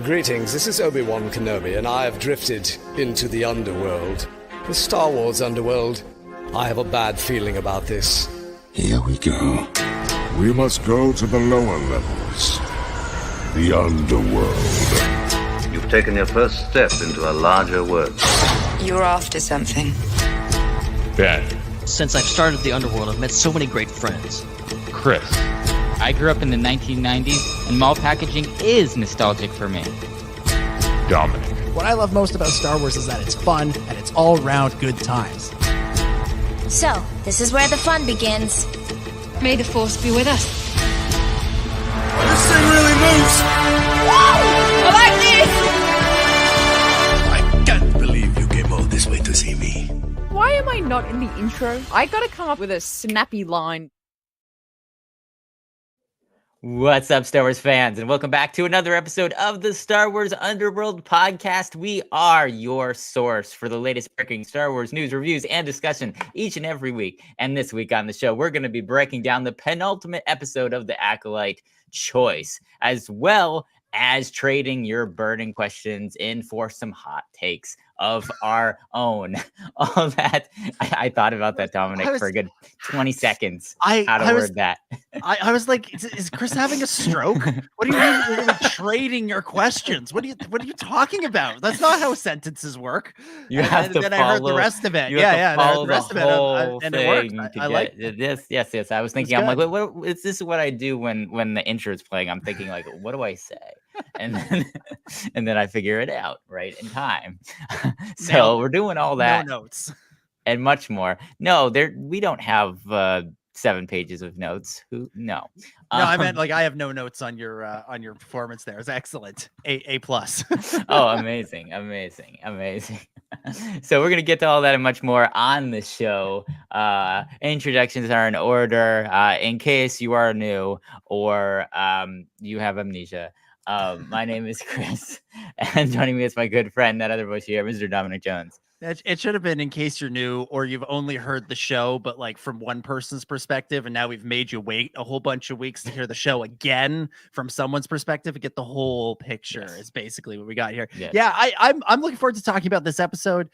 Greetings, this is Obi-Wan Kenobi, and I have drifted into the Underworld. The Star Wars Underworld. I have a bad feeling about this. Here we go. We must go to the lower levels. The Underworld. You've taken your first step into a larger world. You're after something. Ben. Since I've started the Underworld, I've met so many great friends. Chris. I grew up in the 1990s, and mall packaging is nostalgic for me. Dominic. What I love most about Star Wars is that it's fun and it's all-round good times. So, this is where the fun begins. May the Force be with us. This thing really moves! I like this! I can't believe you came all this way to see me. Why am I not in the intro? I gotta come up with a snappy line. What's up, Star Wars fans, and welcome back to another episode of the Star Wars Underworld Podcast. We are your source for the latest breaking Star Wars news, reviews, and discussion each and every week. And this week on the show, we're going to be breaking down the penultimate episode of the Acolyte choice, as well as trading your burning questions in for some hot takes of our own. All that, I thought about that, Dominic, for a good 20 seconds. How to word that. I was like, is Chris having a stroke? What do you mean you're trading your questions? What are you talking about? That's not how sentences work. You have to then follow, I heard the rest of it. I heard the rest of it, and it worked. I like this. Yes. I was thinking, I'm like, what is this? What I do when the intro is playing? I'm thinking, like, what do I say? And then I figure it out right in time. So we're doing all that, no notes, and much more. No, we don't have 7 pages of notes. No, I meant like I have no notes on your performance there. It's excellent. A plus. Oh, amazing. So we're gonna get to all that and much more on the show. Introductions are in order. In case you are new or you have amnesia. My name is Chris, and joining me is my good friend, that other voice here, Mr. Dominic Jones. It should have been in case you're new or you've only heard the show, but like from one person's perspective, and now we've made you wait a whole bunch of weeks to hear the show again from someone's perspective to get the whole picture. Yes. Is basically what we got here. Yes. Yeah, I'm looking forward to talking about this episode.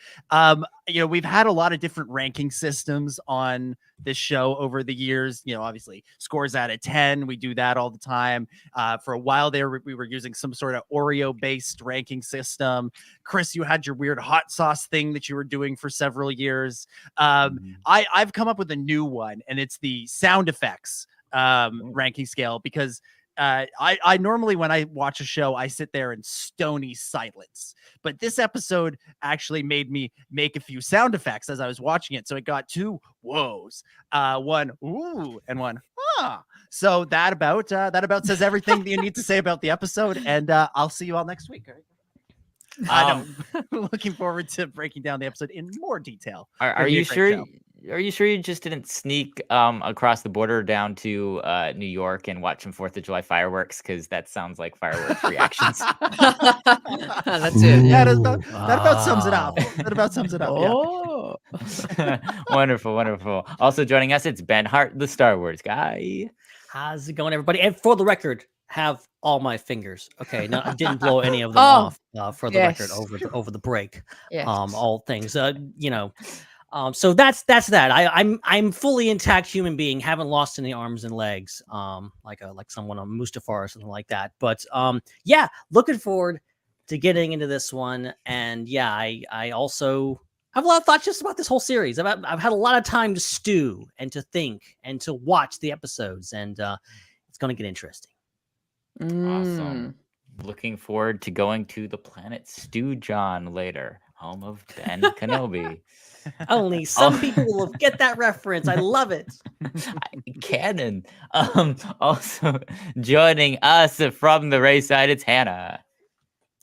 We've had a lot of different ranking systems on this show over the years. Obviously scores out of 10. We do that all the time. For a while there, we were using some sort of Oreo-based ranking system. Chris, you had your weird hot sauce thing that you were doing for several years. I've come up with a new one, and it's the sound effects ranking scale, because I normally, when I watch a show, I sit there in stony silence, but this episode actually made me make a few sound effects as I was watching it. So it got 2 whoas, one ooh, and one ah. So that about says everything that you need to say about the episode, and I'll see you all next week. All right? I'm looking forward to breaking down the episode in more detail. Are you sure? Are you sure you just didn't sneak across the border down to New York and watch some 4th of July fireworks? Because that sounds like fireworks reactions. That's it. Yeah, that about sums it up. That about sums it up. Oh, yeah. Wonderful. Also joining us, it's Ben Hart, the Star Wars guy. How's it going, everybody? And for the record, have all my fingers. Okay, no, I didn't blow any of them off for the record over the break. Yes. All things, so that's that. I'm fully intact human being. Haven't lost any arms and legs. Like someone on Mustafar or something like that. But yeah, looking forward to getting into this one. And yeah, I also have a lot of thoughts just about this whole series. I've had a lot of time to stew and to think and to watch the episodes, and it's going to get interesting. Awesome. Looking forward to going to the planet Stew John later, home of Ben Kenobi. Only some people will get that reference. I love it. Canon. Also joining us from the Raeside, it's Hannah.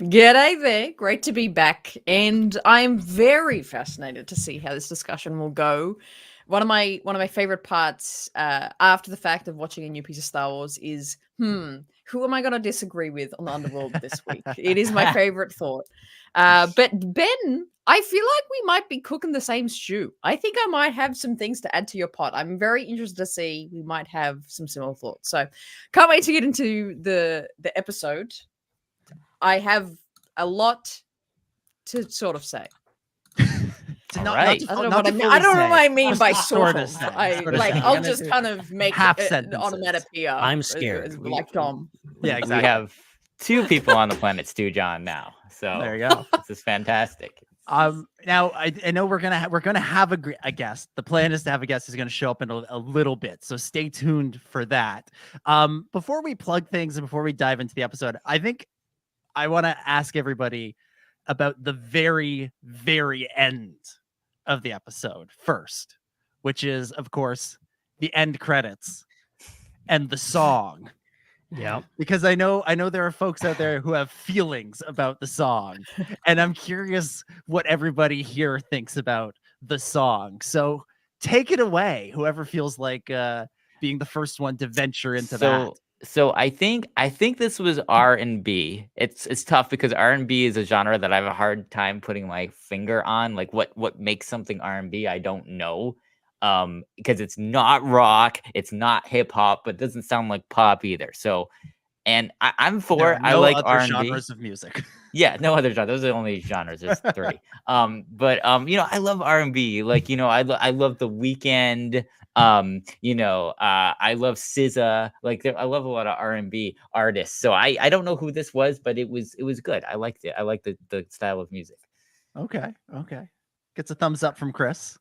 G'day there. Great to be back, and I'm very fascinated to see how this discussion will go. One of my favorite parts after the fact of watching a new piece of Star Wars is who am I going to disagree with on the Underworld this week? It is my favorite thought. But Ben, I feel like we might be cooking the same stew. I think I might have some things to add to your pot. I'm very interested to see. We might have some similar thoughts. So can't wait to get into the episode. I have a lot to sort of say. Right. I don't know what I mean. I don't know what I mean by sort of. I'll just kind of make half an sentences. onomatopoeia. I'm scared. Like Dom. Yeah, exactly. We have 2 people on the planet Stu John now. So there you go. This is fantastic. Now I know we're gonna have a guest. The plan is to have a guest who's gonna show up in a little bit, so stay tuned for that. Before we plug things and before we dive into the episode, I think I want to ask everybody about the very, very end of the episode first, which is, of course, the end credits and the song. Yeah, because I know there are folks out there who have feelings about the song, and I'm curious what everybody here thinks about the song. So take it away, whoever feels like being the first one to venture into that. So I think this was R&B. It's tough because R&B is a genre that I have a hard time putting my finger on. Like what makes something R&B, I don't know. Because it's not rock, it's not hip hop, but it doesn't sound like pop either. So, and I'm for I like other R&B genres of music. Yeah, no other genre. Those are the only genres. There's 3. But I love R&B. Like, I love The Weeknd. I love SZA. Like, I love a lot of R&B artists. So I don't know who this was, but it was good. I liked it. I like the style of music. Okay. Gets a thumbs up from Chris.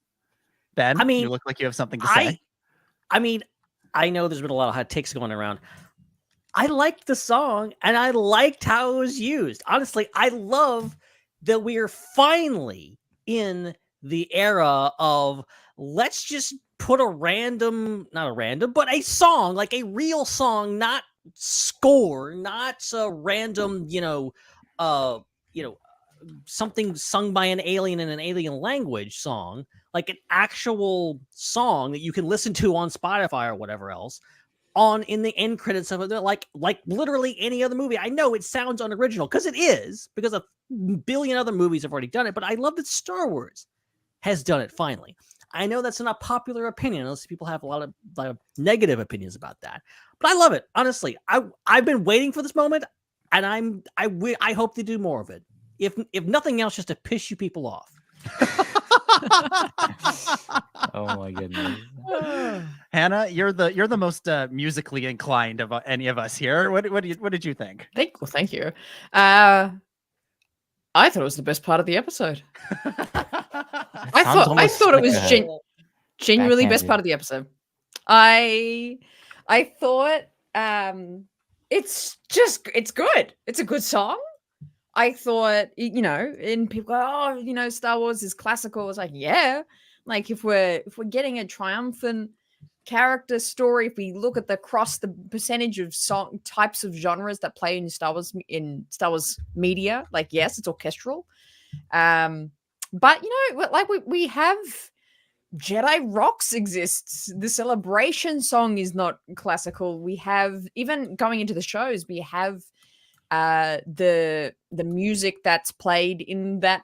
Ben, I mean, you look like you have something to say. I mean, I know there's been a lot of hot takes going around. I liked the song and I liked how it was used. Honestly, I love that we are finally in the era of let's just put but a song, like a real song, not score, not a random, something sung by an alien in an alien language song, like an actual song that you can listen to on Spotify or whatever else in the end credits of it. Like literally any other movie. I know it sounds unoriginal because it is, because a billion other movies have already done it, but I love that Star Wars has done it finally. I know that's not a popular opinion, unless people have a lot of negative opinions about that, but I love it. Honestly, I've been waiting for this moment, and I hope they do more of it. If nothing else, just to piss you people off. Oh my goodness. Hannah, you're the most musically inclined of any of us here. What did you think? Thank you. I thought it was the best part of the episode. I thought it was genuinely best part of the episode. I thought it's good. It's a good song. I thought, and people go, Star Wars is classical. It's like, yeah, like if we're getting a triumphant character story, if we look at the percentage of song types of genres that play in Star Wars media, like, yes, it's orchestral. But like we have Jedi Rocks exists. The Celebration song is not classical. We have, even going into the shows, we have the music that's played in that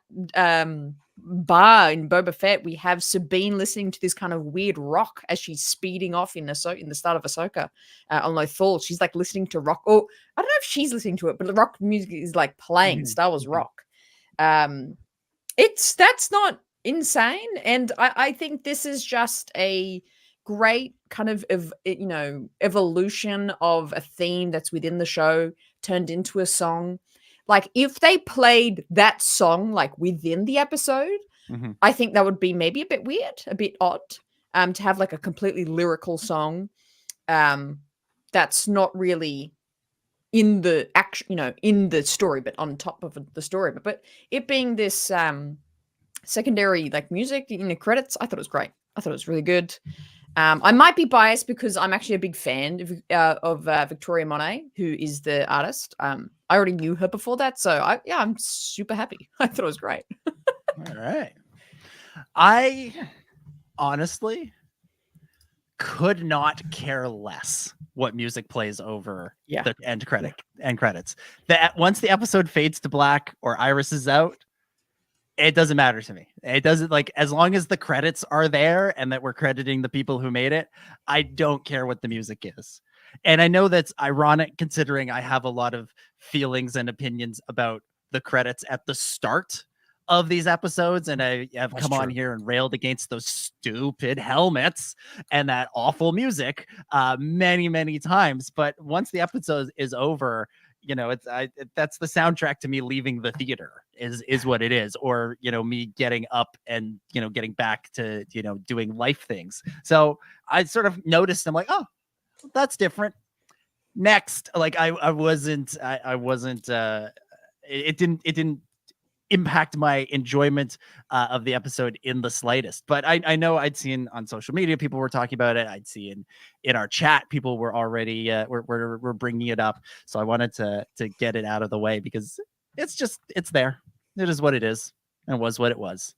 bar in Boba Fett. We have Sabine listening to this kind of weird rock as she's speeding off in the start of Ahsoka on Lothal. She's like listening to rock. Or I don't know if she's listening to it, but the rock music is like playing Star Wars rock. That's not insane, and I think this is just a great kind of evolution of a theme that's within the show turned into a song. Like, if they played that song like within the episode, I think that would be maybe a bit weird, a bit odd, to have like a completely lyrical song that's not really in the in the story, but on top of the story. But it being this secondary like music in the credits, I thought it was great. I thought it was really good. I might be biased because I'm actually a big fan of Victoria Monet, who is the artist. I already knew her before that, so I'm super happy. I thought it was great. All right. I honestly could not care less what music plays over the end credits. Once the episode fades to black or Iris is out, it doesn't matter to me. It doesn't, like, as long as the credits are there and that we're crediting the people who made it, I don't care what the music is. And I know that's ironic considering I have a lot of feelings and opinions about the credits at the start of these episodes, and I have come on here and railed against those stupid helmets and that awful music many times. But once the episode is over, you know, that's the soundtrack to me leaving the theater is what it is, or, you know, me getting up and, you know, getting back to, you know, doing life things. So I sort of noticed, I'm like, oh, that's different. Next, like it didn't impact my enjoyment of the episode in the slightest. But I know I'd seen on social media people were talking about it. I'd see in our chat people were already we're bringing it up. So I wanted to get it out of the way because it's there. It is what it is, and was what it was.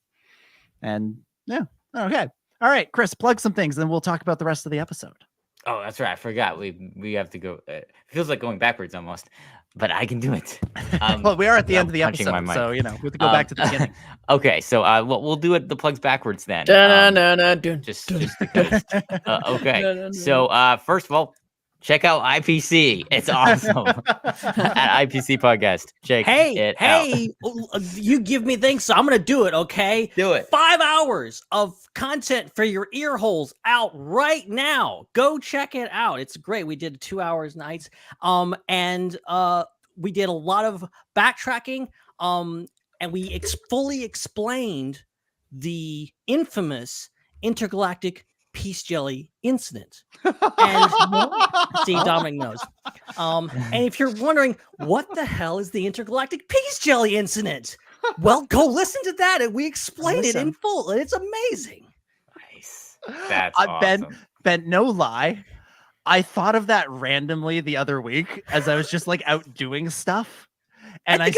And yeah, okay, all right, Chris, plug some things, then we'll talk about the rest of the episode. Oh, that's right. I forgot. We have to go. It feels like going backwards almost, but I can do it. Well, we are at the end of the episode, so you know we have to go back to the beginning. Okay, so we'll do it the plugs backwards then. Just because. Okay. So first of all, check out IPC. It's awesome. At IPC Podcast. Check it out. You give me things, so I'm gonna do it. Okay, do it. 5 hours of content for your ear holes out right now. Go check it out. It's great. We did 2 hours nights. And we did a lot of backtracking. And we fully explained the infamous intergalactic peace jelly incident. And see, Dominic knows. And if you're wondering what the hell is the intergalactic peace jelly incident, well, go listen to that, and we explain it in full. It's amazing. Nice. That's awesome. Ben, no lie, I thought of that randomly the other week as I was just like out doing stuff, and I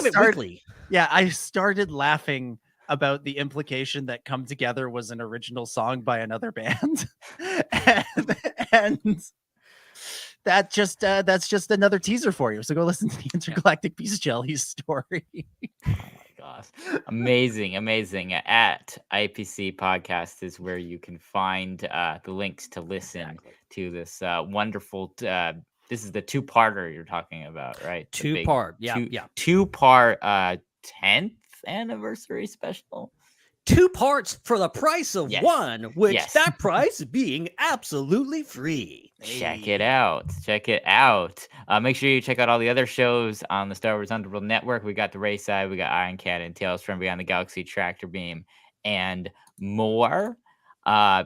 started laughing about the implication that "Come Together" was an original song by another band, and that's just another teaser for you. So go listen to the intergalactic peace jelly story. Gosh, amazing. At IPC Podcast is where you can find the links to listen to this wonderful. This is the two-parter you're talking about, right? Two-part 10th anniversary special. 2 parts for the price of one, which that price being absolutely free. Check it out. Make sure you check out all the other shows on the Star Wars Underworld Network. We got the Raeside, we got Iron Cat, Tales from Beyond the Galaxy, Tractor Beam, and more.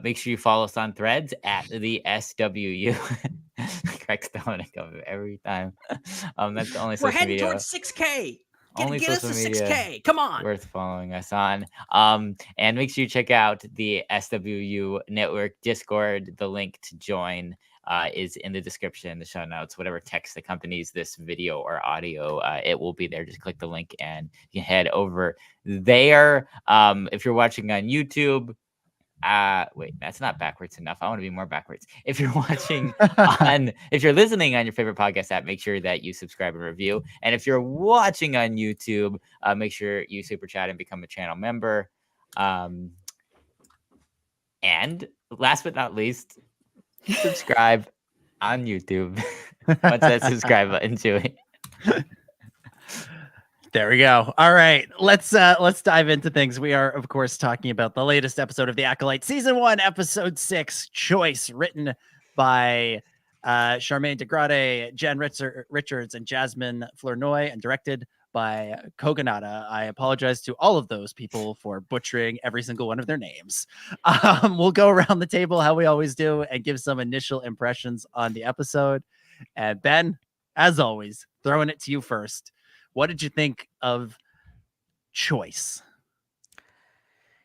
Make sure you follow us on Threads at the SWU. Correct Dominic of it every time. That's the only. We're heading towards 6K. Get us to 6K. Come on. Worth following us on. And make sure you check out the SWU Network Discord. The link to join is in the description, the show notes, whatever text accompanies this video or audio. It will be there. Just click the link and you can head over there. If you're watching on YouTube, wait, that's not backwards enough. I want to be more backwards. If you're watching if you're listening on your favorite podcast app, make sure that you subscribe and review. And if you're watching on YouTube, make sure you super chat and become a channel member. And last but not least, subscribe on YouTube. Once that subscribe button, Chewy. There we go. All right, let's dive into things. We are, of course, talking about the latest episode of The Acolyte, Season 1, Episode 6, Choice, written by Charmaine DeGrade, Jen Richards, and Jasmine Flournoy, and directed by Koganada. I apologize to all of those people for butchering every single one of their names. We'll go around the table how we always do and give some initial impressions on the episode. And Ben, as always, throwing it to you first. What did you think of Choice?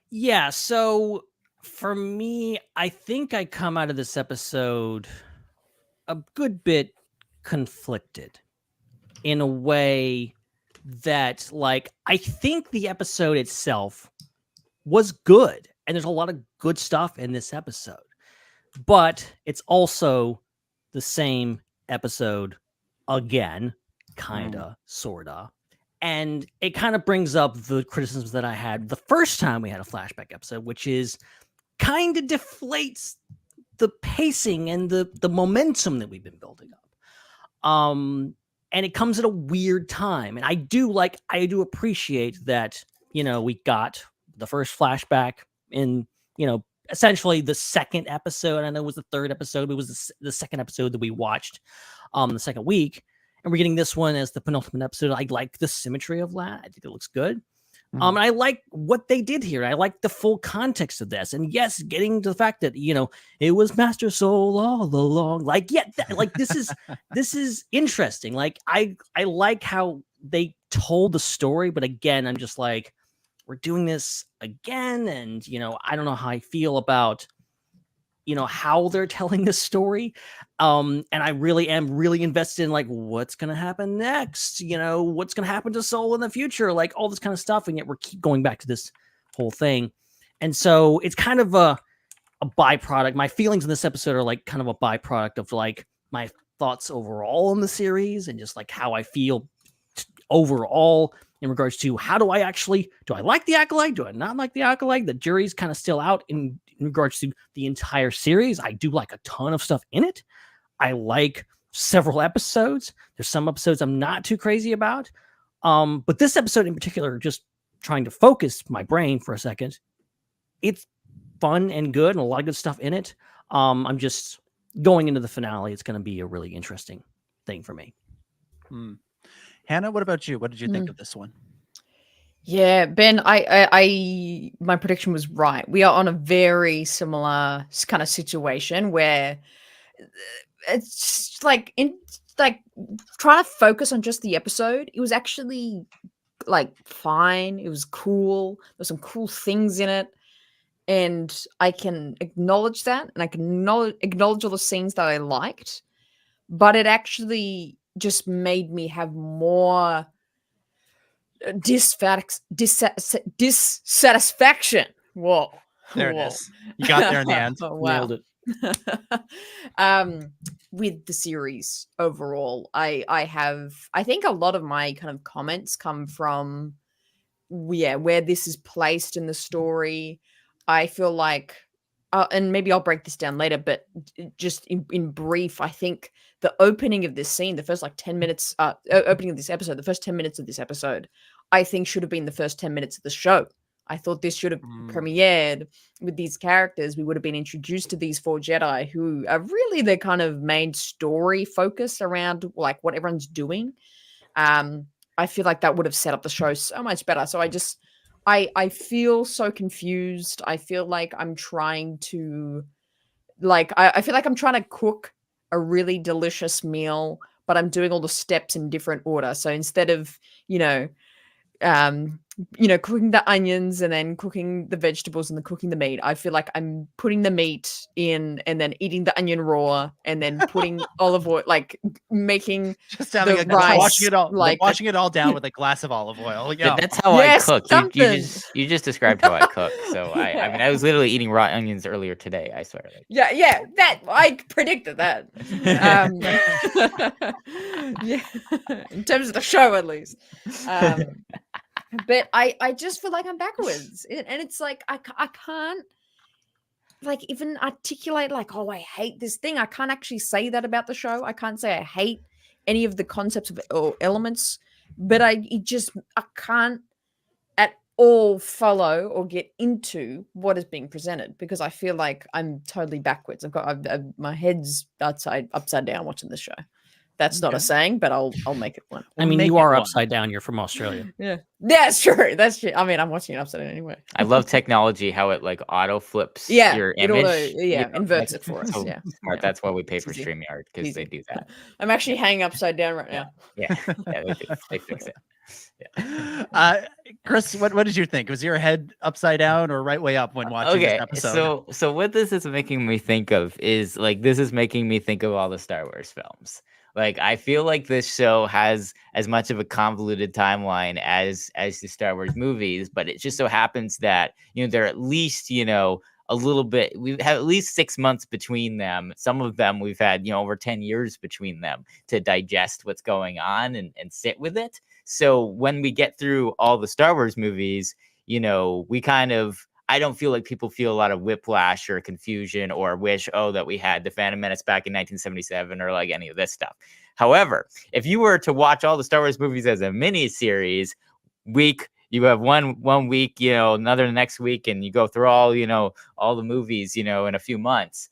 Yeah, so for me, I think I come out of this episode a good bit conflicted in a way that, like, I think the episode itself was good, and there's a lot of good stuff in this episode, but it's also the same episode again. Kinda, sorta. And it kind of brings up the criticisms that I had the first time we had a flashback episode, which is kind of deflates the pacing and the momentum that we've been building up. And it comes at a weird time. And I do appreciate that, we got the first flashback in, essentially the second episode. I know it was the third episode, but it was the second episode that we watched the second week. And we're getting this one as the penultimate episode. I like the symmetry of that. I think it looks good. And I like what they did here. I like the full context of this. And yes, getting to the fact that, it was Master Soul all along. This is interesting. Like, I like how they told the story, but again, I'm just like, we're doing this again. And, I don't know how I feel about, how they're telling this story. And I really am invested in what's going to happen next, what's going to happen to Soul in the future, all this kind of stuff. And yet we're keep going back to this whole thing. And so it's kind of a byproduct. My feelings in this episode are kind of a byproduct of my thoughts overall in the series and just how I feel overall in regards to do I like the Acolyte? Do I not like the Acolyte? The jury's kind of still out in regards to the entire series. I do like a ton of stuff in it. I like several episodes. There's some episodes I'm not too crazy about. But this episode in particular, just trying to focus my brain for a second, it's fun and good and a lot of good stuff in it. I'm just going into the finale. It's going to be a really interesting thing for me. Hannah, what about you? What did you think of this one? Yeah, Ben, I my prediction was right. We are on a very similar kind of situation where it's trying to focus on just the episode. It was actually fine. It was cool. There's some cool things in it. And I can acknowledge that. And I can acknowledge all the scenes that I liked. But it actually just made me have more dissatisfaction. Whoa. There it is. You got there in the end. Oh, wow. Nailed it. With the series overall, I think a lot of my kind of comments come from where this is placed in the story. I feel like and maybe I'll break this down later, but just in brief, I think the opening of this scene, the first 10 minutes, opening of this episode, the first 10 minutes of this episode, I think should have been the first 10 minutes of the show. I thought this should have premiered with these characters. We would have been introduced to these 4 Jedi who are really the kind of main story focus around what everyone's doing. I feel like that would have set up the show so much better. So I feel so confused. I feel like I'm trying to I feel like I'm trying to cook a really delicious meal, but I'm doing all the steps in different order. So instead of, cooking the onions and then cooking the vegetables and then cooking the meat, I feel like I'm putting the meat in and then eating the onion raw and then putting olive oil, making just having the rice, washing it all down with a glass of olive oil. Yeah. That's how I cook. You just described how I cook. So I was literally eating raw onions earlier today. I swear. Yeah, that I predicted that. In terms of the show, at least. But I just feel like I'm backwards, and it's I can't even articulate I hate this thing. I can't actually say that about the show. I can't say I hate any of the concepts or elements, but I can't at all follow or get into what is being presented because I feel like I'm totally backwards. I've my head's upside down watching this show. That's not a saying, but I'll make it one. I mean, you are upside down. You're from Australia. Yeah, that's true. That's true. I mean, I'm watching it upside down anyway. I love technology, how it auto flips your image. Inverts it for us. So smart. That's why we pay for StreamYard because they do that. I'm actually hanging upside down right now. Yeah, they fix it. Yeah. Chris, what did you think? Was your head upside down or right way up when watching this episode? So what this is making me think of is this is making me think of all the Star Wars films. I feel like this show has as much of a convoluted timeline as the Star Wars movies, but it just so happens that, they're at least, a little bit, we've had at least 6 months between them. Some of them we've had, over 10 years between them to digest what's going on and sit with it. So when we get through all the Star Wars movies, we kind of, I don't feel like people feel a lot of whiplash or confusion or wish, that we had the Phantom Menace back in 1977 or like any of this stuff. However, if you were to watch all the Star Wars movies as a mini series, you have one week, another the next week, and you go through all the movies, in a few months.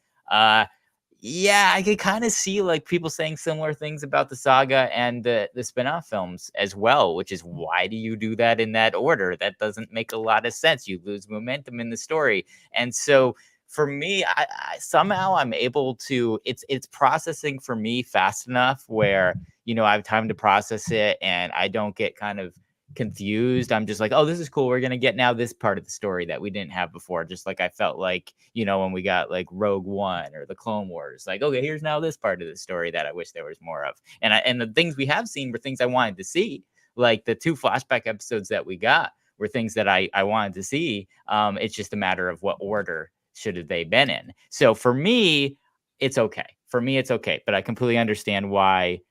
I could kind of see like people saying similar things about the saga and the spin-off films as well, which is why do you do that in that order? That doesn't make a lot of sense. You lose momentum in the story. And so for me, I somehow I'm able to, it's processing for me fast enough where, I have time to process it and I don't get kind of confused. I'm just like, oh, this is cool. We're going to get now this part of the story that we didn't have before. Just like I felt like, when we got like Rogue One or the Clone Wars, like, okay, here's now this part of the story that I wish there was more of. And the things we have seen were things I wanted to see. Like the 2 flashback episodes that we got were things that I wanted to see. It's just a matter of what order should have they been in. So for me, it's okay. But I completely understand why,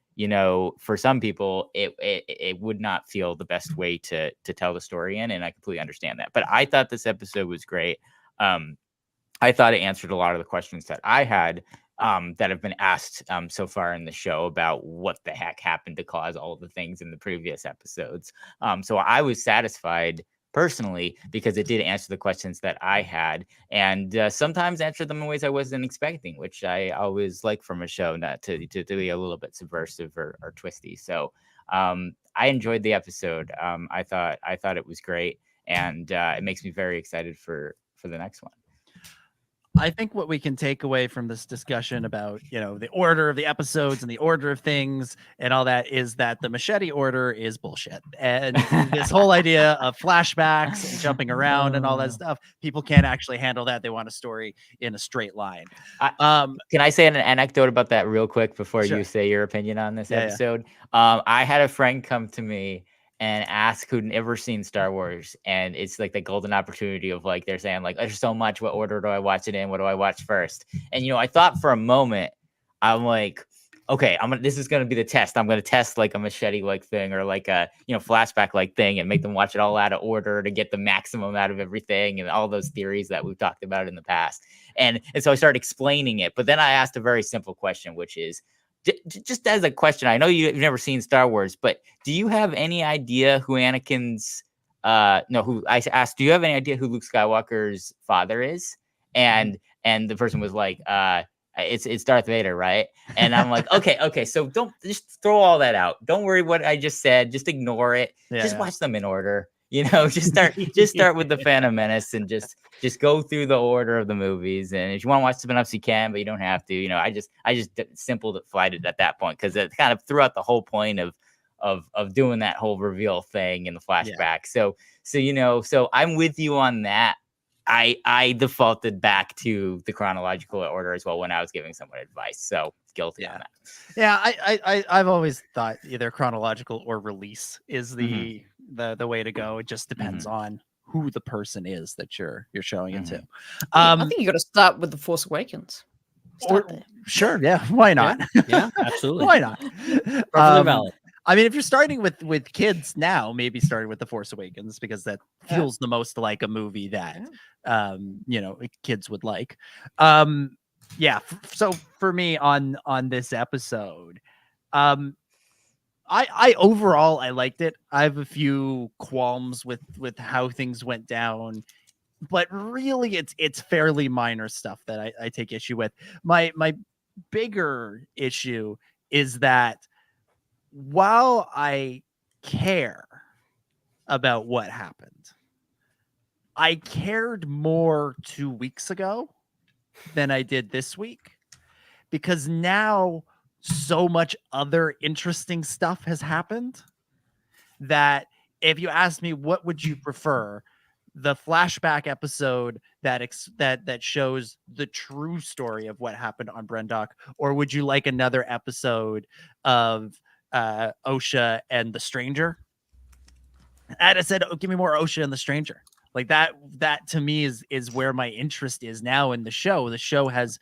for some people, it would not feel the best way to tell the story in, and I completely understand that. But I thought this episode was great. I thought it answered a lot of the questions that I had that have been asked so far in the show about what the heck happened to cause all of the things in the previous episodes. So I was satisfied personally because it did answer the questions that I had, and sometimes answer them in ways I wasn't expecting, which I always like from a show, not to be a little bit subversive or twisty. So I enjoyed the episode. I thought it was great, and it makes me very excited for the next one. I think what we can take away from this discussion about, the order of the episodes and the order of things and all that is that the machete order is bullshit. And this whole idea of flashbacks and jumping around and all that stuff, people can't actually handle that. They want a story in a straight line. Can I say an anecdote about that real quick before Sure. you say your opinion on this episode? Yeah. I had a friend come to me and ask who'd never seen Star Wars, and it's like the golden opportunity of like they're saying like there's so much, what order do I watch it in, what do I watch first? And I thought for a moment, I'm like, okay, this is gonna be the test. I'm gonna test like a machete like thing or like a flashback like thing and make them watch it all out of order to get the maximum out of everything and all those theories that we've talked about in the past. And so I started explaining it, but then I asked a very simple question, which is, just as a question, I know you've never seen Star Wars, but do you have any idea who Anakin's I asked, do you have any idea who Luke Skywalker's father is? And the person was like, it's Darth Vader, right? And I'm like, okay, so don't just throw all that out. Don't worry what I just said, just ignore it. Watch them in order. Just start with the Phantom Menace and just go through the order of the movies. And if you want to watch spin-offs, you can, but you don't have to. I just simplified it at that point because it kind of threw out the whole point of doing that whole reveal thing in the flashback. So I'm with you on that. I defaulted back to the chronological order as well when I was giving someone advice. So guilty on that. Yeah, I've always thought either chronological or release is the way to go. It just depends on who the person is that you're showing it to. I think you got to start with The Force Awakens. Sure, yeah, why not? Yeah, absolutely. Why not? Perfectly valid. I mean, if you're starting with kids now, maybe starting with The Force Awakens because that feels the most like a movie that kids would like. So for me on this episode, I overall I liked it. I have a few qualms with how things went down, but really it's fairly minor stuff that I take issue with. My bigger issue is that while I care about what happened, I cared more 2 weeks ago than I did this week, because now so much other interesting stuff has happened that if you ask me, what would you prefer? The flashback episode that shows the true story of what happened on Brendok, or would you like another episode of Osha and the Stranger? And I said, oh, give me more Osha and the Stranger. Like that to me is where my interest is now in the show. The show has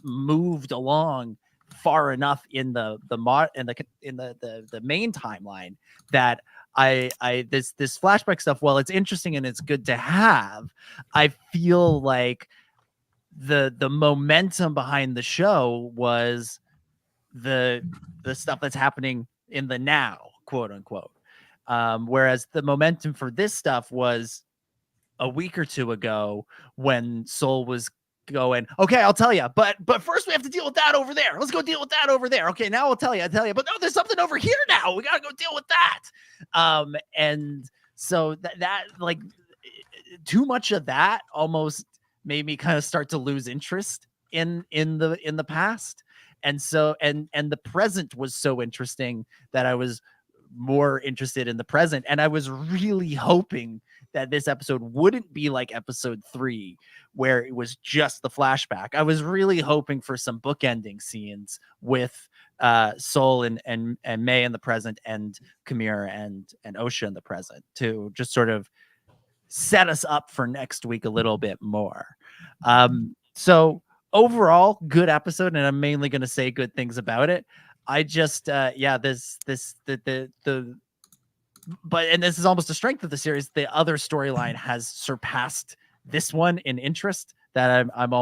moved along far enough in the main timeline that this flashback stuff, while it's interesting and it's good to have, I feel like the momentum behind the show was the stuff that's happening in the now, quote unquote. Whereas the momentum for this stuff was a week or two ago when Soul was going, okay, I'll tell you, but first we have to deal with that over there. Let's go deal with that over there. Okay, now I'll tell you, but no, there's something over here now. We gotta go deal with that. And so that like too much of that almost made me kind of start to lose interest in the past. And so and the present was so interesting that I was more interested in the present. And I was really hoping that this episode wouldn't be like episode 3, where it was just the flashback. I was really hoping for some bookending scenes with Soul and May in the present, and Kamir and Osha in the present, to just sort of set us up for next week a little bit more. So overall, good episode, and I'm mainly going to say good things about it. I just but and this is almost a strength of the series. The other storyline has surpassed this one in interest, that I'm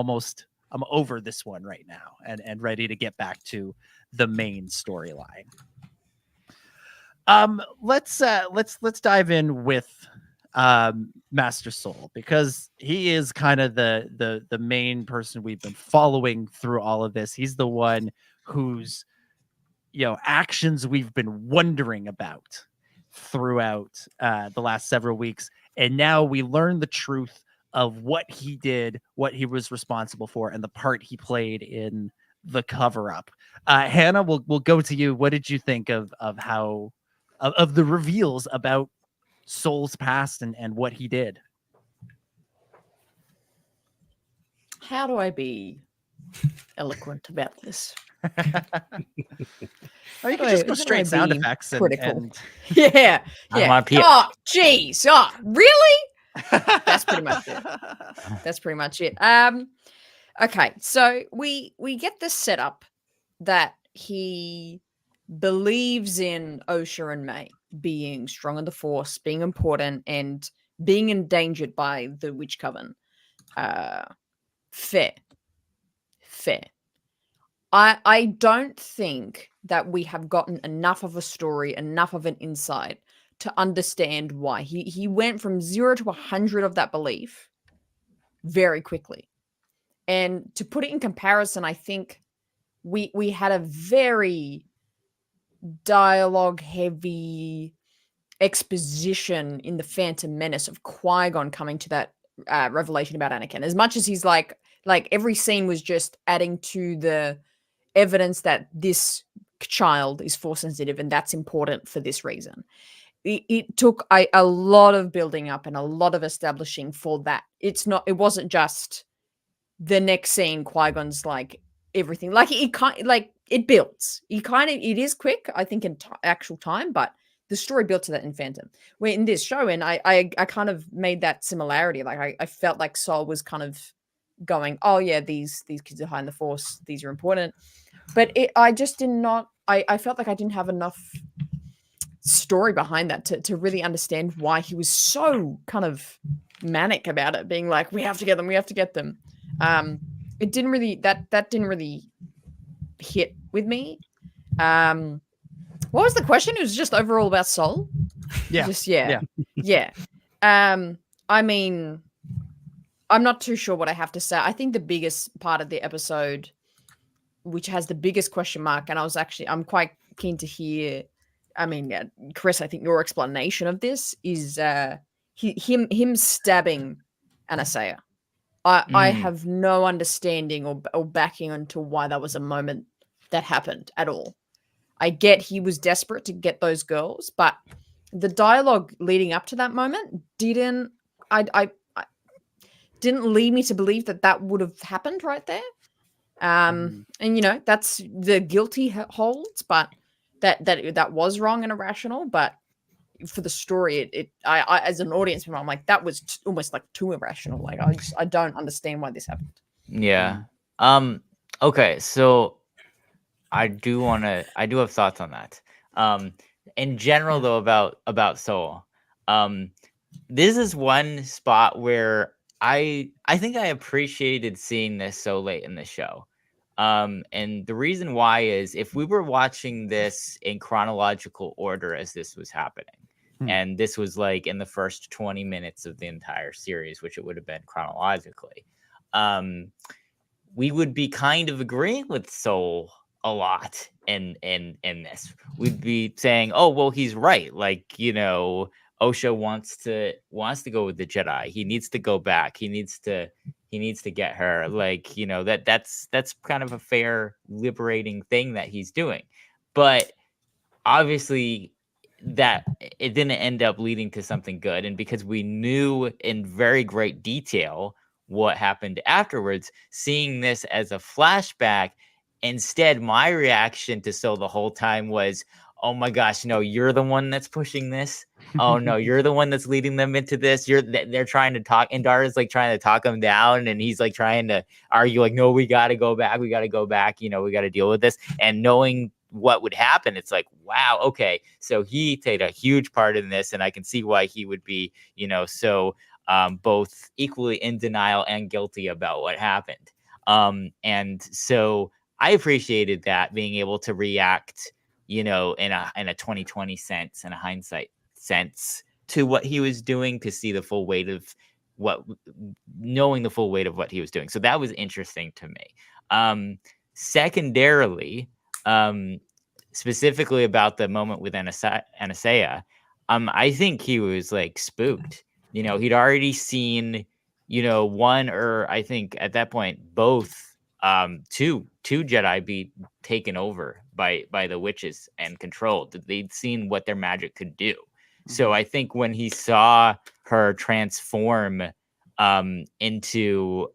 over this one right now and ready to get back to the main storyline. Let's dive in with Master Soul, because he is kind of the main person we've been following through all of this. He's the one whose actions we've been wondering about throughout the last several weeks, and now we learn the truth of what he did, what he was responsible for, and the part he played in the cover-up. Hannah, we'll go to you. What did you think of how the reveals about Soul's past and what he did? How do I be eloquent about this? Or you can just go straight sound effects and yeah. Oh, geez. Oh, really? That's pretty much it. Okay, so we get this setup that he believes in Osha and May being strong in the Force, being important, and being endangered by the Witch Coven. Fair. I don't think that we have gotten enough of a story, enough of an insight to understand why he went from 0 to 100 of that belief very quickly. And to put it in comparison, I think we had a very dialogue heavy exposition in the Phantom Menace of Qui-Gon coming to that revelation about Anakin. As much as he's like every scene was just adding to the evidence that this child is Force sensitive and that's important for this reason. It took a lot of building up and a lot of establishing for that. It wasn't just the next scene, Qui-Gon's like everything. Like it builds. It is quick, I think, in actual time, but the story built to that in Phantom. Where in this show, and I kind of made that similarity. Like I felt like Soul was kind of going, oh yeah, these kids are high in the Force, these are important. But I just did not. I felt like I didn't have enough story behind that to really understand why he was so kind of manic about it, being like, we have to get them. It didn't really that didn't really hit with me. What was the question? It was just overall about Soul. Yeah. I mean, I'm not too sure what I have to say. I think the biggest part of the episode, which has the biggest question mark, and I'm quite keen to hear. I mean, Chris, I think your explanation of this is him stabbing Anasea. I have no understanding or backing onto why that was a moment that happened at all. I get he was desperate to get those girls, but the dialogue leading up to that moment didn't lead me to believe that would have happened right there. And that's the guilty holds, but that was wrong and irrational. But for the story, I as an audience member, I'm like, that was almost like too irrational. Like I don't understand why this happened. Yeah. Okay. So I do have thoughts on that. in general though about Soul, this is one spot where I think I appreciated seeing this so late in the show. And the reason why is if we were watching this in chronological order as this was happening, and this was like in the first 20 minutes of the entire series, which it would have been chronologically, we would be kind of agreeing with Soul a lot in this. We'd be saying, oh, well, he's right. Like, you know, Osha wants to go with the Jedi. He needs to go back. He needs to get her. Like, you know, that's kind of a fair, liberating thing that he's doing. But obviously that it didn't end up leading to something good. And because we knew in very great detail what happened afterwards, seeing this as a flashback, instead, my reaction to Soul the whole time was, oh my gosh, no, you're the one that's pushing this. Oh no, you're the one that's leading them into this. They're trying to talk, and Dara's like trying to talk him down, and he's like trying to argue, like, no, we got to go back. We got to go back. You know, we got to deal with this. And knowing what would happen, it's like, wow, okay. So he played a huge part in this, and I can see why he would be, you know, so both equally in denial and guilty about what happened. And so I appreciated that, being able to react, you know, in a 2020 sense and a hindsight sense to what he was doing, to see the full weight of knowing the full weight of what he was doing. So that was interesting to me. Secondarily, specifically about the moment with Anastasia, I think he was like spooked. You know, he'd already seen, you know, one, or I think at that point, both two Jedi be taken over by the witches and controlled. They'd seen what their magic could do. So I think when he saw her transform into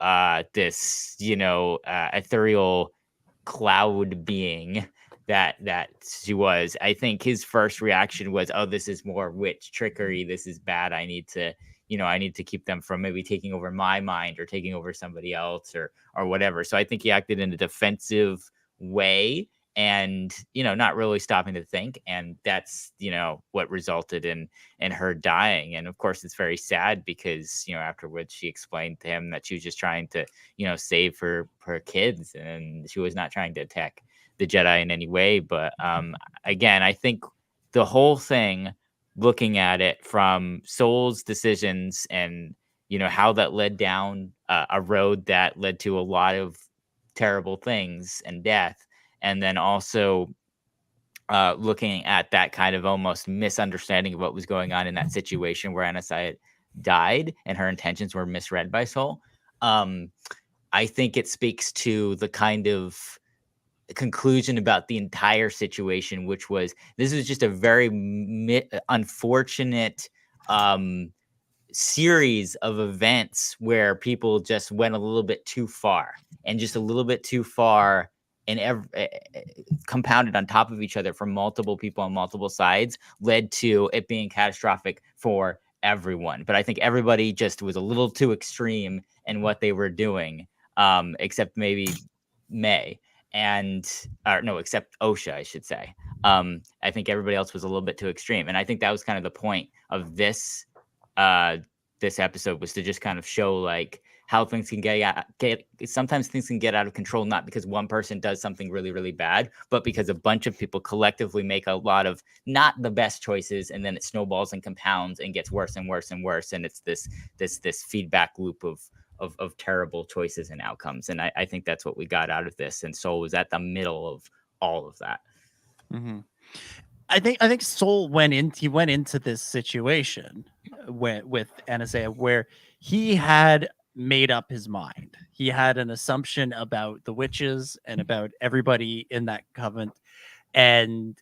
this, you know, ethereal cloud being that she was, I think his first reaction was, oh, this is more witch trickery. This is bad. I need to keep them from maybe taking over my mind or taking over somebody else or whatever. So I think he acted in a defensive way and, you know, not really stopping to think. And that's, you know, what resulted in her dying. And of course, it's very sad because, you know, afterwards she explained to him that she was just trying to, you know, save her kids, and she was not trying to attack the Jedi in any way. But again, I think the whole thing, looking at it from Soul's decisions and, you know, how that led down a road that led to a lot of terrible things and death. And then also looking at that kind of almost misunderstanding of what was going on in that situation where Anastasia died and her intentions were misread by Soul. I think it speaks to the kind of conclusion about the entire situation, which was, this is just a very unfortunate series of events where people just went a little bit too far, and just a little bit too far, and compounded on top of each other from multiple people on multiple sides, led to it being catastrophic for everyone. But I think everybody just was a little too extreme in what they were doing, except maybe May. Except Osha, I should say. I think everybody else was a little bit too extreme. And I think that was kind of the point of this episode, was to just kind of show like how things can sometimes things can get out of control, not because one person does something really, really bad, but because a bunch of people collectively make a lot of not the best choices, and then it snowballs and compounds and gets worse and worse and worse. And it's this feedback loop of terrible choices and outcomes. And I think that's what we got out of this. And Soul was at the middle of all of that. Mm-hmm. I think Soul went into this situation with Anastasia where he had made up his mind. He had an assumption about the witches and about everybody in that covenant, and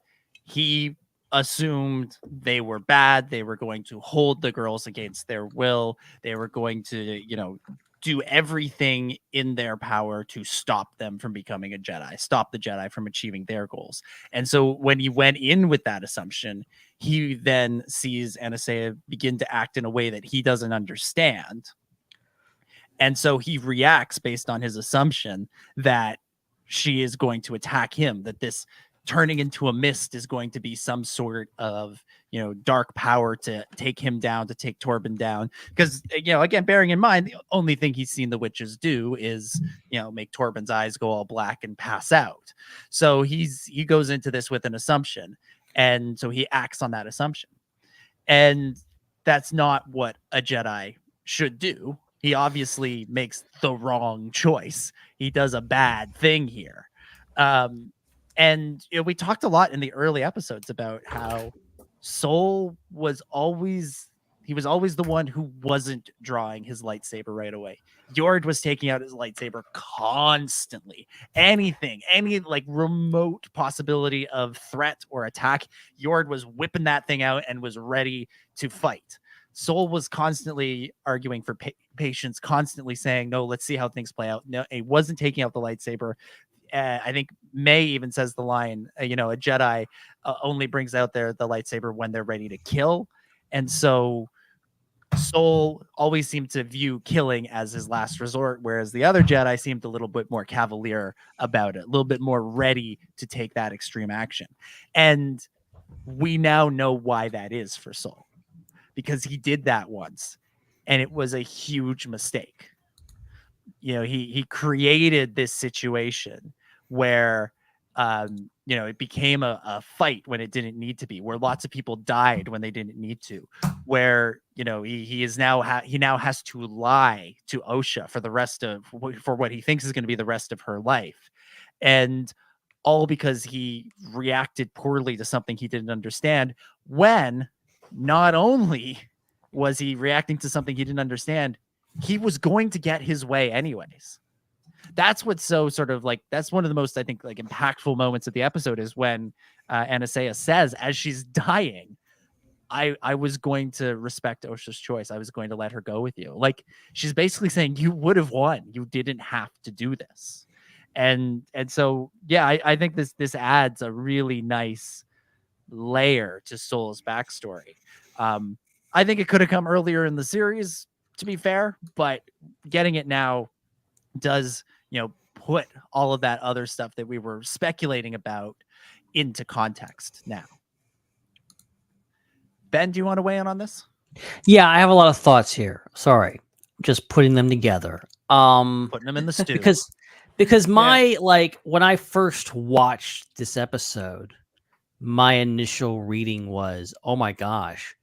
he assumed they were bad. They were going to hold the girls against their will. They were going to, you know, do everything in their power to stop them from becoming a Jedi, stop the Jedi from achieving their goals. And so when he went in with that assumption, he then sees Anastasia begin to act in a way that he doesn't understand. And so he reacts based on his assumption that she is going to attack him, that this turning into a mist is going to be some sort of, dark power to take him down, to take Torben down. Because, again, bearing in mind, the only thing he's seen the witches do is, make Torben's eyes go all black and pass out. So he goes into this with an assumption. And so he acts on that assumption. And that's not what a Jedi should do. He obviously makes the wrong choice. He does a bad thing here. And we talked a lot in the early episodes about how Sol was always the one who wasn't drawing his lightsaber right away. Yord was taking out his lightsaber constantly. Any like remote possibility of threat or attack, Yord was whipping that thing out and was ready to fight. Sol was constantly arguing for patience, constantly saying, no, let's see how things play out. No, he wasn't taking out the lightsaber. I think May even says the line, a Jedi only brings out the lightsaber when they're ready to kill. And so Sol always seemed to view killing as his last resort, whereas the other Jedi seemed a little bit more cavalier about it, a little bit more ready to take that extreme action. And we now know why that is for Sol, because he did that once and it was a huge mistake. He created this situation where it became a fight when it didn't need to be, where lots of people died when they didn't need to, where he now has to lie to Osha for what he thinks is going to be the rest of her life, and all because he reacted poorly to something he didn't understand. When not only was he reacting to something he didn't understand, he was going to get his way anyways. That's what's so sort of like, that's one of the most, I think, like impactful moments of the episode is when Anastasia says, as she's dying, I was going to respect Osha's choice. I was going to let her go with you. Like, she's basically saying, you would have won. You didn't have to do this. And so, yeah, I think this adds a really nice layer to Sol's backstory. I think it could have come earlier in the series, to be fair, but getting it now does, put all of that other stuff that we were speculating about into context now. Ben, do you want to weigh in on this? Yeah, I have a lot of thoughts here. Sorry, just putting them together. Putting them in the stew. Because my when I first watched this episode, my initial reading was, oh my gosh,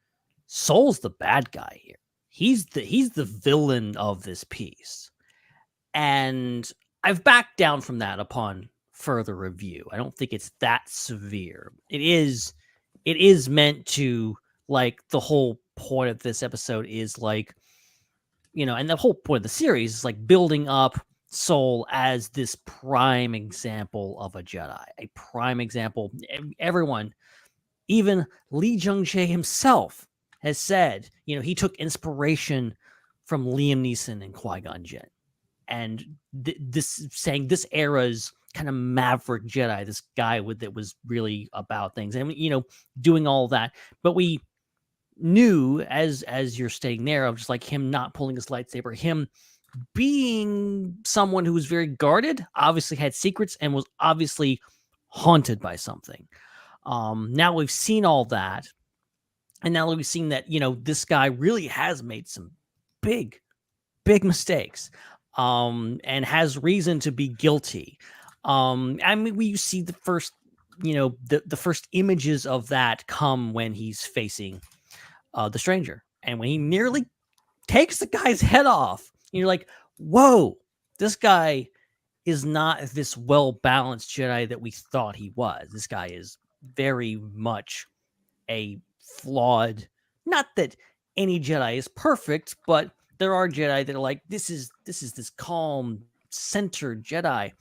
Sol's the bad guy here. He's the villain of this piece. And I've backed down from that upon further review. I don't think it's that severe. It is meant to, like, the whole point of this episode is like, and the whole point of the series is like building up Sol as this prime example of a Jedi, a prime example. Everyone, even Lee Jung-jae himself has said, he took inspiration from Liam Neeson and Qui-Gon Jinn. And this saying this era's kind of maverick Jedi, this guy that was really about things and, doing all that. But we knew, as you're stating there, of just like him not pulling his lightsaber, him being someone who was very guarded, obviously had secrets, and was obviously haunted by something. Now we've seen all that. And now we've seen that, this guy really has made some big mistakes. And has reason to be guilty. We see the first, the first images of that come when he's facing the stranger, and when he nearly takes the guy's head off. And you're like, whoa, this guy is not this well-balanced Jedi that we thought he was. This guy is very much a flawed. Not that any Jedi is perfect, but there are Jedi that are like, this is this calm, centered Jedi,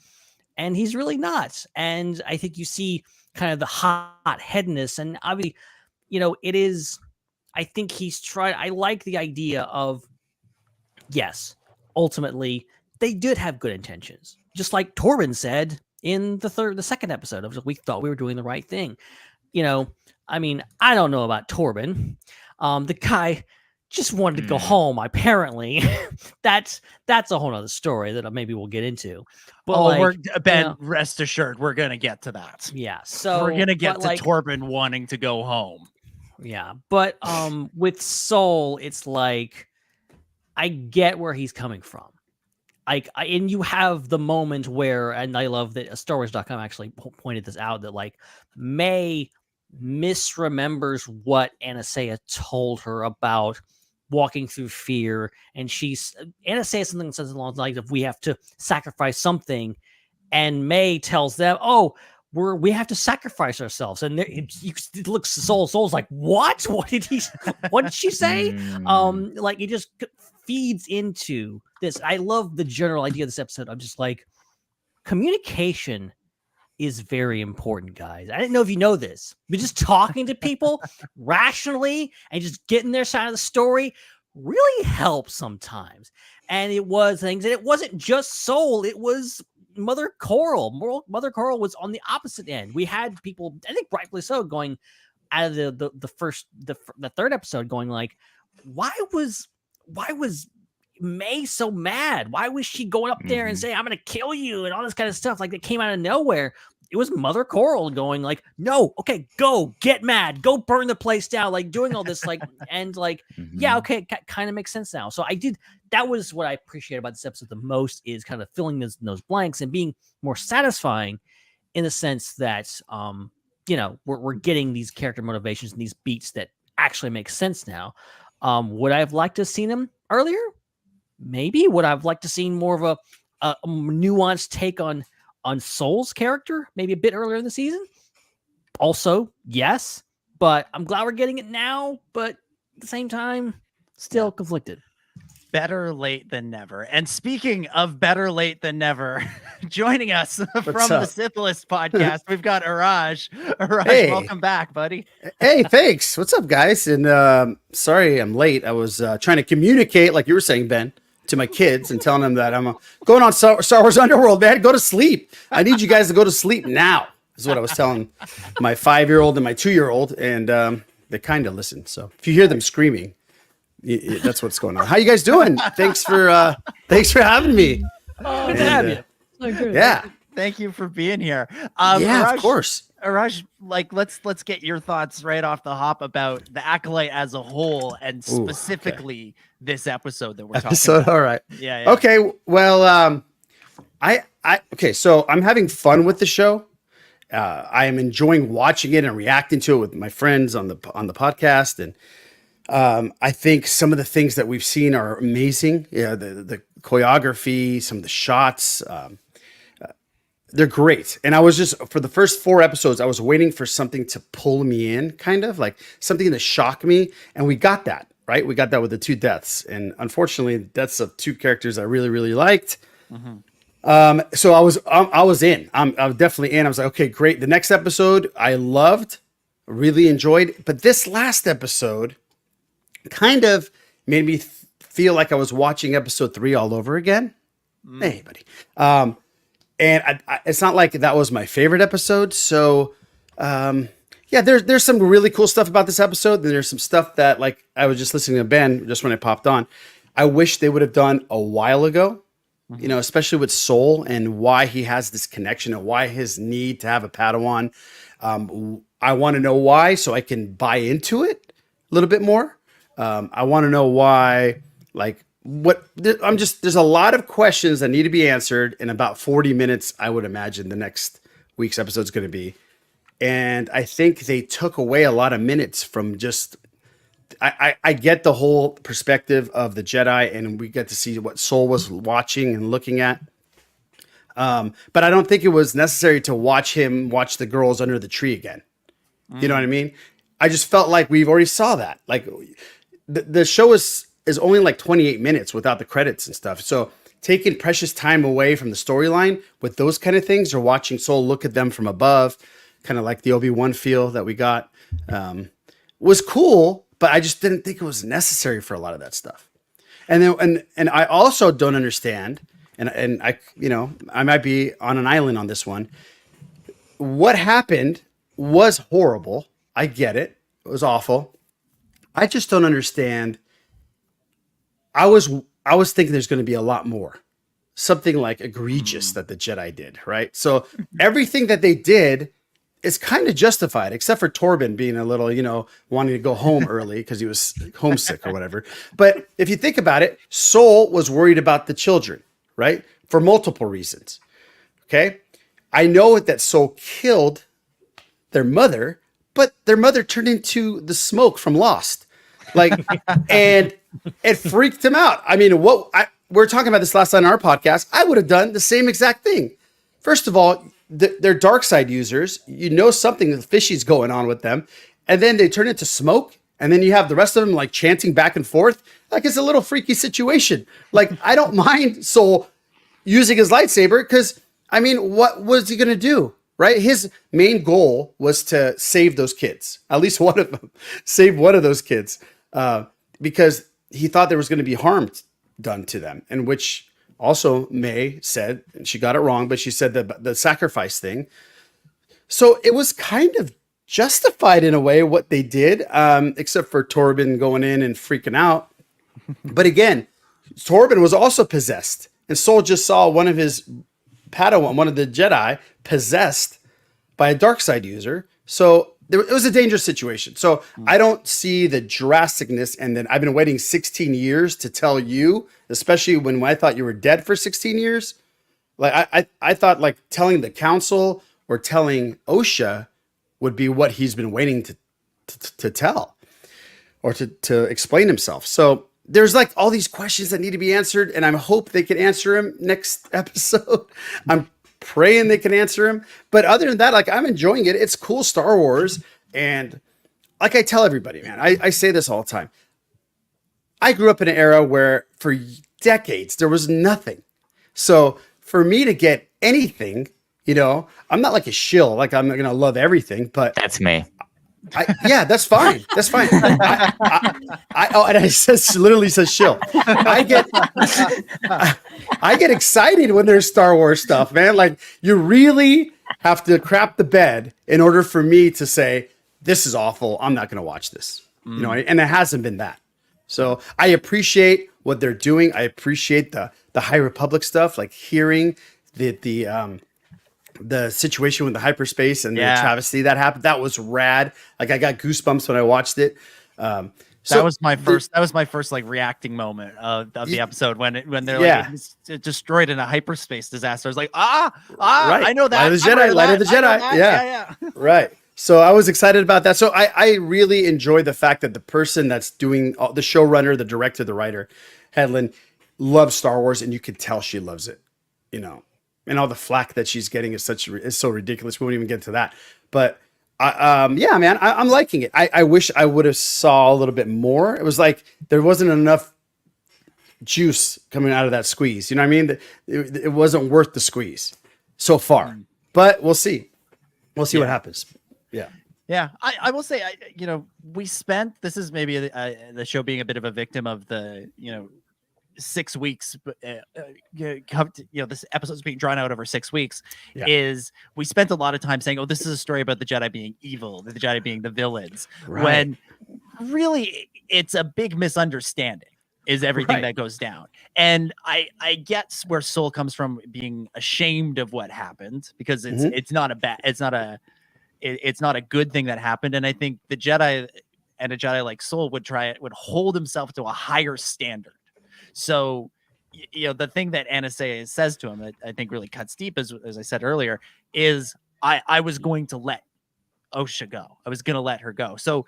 and he's really not. And I think you see kind of the hot-headedness, and obviously, it is. I think he's tried. I like the idea of, yes, ultimately they did have good intentions, just like Torben said in the second episode. Of we thought we were doing the right thing. I don't know about Torben. The guy just wanted to go home. Apparently, that's a whole other story that maybe we'll get into. But we're Ben. Rest assured, we're gonna get to that. Yeah, so we're gonna get to Torben wanting to go home. Yeah, but with Soul, it's like I get where he's coming from. And you have the moment where, and I love that StarWars.com actually pointed this out, that like May misremembers what Anastasia told her about walking through fear, and Anastasia something that says along the lines of, we have to sacrifice something, and May tells them, we have to sacrifice ourselves, and it looks Soul's like, what did she say? Like it just feeds into this. I love the general idea of this episode. I'm just like, communication is very important, guys. I didn't know if you know this, but just talking to people rationally and just getting their side of the story really helps sometimes. And it was things, and it wasn't just Soul, it was Mother Coral. Mother Coral was on the opposite end. We had people, I think rightfully so, going out of the third episode going like, why was May so mad? Why was she going up there and saying, I'm going to kill you and all this kind of stuff? Like, that came out of nowhere. It was Mother Coral going like, no, okay, go get mad, go burn the place down, like doing all this, like, and like, yeah, okay, kind of makes sense now. So that was what I appreciate about this episode the most, is kind of filling those blanks and being more satisfying in the sense that, we're getting these character motivations and these beats that actually make sense now. Would I have liked to have seen them earlier? Maybe. Would I have liked to see more of a nuanced take on Soul's character, maybe a bit earlier in the season? Also, yes, but I'm glad we're getting it now, but at the same time, still conflicted. Better late than never. And speaking of better late than never, joining us from the Sith List podcast, we've got Iraj. Iraj, hey. Welcome back, buddy. Hey, thanks. What's up, guys? And sorry I'm late. I was trying to communicate, like you were saying, Ben, to my kids and telling them that I'm going on Star Wars Underworld, man. Go to sleep. I need you guys to go to sleep now, is what I was telling my 5-year-old and my 2-year-old, and they kind of listened. So if you hear them screaming, that's what's going on. How you guys doing? Thanks for having me. Oh, good to have you. Yeah. Thank you for being here. Iraj, of course. Iraj, like let's get your thoughts right off the hop about the Acolyte as a whole, and specifically this episode that we're talking about. All right. Yeah. Okay. Well, so I'm having fun with the show. I am enjoying watching it and reacting to it with my friends on the podcast, and I think some of the things that we've seen are amazing. Yeah, the choreography, some of the shots, they're great. And I was just, for the first 4 episodes, I was waiting for something to pull me in, kind of like something to shock me. And we got that, right? We got that with the 2 deaths. And unfortunately, the deaths of 2 characters I really, really liked. So I was in. I was definitely in. I was like, okay, great. The next episode I loved, really enjoyed. But this last episode kind of made me feel like I was watching episode 3 all over again. Hey, buddy. And it's not like that was my favorite episode. So, yeah, there's some really cool stuff about this episode. And there's some stuff that, like, I was just listening to Ben just when I popped on. I wish they would have done a while ago, especially with Soul and why he has this connection and why his need to have a Padawan. I want to know why, so I can buy into it a little bit more. I want to know why, there's a lot of questions that need to be answered in about 40 minutes. I would imagine the next week's episode is going to be. And I think they took away a lot of minutes from just, I get the whole perspective of the Jedi, and we get to see what Soul was watching and looking at. But I don't think it was necessary to watch the girls under the tree again. You know what I mean? I just felt like we've already saw that. Like the show is only like 28 minutes without the credits and stuff. So taking precious time away from the storyline with those kind of things, or watching Soul look at them from above, kind of like the Obi-Wan feel that we got, was cool, but I just didn't think it was necessary for a lot of that stuff. And then, and I also don't understand, and I might be on an island on this one. What happened was horrible. I get it. It was awful. I just don't understand I was thinking there's going to be a lot more, something like egregious that the Jedi did, right? So everything that they did is kind of justified, except for Torben being a little, wanting to go home early because he was homesick or whatever. But if you think about it, Sol was worried about the children, right? For multiple reasons. Okay. I know that Sol killed their mother, but their mother turned into the smoke from Lost. And it freaked him out. I mean, we were talking about this last night on our podcast. I would have done the same exact thing. First of all, they're dark side users. Something fishy's going on with them. And then they turn into smoke. And then you have the rest of them chanting back and forth. It's a little freaky situation. I don't mind Sol using his lightsaber because, what was he going to do? Right? His main goal was to save those kids. At least one of them. Save one of those kids. Because he thought there was going to be harm done to them. And which... Also, May said, and she got it wrong, but she said the sacrifice thing. So it was kind of justified in a way what they did, except for Torben going in and freaking out. But again, Torben was also possessed. And Sol just saw one of his Padawan, one of the Jedi, possessed by a dark side user. So it was a dangerous situation. So I don't see the drasticness. And then I've been waiting 16 years to tell you, especially when I thought you were dead for 16 years. I thought telling the council or telling Osha would be what he's been waiting to tell or to explain himself. So there's all these questions that need to be answered. And I hope they can answer him next episode. I'm praying they can answer him. But other than that, I'm enjoying it. It's cool Star Wars. And I tell everybody, man, I say this all the time. I grew up in an era where for decades there was nothing. So for me to get anything, I'm not like a shill, I'm not going to love everything, but that's me. That's fine. That's fine. And it literally says shill. I get excited when there's Star Wars stuff, man. You really have to crap the bed in order for me to say, this is awful. I'm not going to watch this, and it hasn't been that. So I appreciate what they're doing. I appreciate the High Republic stuff, hearing the situation with the hyperspace and the travesty that happened. That was rad. I got goosebumps when I watched it. That was my first reacting moment of the episode when they're it's destroyed in a hyperspace disaster. I was like, right. I know that. Light of the Jedi. Yeah. Right. So I was excited about that. So I really enjoy the fact that the person that's doing the showrunner, the director, the writer, Hedlund, loves Star Wars, and you can tell she loves it, and all the flack that she's getting is so ridiculous. We won't even get to that. But man, I'm liking it. I wish I would have saw a little bit more. It was there wasn't enough juice coming out of that squeeze. You know what I mean? It wasn't worth the squeeze so far. But we'll see. We'll see what happens. Yeah. Yeah, I will say, we spent, this is maybe the show being a bit of a victim of the, 6 weeks, this episode's being drawn out over 6 weeks, is we spent a lot of time saying, oh, this is a story about the Jedi being evil, the Jedi being the villains, when really it's a big misunderstanding is everything that goes down. And I get where Sol comes from, being ashamed of what happened, because it's not a good thing that happened. And I think the Jedi and a Jedi like Sol would hold himself to a higher standard. So, the thing that Anastasia says to him that I think really cuts deep, as I said earlier, is I was going to let Osha go. I was going to let her go. So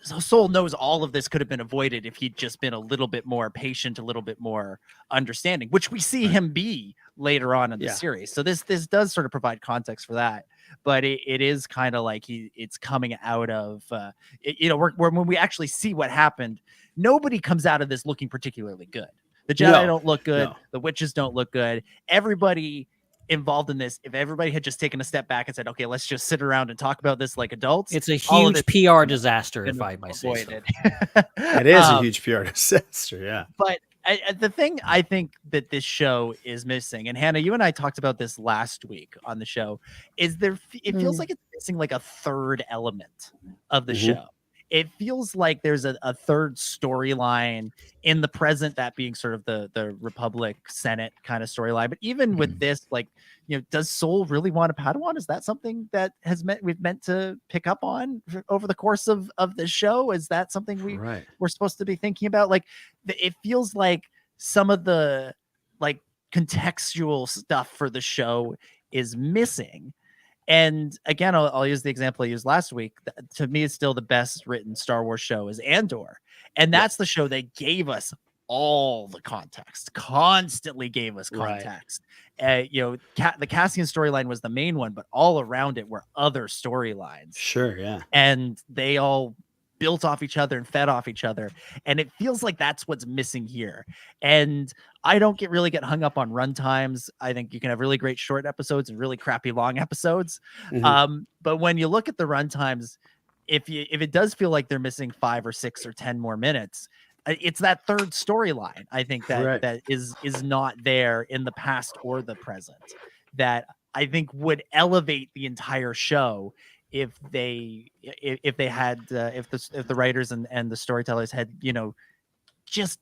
Sol knows all of this could have been avoided if he'd just been a little bit more patient, a little bit more understanding, which we see him be later on in the series. So this does sort of provide context for that. But it is kind of like it's coming out of, when we actually see what happened, nobody comes out of this looking particularly good. The Jedi don't look good. No. The witches don't look good. Everybody involved in this, if everybody had just taken a step back and said, okay, let's just sit around and talk about this like adults. It's a huge PR disaster, if I might say so. It is a huge PR disaster, yeah. But the thing I think that this show is missing, and Hannah, you and I talked about this last week on the show, is it feels like it's missing like a third element of the show. it feels like there's a third storyline in the present, that being sort of the Republic Senate kind of storyline. But even with this, like, does Soul really want a Padawan? Is that something that we've meant to pick up on over the course of this show? Is that something we're supposed to be thinking about? Like, it feels like some of the like contextual stuff for the show is missing. And again, I'll use the example I used last week. To me, it's still the best written Star Wars show is Andor. And that's the show that gave us all the context, constantly gave us context. The Cassian storyline was the main one, but all around it were other storylines. Sure, yeah. And they all built off each other and fed off each other. And it feels like that's what's missing here. And I don't really get hung up on run times. I think you can have really great short episodes and really crappy long episodes. But when you look at the run times, if it does feel like they're missing 5 or 6 or 10 more minutes, it's that third storyline, I think, that is not there in the past or the present, that I think would elevate the entire show if the writers and the storytellers had, just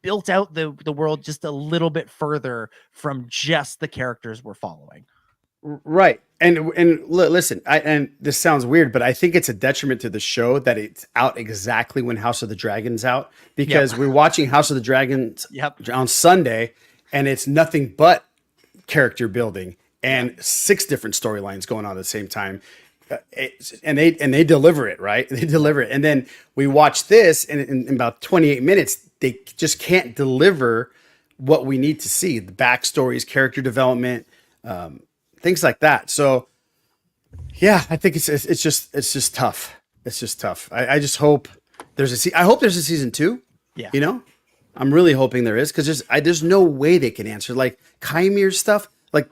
built out the world just a little bit further from just the characters we're following. Right. And listen, and this sounds weird, but I think it's a detriment to the show that it's out exactly when House of the Dragon's out, because we're watching House of the Dragons on Sunday, and it's nothing but character building and 6 different storylines going on at the same time. And they deliver it, right? They deliver it. And then we watch this, and in about 28 minutes, they just can't deliver what we need to see: the backstories, character development, things like that. So, yeah, I think it's just tough. It's just tough. I just hope there's a season 2. Yeah, I'm really hoping there is, because there's no way they can answer like Kymir's stuff. Like,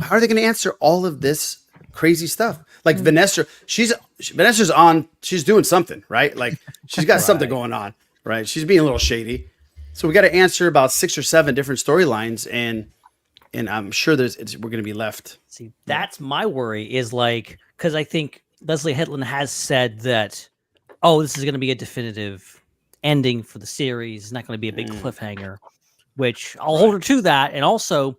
how are they going to answer all of this crazy stuff? Like Vanessa's on, she's doing something, right? Like, she's got something going on, right? She's being a little shady. So we got to answer about 6 or 7 different storylines, and I'm sure we're going to be left. See, that's my worry, is like, because I think Leslie Headland has said that, this is going to be a definitive ending for the series. It's not going to be a big cliffhanger, which I'll hold her to that. And also,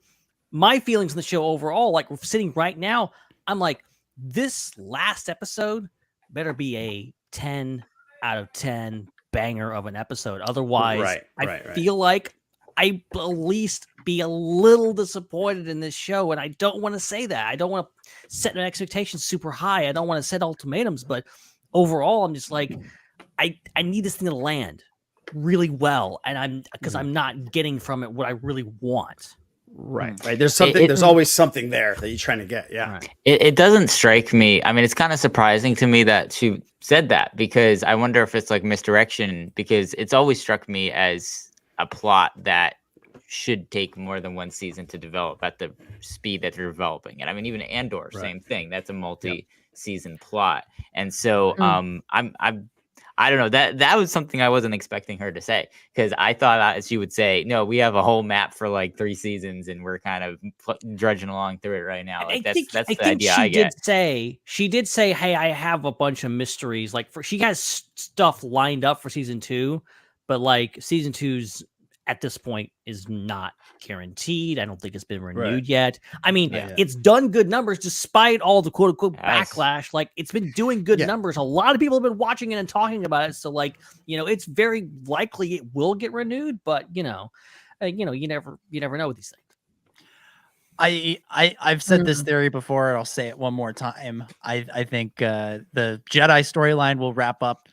my feelings on the show overall, like, we're sitting right now, I'm like, this last episode better be a 10 out of 10 banger of an episode. Otherwise, I feel like I at least be a little disappointed in this show. And I don't want to say that. I don't want to set an expectation super high. I don't want to set ultimatums. But overall, I'm just like, I need this thing to land really well. And I'm not getting from it what I really want. Right. There's something. There's always something there that you're trying to get. Yeah. Right. It doesn't strike me. I mean, it's kind of surprising to me that she said that, because I wonder if it's like misdirection, because it's always struck me as a plot that should take more than 1 season to develop at the speed that they're developing it. I mean, even Andor, same thing. That's a multi-season plot. And so I don't know, that was something I wasn't expecting her to say, because I thought she would say, no, we have a whole map for like 3 seasons and we're kind of drudging along through it right now. Like, that's the idea I get. She did say, hey, I have a bunch of mysteries. Like, she has stuff lined up for season 2, but like season 2's at this point is not guaranteed. I don't think it's been renewed yet. I mean, it's done good numbers despite all the quote unquote backlash. Like, it's been doing good numbers. A lot of people have been watching it and talking about it. So like, it's very likely it will get renewed, but you never know with these things. I've said this theory before, and I'll say it one more time. I think the Jedi storyline will wrap up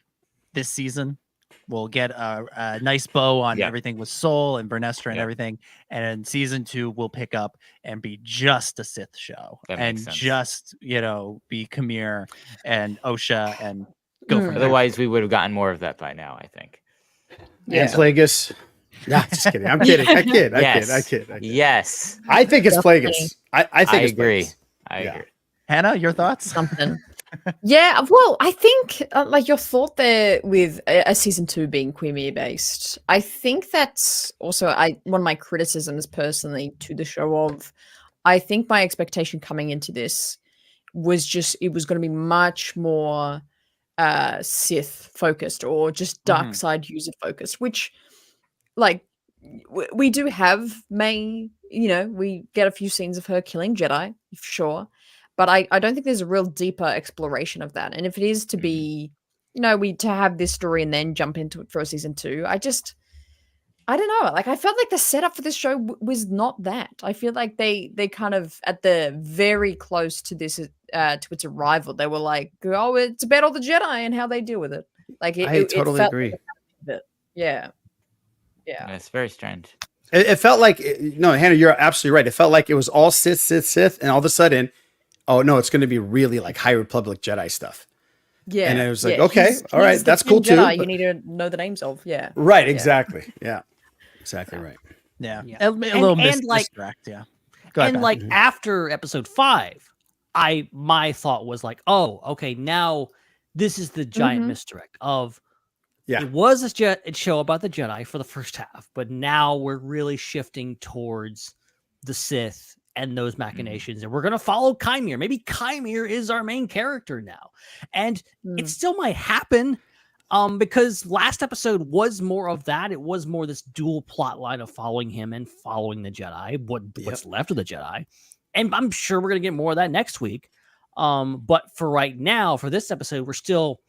this season. We'll get a nice bow on everything with Soul and Vernestra and everything. And season 2 will pick up and be just a Sith show. And just, be Kamir and Osha and go from there. Otherwise, we would have gotten more of that by now, I think. Yeah. Plagueis. Nah, just kidding. I'm kidding. I kid. Yes. I think it's Plagueis. I think I it's agree. Plagueis. I agree. Hannah, your thoughts? Something. Yeah, well, I think like your thought there with a season 2 being Queer based, I think that's also one of my criticisms personally to the show of, I think my expectation coming into this was just, it was going to be much more Sith focused or just dark side user focused, which like we do have May, we get a few scenes of her killing Jedi, sure. But I don't think there's a real deeper exploration of that. And if it is to be, to have this story and then jump into it for a season 2, I don't know. Like, I felt like the setup for this show was not that. I feel like they kind of, at the very close to this, to its arrival, they were like, oh, it's about all the Jedi and how they deal with it. Like, I totally agree. Yeah. It's very strange. It felt like, no, Hannah, you're absolutely right. It felt like it was all Sith, and all of a sudden, oh no, it's going to be really like High Republic Jedi stuff. Yeah. And I was like, okay, all right, that's cool too. Jedi you need to know the names of. Yeah. Right. Exactly. Yeah. Exactly right. Yeah. A little misdirect. Yeah. Go ahead, and like after episode 5, my thought was like, oh, okay, now this is the giant misdirect of. Yeah, it was a show about the Jedi for the first half, but now we're really shifting towards the Sith and those machinations, and we're going to follow Chimere. Maybe Chimere is our main character now, and it still might happen because last episode was more of that. It was more this dual plot line of following him and following the Jedi, what's left of the Jedi, and I'm sure we're going to get more of that next week. But for right now, for this episode, we're still.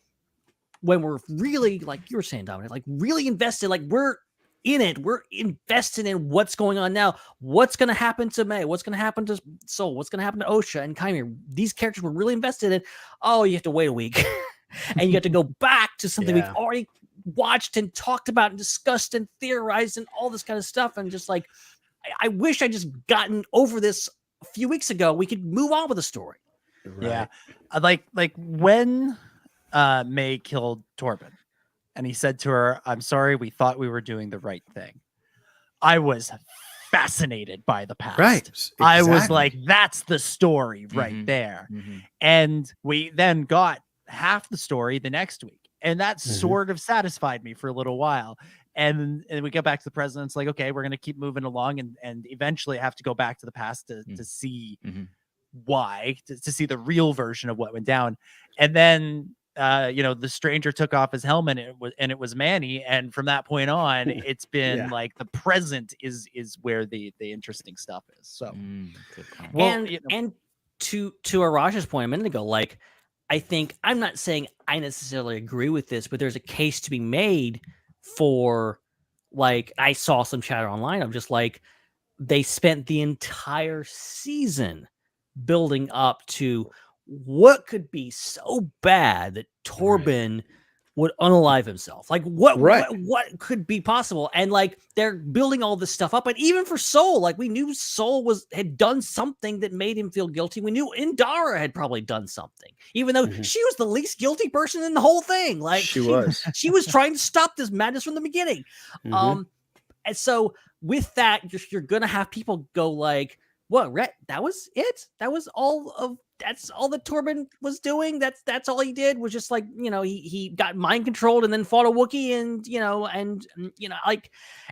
When we're really, like you were saying, Dominic, like really invested, like we're in it, we're invested in what's going on now. What's going to happen to May? What's going to happen to Soul? What's going to happen to Osha and Chimere? These characters we're really invested in. Oh, you have to wait a week and you have to go back to something we've already watched and talked about and discussed and theorized and all this kind of stuff. And just like, I wish I just gotten over this a few weeks ago. We could move on with the story. Right. Yeah. Like when May killed Torben and he said to her, I'm sorry, we thought we were doing the right thing. I was fascinated by the past. Right. Exactly. I was like, that's the story right there. And we then got half the story the next week. And that sort of satisfied me for a little while. And we get back to the present. It's like, okay, we're going to keep moving along and eventually have to go back to the past to see why, to see the real version of what went down. And then the stranger took off his helmet and it was Manny, and from that point on it's been like the present is where the interesting stuff is. So and to Iraj's point a minute ago, like I think, I'm not saying I necessarily agree with this, but there's a case to be made for, like, I saw some chatter online of just like they spent the entire season building up to what could be so bad that Torben would unalive himself. Like what could be possible? And like they're building all this stuff up. And even for Soul, like we knew Soul had done something that made him feel guilty. We knew Indara had probably done something, even though she was the least guilty person in the whole thing. Like she was trying to stop this madness from the beginning. And so with that, you're gonna have people go like, what, Rhett, that was it? That's all that Torben was doing. That's all he did was just like, he got mind controlled and then fought a Wookiee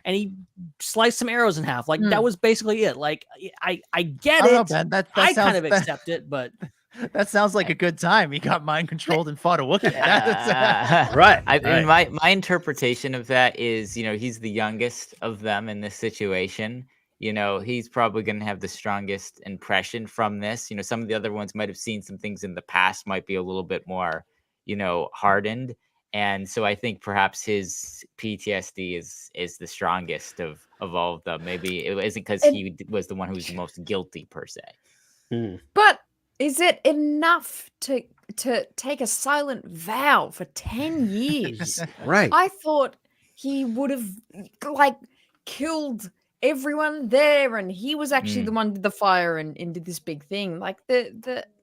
and he sliced some arrows in half. Like that was basically it. Like I get it. Know, Ben. I kind of accept it, but that sounds like a good time. He got mind controlled and fought a Wookiee. Right. And my interpretation of that is, he's the youngest of them in this situation. He's probably going to have the strongest impression from this. Some of the other ones might have seen some things in the past, might be a little bit more, hardened. And so I think perhaps his PTSD is the strongest of all of them. Maybe it isn't because he was the one who was the most guilty per se. But is it enough to take a silent vow for 10 years? Right. I thought he would have killed everyone there, and he was actually the one who did the fire and did this big thing. Like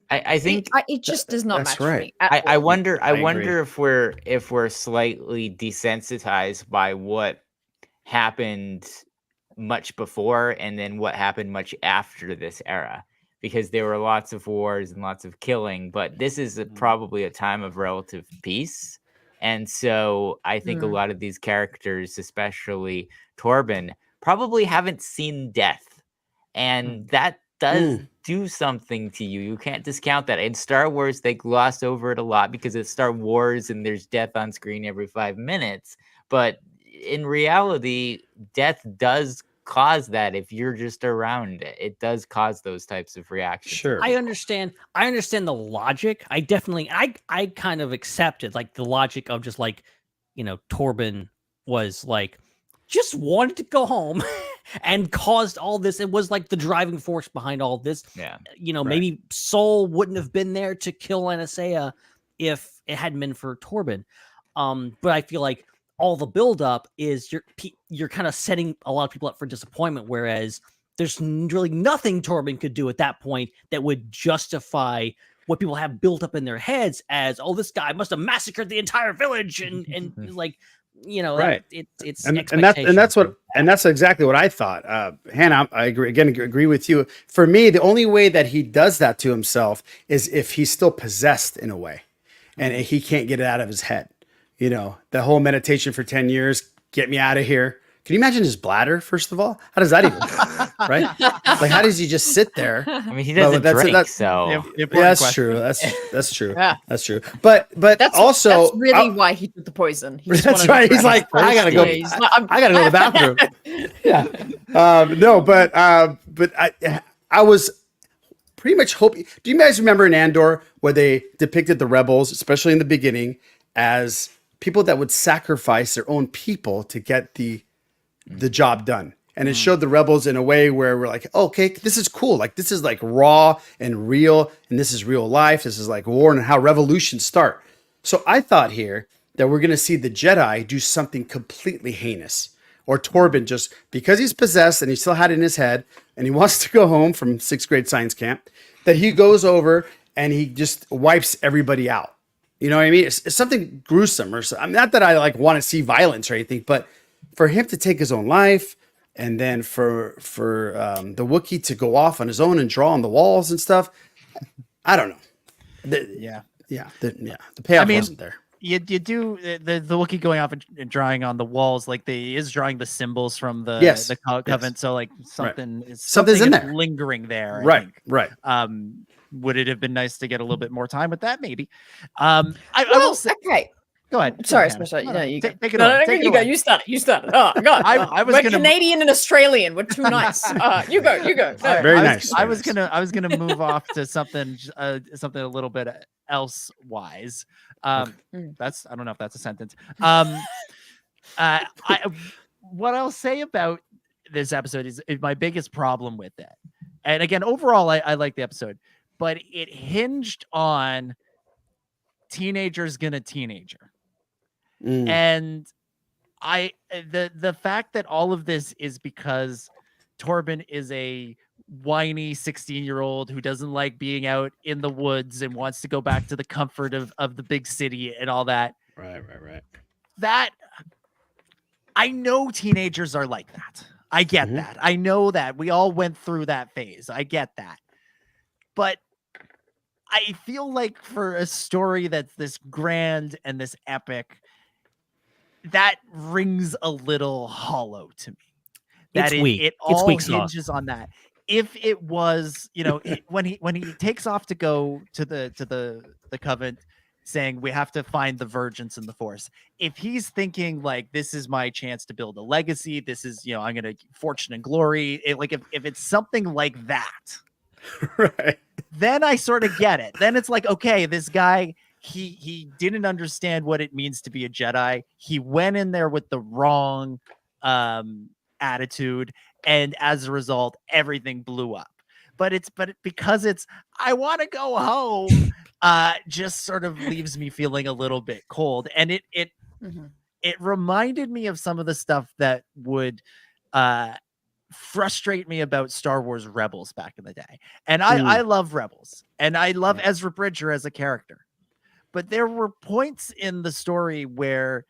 I think it just does not match for me. I wonder if we're slightly desensitized by what happened much before and then what happened much after this era, because there were lots of wars and lots of killing, but this is probably a time of relative peace. And so I think a lot of these characters, especially Torben, probably haven't seen death, and that does do something to you. You can't discount that. In Star Wars, they gloss over it a lot because it's Star Wars and there's death on screen every 5 minutes. But in reality, death does cause that. If you're just around it, it does cause those types of reactions. Sure. I understand the logic. I kind of accepted like the logic of just like, Torben was like, just wanted to go home and caused all this. It was like the driving force behind all this. Yeah. Maybe Soul wouldn't have been there to kill Anastasia if it hadn't been for Torben. But I feel like all the buildup is you're kind of setting a lot of people up for disappointment, whereas there's really nothing Torben could do at that point that would justify what people have built up in their heads as, oh, this guy must have massacred the entire village and like, right. It's and that's exactly what I thought. Hannah, I agree with you. For me, the only way that he does that to himself is if he's still possessed in a way, and he can't get it out of his head. The whole meditation for 10 years, get me out of here. Can you imagine his bladder, first of all? How does that even work, right? Like, how does he just sit there? I mean, he doesn't drink, so. That's true. That's true. Yeah. That's true. But that's really why he took the poison. That's right. He's like, I gotta go. I gotta go to the bathroom. Yeah. No, but I was pretty much hoping. Do you guys remember in Andor where they depicted the rebels, especially in the beginning, as people that would sacrifice their own people to get the job done? And it showed the rebels in a way where we're like, oh, okay, this is cool. Like, this is like raw and real, and this is real life. This is like war and how revolutions start. So I thought here that we're going to see the Jedi do something completely heinous, or Torben, just because he's possessed and he still had it in his head and he wants to go home from 6th grade science camp, that he goes over and he just wipes everybody out. You know what I mean? It's something gruesome, or I'm not that I like want to see violence or anything, but for him to take his own life, and then for the Wookiee to go off on his own and draw on the walls and stuff, I don't know. The payoff wasn't there. You do the Wookiee going off and drawing on the walls, like he is drawing the symbols from the Covenant. So like something's in there, lingering there. I think. Right. Would it have been nice to get a little bit more time with that? Maybe. I will say, okay. Go ahead. Sorry, especially you take it no, away. You go. You started. Oh God. I was We're Canadian and Australian. We're too nice. You go. No. Very nice. I was gonna move off to something a little bit elsewise. That's, I don't know if that's a sentence. What I'll say about this episode is my biggest problem with it. And again, overall, I like the episode, but it hinged on teenagers gonna teenager. And the fact that all of this is because Torben is a whiny 16-year-old who doesn't like being out in the woods and wants to go back to the comfort of the big city and all that. Right. That, I know teenagers are like that. I get that. I know that. We all went through that phase. I get that. But I feel like for a story that's this grand and this epic, that rings a little hollow to me. It's weak. It all hinges on that. If it was, when he takes off to go to the Covenant, saying we have to find the Virgins in the Force. If he's thinking like, this is my chance to build a legacy, this is, I'm gonna fortune and glory. If it's something like that, right? Then I sort of get it. Then it's like, okay, this guy, he didn't understand what it means to be a Jedi. He went in there with the wrong attitude, and as a result, everything blew up. But because it's I want to go home, just sort of leaves me feeling a little bit cold. And it reminded me of some of the stuff that would frustrate me about Star Wars Rebels back in the day. And I love Rebels, and I love Ezra Bridger as a character. But there were points in the story where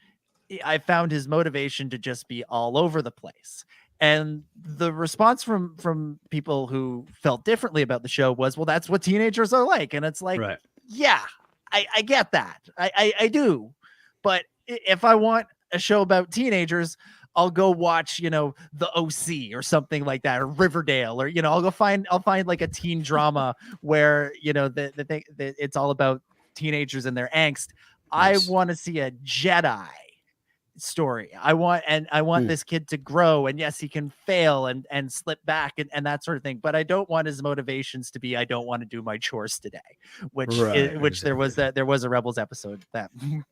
I found his motivation to just be all over the place. And the response from people who felt differently about the show was, well, that's what teenagers are like. And it's like, yeah, I get that. I do. But if I want a show about teenagers, I'll go watch, you know, the OC or something like that, or Riverdale, or, you know, I'll find like a teen drama where, you know, the thing that it's all about teenagers and their angst. Nice. I want to see a Jedi story. I want this kid to grow, and yes, he can fail and slip back and that sort of thing, but I don't want his motivations to be I don't want to do my chores today, which there was a Rebels episode that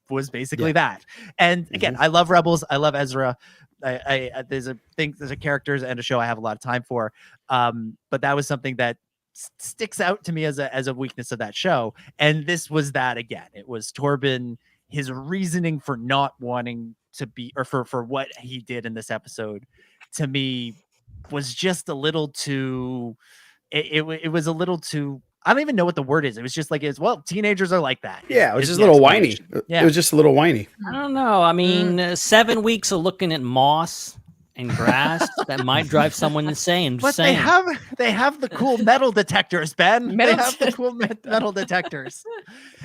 was basically that. And again, I love Rebels, I love Ezra. There's a characters and a show I have a lot of time for, but that was something that sticks out to me as a weakness of that show, and this was that again. It was Torben, his reasoning for not wanting to be, or for what he did in this episode, to me was just a little too, it was a little too, I don't even know what the word is. It was just like, teenagers are like that. Yeah, it was just a little whiny. Yeah. It was just a little whiny. I don't know. I mean, 7 weeks of looking at moss and grass that might drive someone insane. But they have the cool metal detectors, Ben. They have the cool metal detectors.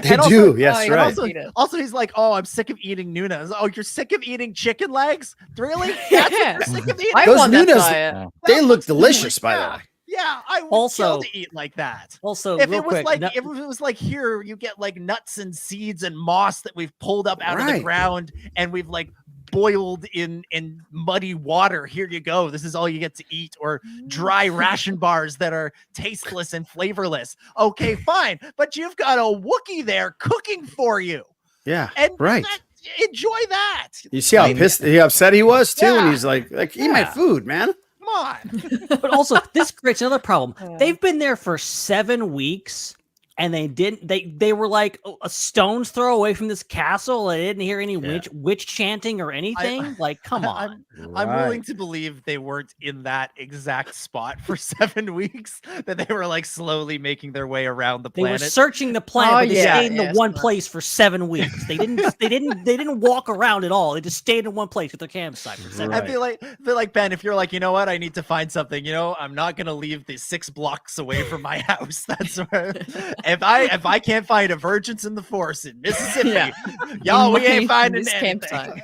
They do. Yes, right. Also, he's like, "Oh, I'm sick of eating Nunas." Oh, you're sick of eating chicken legs? Really? That's what you're sick of eating? Those Nunas, they look delicious, by the way. Yeah, I would kill to eat like that. Also, if it was like here, you get like nuts and seeds and moss that we've pulled up out of the ground, and we've like boiled in muddy water. Here you go. This is all you get to eat. Or dry ration bars that are tasteless and flavorless. Okay, fine. But you've got a Wookiee there cooking for you. Yeah, and right. Enjoy that. You see how upset he was too, and he's like eat my food, man. Come on. But also, this creates another problem. They've been there for 7 weeks, and they were like a stone's throw away from this castle. I didn't hear any witch chanting or anything. Come on. I'm willing to believe they weren't in that exact spot for 7 weeks, that they were like slowly making their way around the planet. They were searching the planet, but they stayed in the one place for 7 weeks. They didn't walk around at all. They just stayed in one place with their campsite for 7 weeks. I feel like Ben, if you're like, you know what, I need to find something, you know, I'm not gonna leave the 6 blocks away from my house. That's where if I can't find a Virgins in the Force in Mississippi, y'all, we ain't finding this campsite.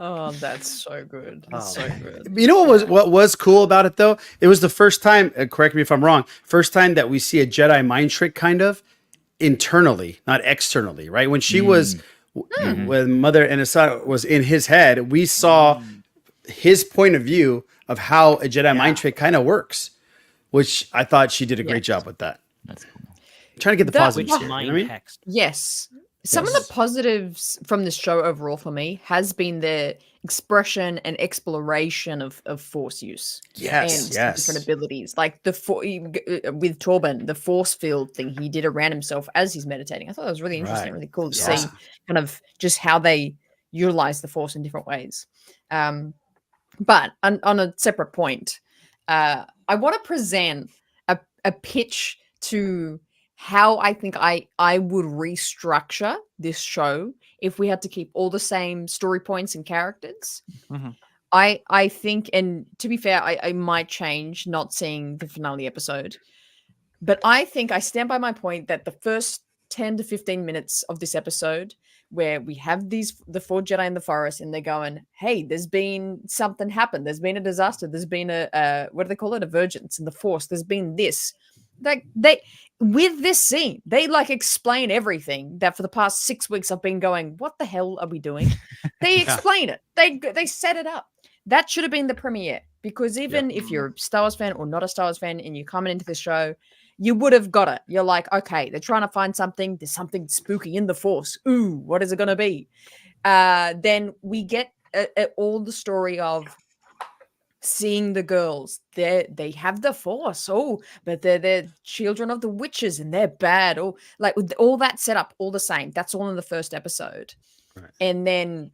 Oh, that's so good. That's so good. You know what was cool about it though? It was the first time, correct me if I'm wrong, first time that we see a Jedi mind trick kind of internally, not externally, right? When she was, when Mother Inasai was in his head, we saw his point of view of how a Jedi mind trick kind of works, which I thought she did a great job with that. That's cool. I'm trying to get the positives here. You know what I mean? Yes. Some of the positives from this show overall for me has been the expression and exploration of Force use. Yes, and different abilities. Like with Torben, the force field thing he did around himself as he's meditating. I thought that was really interesting, really cool to see kind of just how they utilize the Force in different ways. But on a separate point, I want to present a pitch to how I think I would restructure this show if we had to keep all the same story points and characters. Mm-hmm. I think, and to be fair, I might change not seeing the finale episode, but I think I stand by my point that the first 10 to 15 minutes of this episode, where we have the 4 Jedi in the forest, and they're going, hey, there's been something happened. There's been a disaster. There's been a what do they call it? A divergence in the Force. There's been this. Like with this scene, they like explain everything that for the past 6 weeks I've been going, what the hell are we doing? They explain it. They set it up. That should have been the premiere, because even if you're a Star Wars fan or not a Star Wars fan and you're coming into the show, you would have got it. You're like, okay, they're trying to find something. There's something spooky in the Force. Ooh, what is it going to be? Then we get all the story of seeing the girls. They have the Force. Oh, but they're children of the witches and they're bad. Oh, like with all that set up, all the same. That's all in the first episode. Right. And then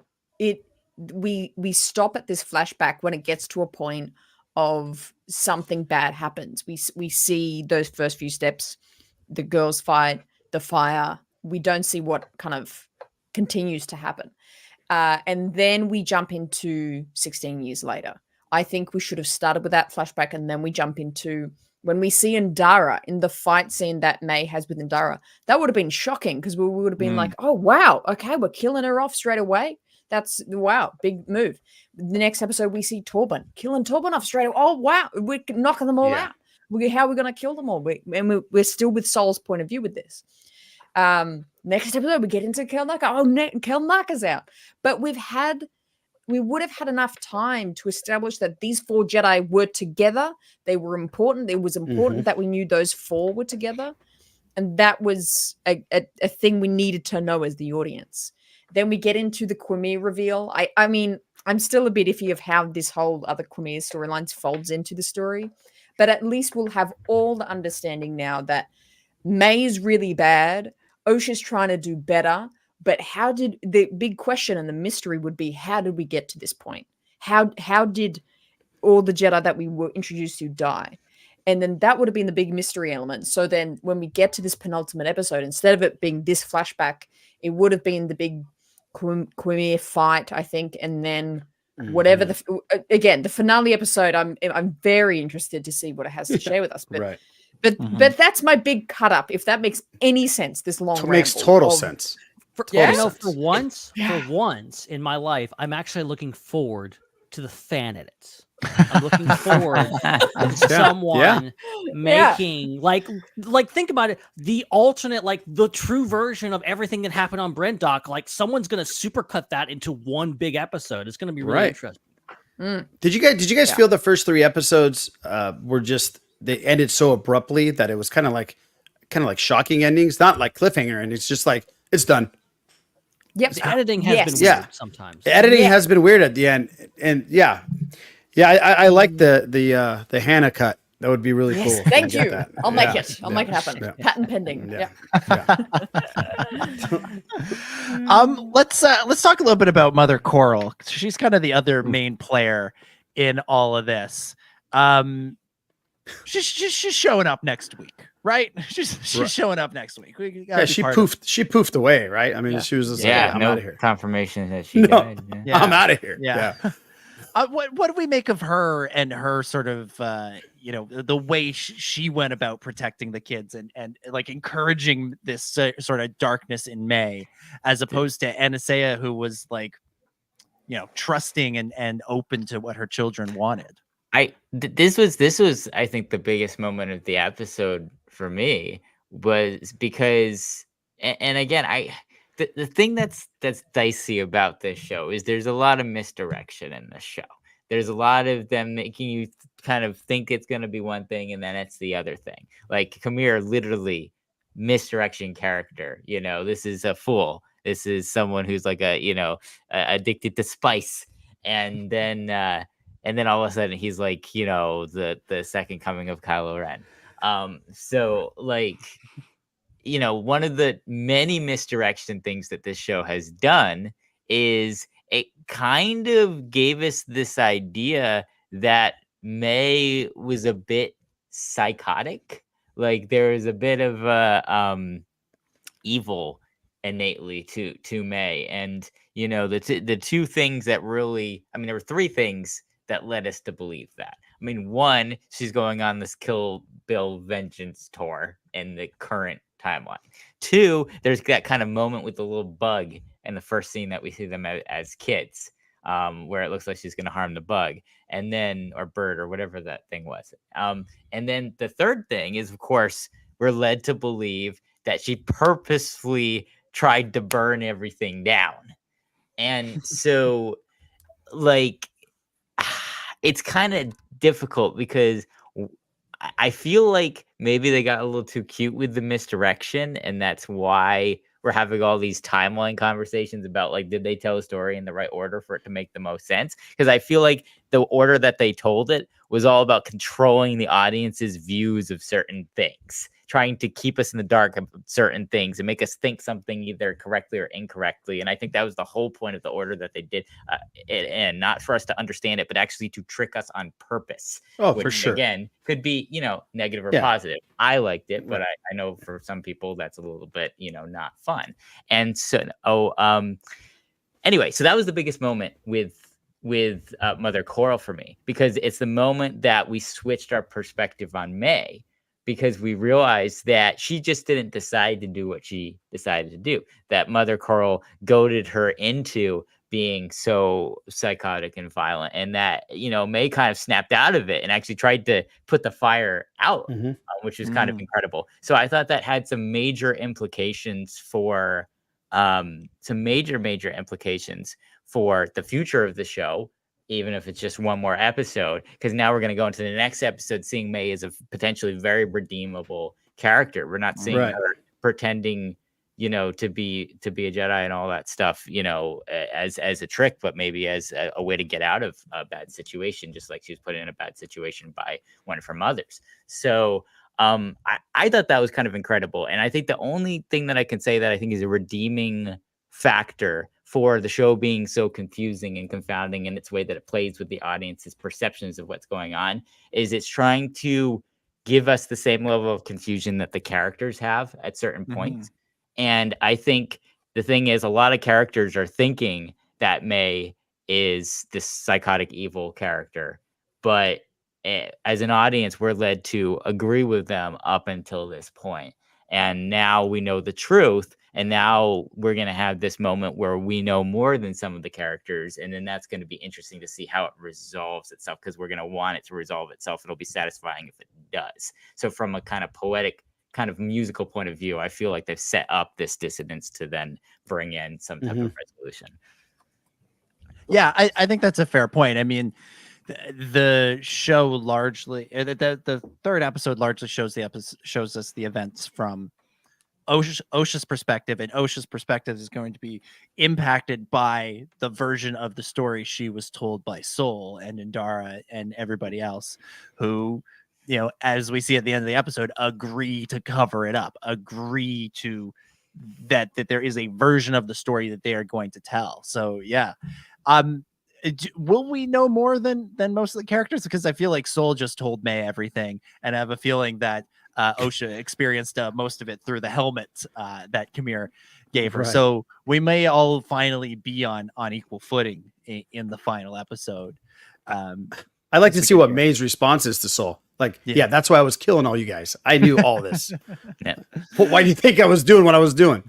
we stop at this flashback when it gets to a point of something bad happens. We see those first few steps, the girls fight, the fire. We don't see what kind of continues to happen. And then we jump into 16 years later. I think we should have started with that flashback, and then we jump into when we see Indara in the fight scene that May has with Indara. That would have been shocking, because we would have been like, oh, wow, okay, we're killing her off straight away. That's wow, big move. The next episode, we see Torben killing Torbenov straight away. Oh wow, we're knocking them all out. How are we going to kill them all? We're still with Sol's point of view with this. Next episode, we get into Kelnaka. Kelnaka's out. But we would have had enough time to establish that these 4 Jedi were together. They were important. It was important that we knew those 4 were together. And that was a thing we needed to know as the audience. Then we get into the Quimir reveal. I mean, I'm still a bit iffy of how this whole other Quimir storylines folds into the story. But at least we'll have all the understanding now that May is really bad. Osha's trying to do better. But how did the big question and the mystery would be, how did we get to this point? How did all the Jedi that we were introduced to die? And then that would have been the big mystery element. So then when we get to this penultimate episode, instead of it being this flashback, it would have been the big Quimir fight, I think. And then whatever the finale episode, I'm very interested to see what it has to share with us. But but that's my big cut up. If that makes any sense, this long it makes total sense. For once in my life, I'm actually looking forward to the fan edits. I'm looking forward to someone making like think about it, the alternate, like the true version of everything that happened on Brent Doc. Like someone's gonna supercut that into one big episode. It's gonna be really interesting. Did you guys feel the first 3 episodes were just, they ended so abruptly that it was kind of like shocking endings, not like cliffhanger endings, just like it's done. Yep. The editing has been weird sometimes. The editing has been weird at the end, and I like the Hannah cut. That would be really cool. Thank you. I'll make it. I'll make it happen. Yeah. Patent pending. Let's talk a little bit about Mother Coral. She's kind of the other main player in all of this. She's showing up next week, right? She's showing up next week. She poofed away, right? I mean, she was just like, I'm out of here. Confirmation that she died. I'm out of here. What do we make of her and her sort of the way she went about protecting the kids and like encouraging this sort of darkness in May, as opposed to Anastasia, who was like, trusting and open to what her children wanted? This was I think the biggest moment of the episode for me, was because, and again, the thing that's dicey about this show is there's a lot of misdirection in the show. There's a lot of them making you kind of think it's going to be one thing and then it's the other thing. Like Quimir, literally misdirection character. This is a fool. This is someone who's like addicted to spice, and then all of a sudden he's like the second coming of Kylo Ren. So like, one of the many misdirection things that this show has done is it kind of gave us this idea that May was a bit psychotic. Like there was a bit of evil innately to May. And, the two things that really, there were 3 things that led us to believe that. One, she's going on this Kill Bill vengeance tour in the current timeline. 2, there's that kind of moment with the little bug in the first scene that we see them as kids, where it looks like she's going to harm the bug, and then, or bird, or whatever that thing was. And then the third thing is, of course, we're led to believe that she purposefully tried to burn everything down. And so, like, it's kind of difficult because I feel like maybe they got a little too cute with the misdirection, and that's why we're having all these timeline conversations about, like, did they tell a story in the right order for it to make the most sense? Because I feel like the order that they told it was all about controlling the audience's views of certain things, trying to keep us in the dark of certain things and make us think something either correctly or incorrectly. And I think that was the whole point of the order that they did it in, not for us to understand it, but actually to trick us on purpose. Oh, which, for sure. Again, could be, negative or positive. I liked it, but I know for some people that's a little bit, not fun. And so, anyway, so that was the biggest moment with Mother Coral for me, because it's the moment that we switched our perspective on May, because we realized that she just didn't decide to do what she decided to do, that Mother Coral goaded her into being so psychotic and violent, and that, you know, May kind of snapped out of it and actually tried to put the fire out, which is kind of incredible. So I thought that had some major implications for some major implications for the future of the show, even if it's just one more episode, because now we're going to go into the next episode seeing May as a potentially very redeemable character. We're not seeing her pretending, you know, to be a Jedi and all that stuff, you know, as a trick, but maybe as a way to get out of a bad situation, just like she was put in a bad situation by one of her mothers. So I thought that was kind of incredible. And I think the only thing that I can say that I think is a redeeming factor for the show being so confusing and confounding in its way that it plays with the audience's perceptions of what's going on is it's trying to give us the same level of confusion that the characters have at certain points. And I think the thing is, a lot of characters are thinking that May is this psychotic evil character, but as an audience, we're led to agree with them up until this point. And now we know the truth. And now we're going to have this moment where we know more than some of the characters. And then that's going to be interesting to see how it resolves itself, because we're going to want it to resolve itself. It'll be satisfying if it does. So from a kind of poetic, kind of musical point of view, I feel like they've set up this dissonance to then bring in some type of resolution. Yeah, I think that's a fair point. I mean, the show largely, the third episode largely shows us the events from Osha's perspective, and Osha's perspective is going to be impacted by the version of the story she was told by Soul and Indara and everybody else who, you know, as we see at the end of the episode, agree to cover it up, agree to that there is a version of the story that they are going to tell. So yeah. Will we know more than most of the characters? Because I feel like Soul just told May everything, and I have a feeling that Osha experienced most of it through the helmet that Kamir gave her. Right. So we may all finally be on equal footing in the final episode. I'd like to see what May's response is to Soul. Like, yeah, that's why I was killing all you guys. I knew all this. Why do you think I was doing what I was doing?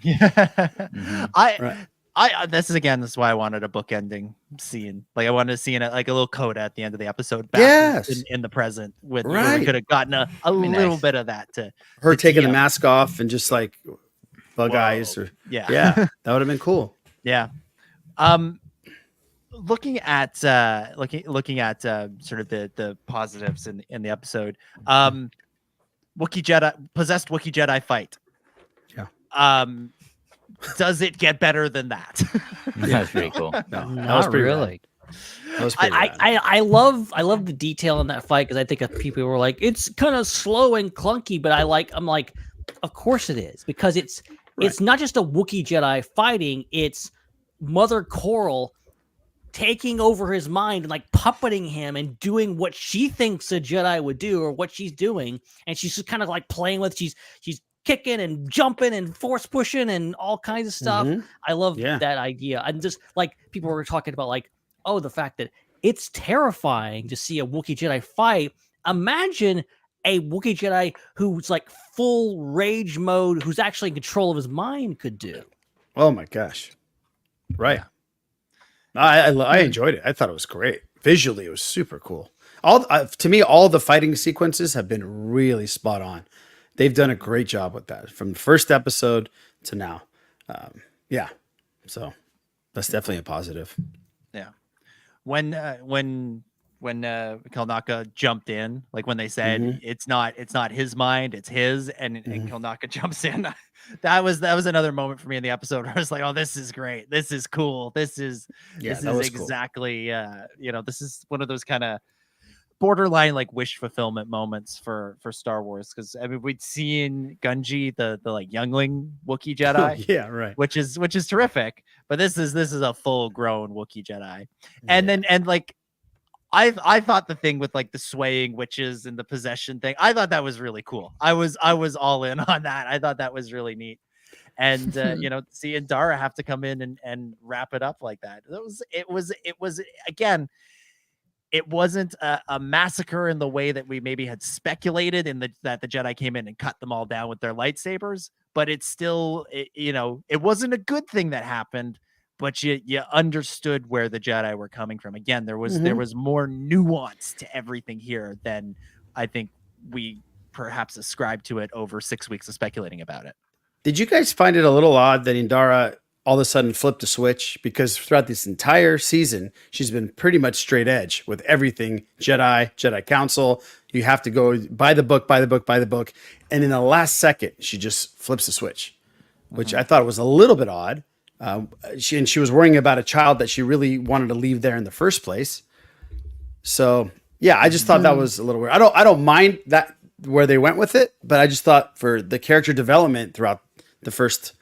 This is why I wanted a book ending scene. Like I wanted to see a little coda at the end of the episode back in the present with where we could have gotten a little bit of that to her taking the mask off and just like bug eyes or that would have been cool. Yeah. Looking at looking at sort of the positives in the episode, possessed Wookiee Jedi fight. Yeah. Does it get better than that? That's pretty cool. No, not really. I love the detail in that fight, because I think people were like, it's kind of slow and clunky, but I'm like, of course it is, because it's not just a Wookiee Jedi fighting, it's Mother Coral taking over his mind and like puppeting him and doing what she thinks a Jedi would do, or what she's doing, and she's just kind of like playing with. She's kicking and jumping and force pushing and all kinds of stuff. I love that idea. And just like people were talking about, like, oh, the fact that it's terrifying to see a Wookiee Jedi fight. Imagine a Wookiee Jedi who's like full rage mode, who's actually in control of his mind, could do. Oh my gosh. Right. I enjoyed it. I thought it was great. Visually, it was super cool. To me, all the fighting sequences have been really spot on. They've done a great job with that from the first episode to now. So that's definitely a positive. Yeah. When Kelnaka jumped in, like when they said it's not his mind, it's his, and Kelnaka jumps in, that was another moment for me in the episode where I was like, oh, this is great. This is cool. This is exactly cool. This is one of those kind of borderline like wish fulfillment moments for Star Wars, because I mean we'd seen Gunji the like youngling Wookiee Jedi, which is terrific, but this is a full grown Wookiee Jedi, and like I thought the thing with like the swaying witches and the possession thing, I thought that was really cool. I was all in on that. I thought that was really neat, and see Indara have to come in and wrap it up like that. It was again. It wasn't a massacre in the way that we maybe had speculated that the Jedi came in and cut them all down with their lightsabers, but it's still, it wasn't a good thing that happened, but you understood where the Jedi were coming from. Again, there was more nuance to everything here than I think we perhaps ascribed to it over 6 weeks of speculating about it. Did you guys find it a little odd that Indara all of a sudden flipped a switch? Because throughout this entire season, she's been pretty much straight edge with everything Jedi Council. You have to go buy the book. And in the last second, she just flips a switch, which I thought was a little bit odd. She was worrying about a child that she really wanted to leave there in the first place. So yeah, I just thought that was a little weird. I don't mind that where they went with it, but I just thought for the character development throughout the first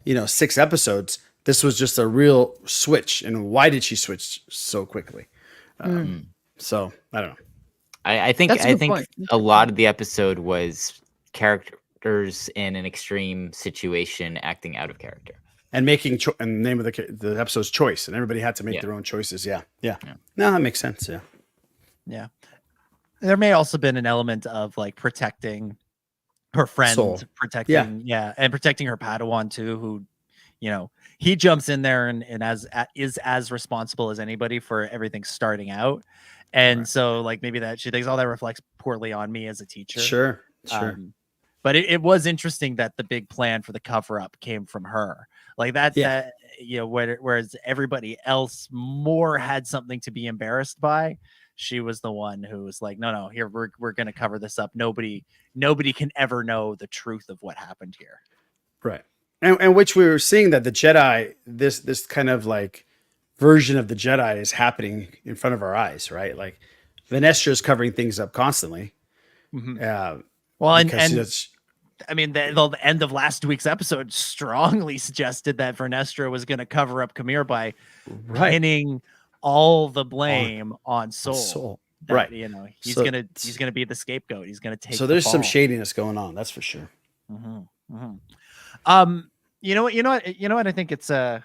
6 episodes, this was just a real switch. And why did she switch so quickly? So I don't know. I think a lot of the episode was characters in an extreme situation acting out of character and making and the name of the episode's choice, and everybody had to make their own choices. Yeah. No, that makes sense. Yeah. There may also been an element of like protecting her friend, and protecting her Padawan too, who, he jumps in there and is as responsible as anybody for everything starting out. And so like maybe that she thinks, that reflects poorly on me as a teacher. Sure. But it was interesting that the big plan for the cover up came from her, like that, whereas everybody else more had something to be embarrassed by. She was the one who was like, no, here, we're going to cover this up. Nobody can ever know the truth of what happened here. Right. And which we were seeing that the Jedi, this kind of like version of the Jedi is happening in front of our eyes, right? Like Venestra is covering things up constantly. Well, and I mean, the end of last week's episode strongly suggested that Venestra was going to cover up Kamir by pinning all the blame on Soul. Right. He's gonna be the scapegoat. He's gonna take. So there's some shadiness going on. That's for sure. You know what? I think it's time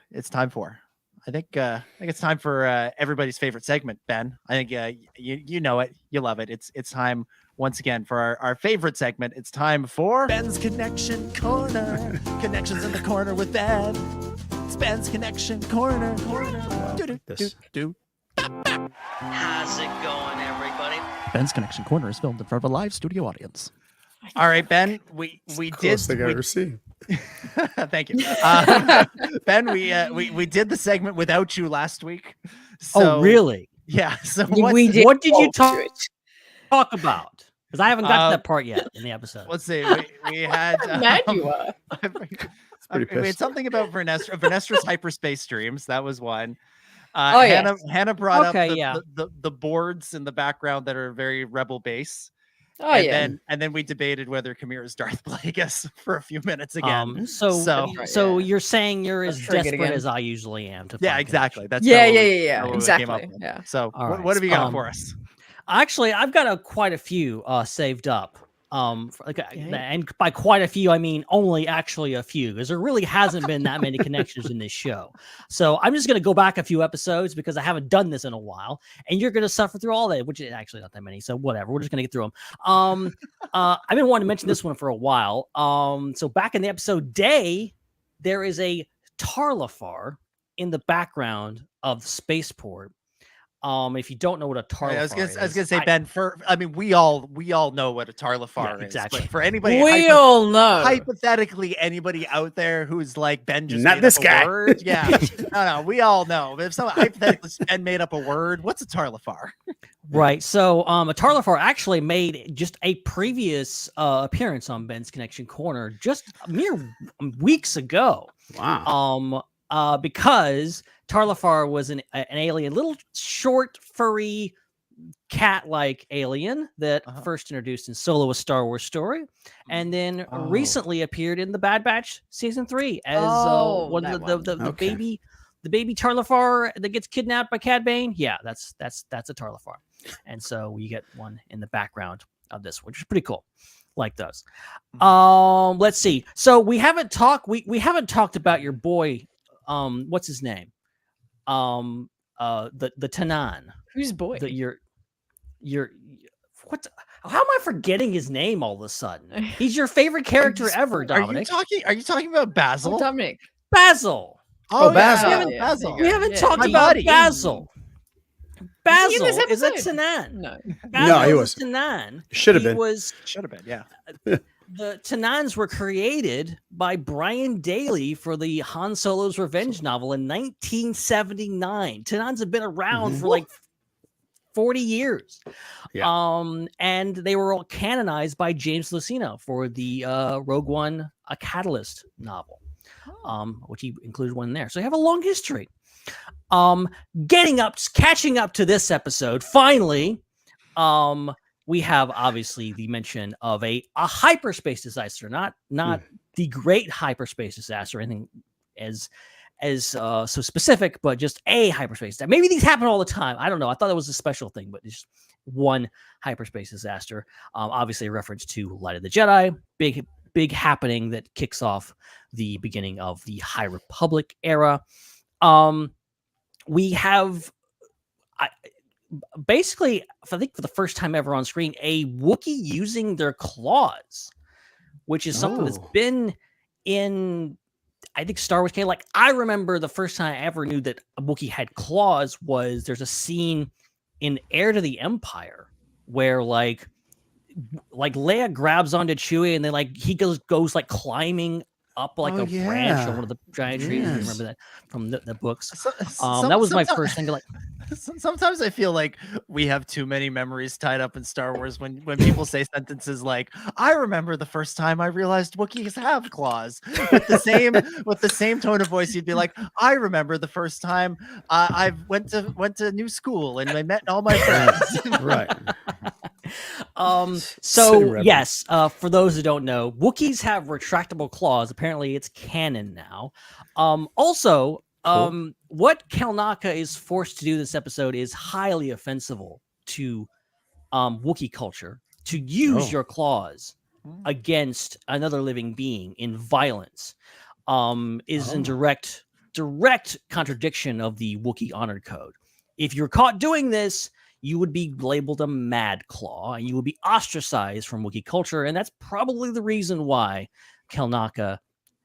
for. I think it's time for everybody's favorite segment, Ben. I think you know it, you love it. It's time once again for our favorite segment. It's time for Ben's Connection Corner. Connections in the corner with Ben. It's Ben's Connection Corner. How's it going, everybody? Ben's Connection Corner is filmed in front of a live studio audience. All right, Ben. We did. Thing I've ever seen. Thank you, Ben. We did the segment without you last week. So, really? Yeah. So what did you talk about? Because I haven't got to that part yet in the episode. Let's see. We had. Mad you are. We had something about Venestra's hyperspace dreams. That was one. Hannah brought up the boards in the background that are very rebel base. And then we debated whether Kamir is Darth Plagueis for a few minutes again. So you're saying you're as desperate as I usually am to find exactly. That's exactly. Yeah. So what have you got for us? Actually, I've got quite a few saved up. And by quite a few, I mean only actually a few, because there really hasn't been that many connections in this show. So I'm just going to go back a few episodes because I haven't done this in a while, and you're going to suffer through all that, which is actually not that many. So whatever, we're just going to get through them. I've been wanting to mention this one for a while. So back in the episode Day, there is a Tarlafar in the background of the spaceport. If you don't know what a Tarlafar is, I was gonna say, Ben. We all know what a Tarlafar is. Exactly. But for anybody, we all know. Hypothetically, anybody out there who's like Ben, just not this guy. Word, no, we all know. But if someone hypothetically Ben made up a word, what's a Tarlafar? Right. So, a Tarlafar actually made just a previous appearance on Ben's Connection Corner just mere weeks ago. Wow. Because Tarlafar was an alien, little short, furry, cat-like alien that first introduced in Solo: A Star Wars Story, and then recently appeared in the Bad Batch season 3 as one of the baby Tarlafar that gets kidnapped by Cad Bane. Yeah, that's a Tarlafar, and so we get one in the background of this, which is pretty cool. Like those. Let's see. So we haven't talked about your boy. What's his name? The Tanan. Whose boy? How am I forgetting his name all of a sudden? He's your favorite character ever, Dominic. Are you talking about Basil? Dominic. Basil. Basil. Basil. We haven't talked My about buddy. Basil. Basil this is a episode? Tanan. No. Basil he is wasn't. a Tanan. Should have He been. Should have been, yeah. The Tanans were created by Brian Daley for the Han Solo's Revenge novel in 1979. Tanans have been around for like 40 years. Yeah. And they were all canonized by James Luceno for the Rogue One, A Catalyst novel, which he included one there. So they have a long history. Catching up to this episode, finally, we have obviously the mention of a hyperspace disaster, not the great hyperspace disaster, or anything as so specific, but just a hyperspace disaster. Maybe these happen all the time. I don't know. I thought it was a special thing, but it's just one hyperspace disaster. Obviously a reference to Light of the Jedi, big happening that kicks off the beginning of the High Republic era. We have basically, I think for the first time ever on screen, a Wookiee using their claws, which is something that's been in, I think, Star Wars canon. Like, I remember the first time I ever knew that a Wookiee had claws was there's a scene in Heir to the Empire where like Leia grabs onto Chewie and then like he goes like climbing up like a branch on one of the giant trees. I remember that from the books. That was my first thing to like. Sometimes I feel like we have too many memories tied up in Star Wars when people say sentences like, I remember the first time I realized Wookiees have claws. With the same tone of voice, you'd be like, I remember the first time I went to new school and I met all my friends. Right. So yes, for those who don't know, Wookiees have retractable claws. Apparently it's canon now. Also, what Kelnaka is forced to do this episode is highly offensive to Wookiee culture. To use your claws against another living being in violence is in direct contradiction of the Wookiee honor code. If you're caught doing this, you would be labeled a mad claw and you would be ostracized from Wookiee culture. And that's probably the reason why Kelnaka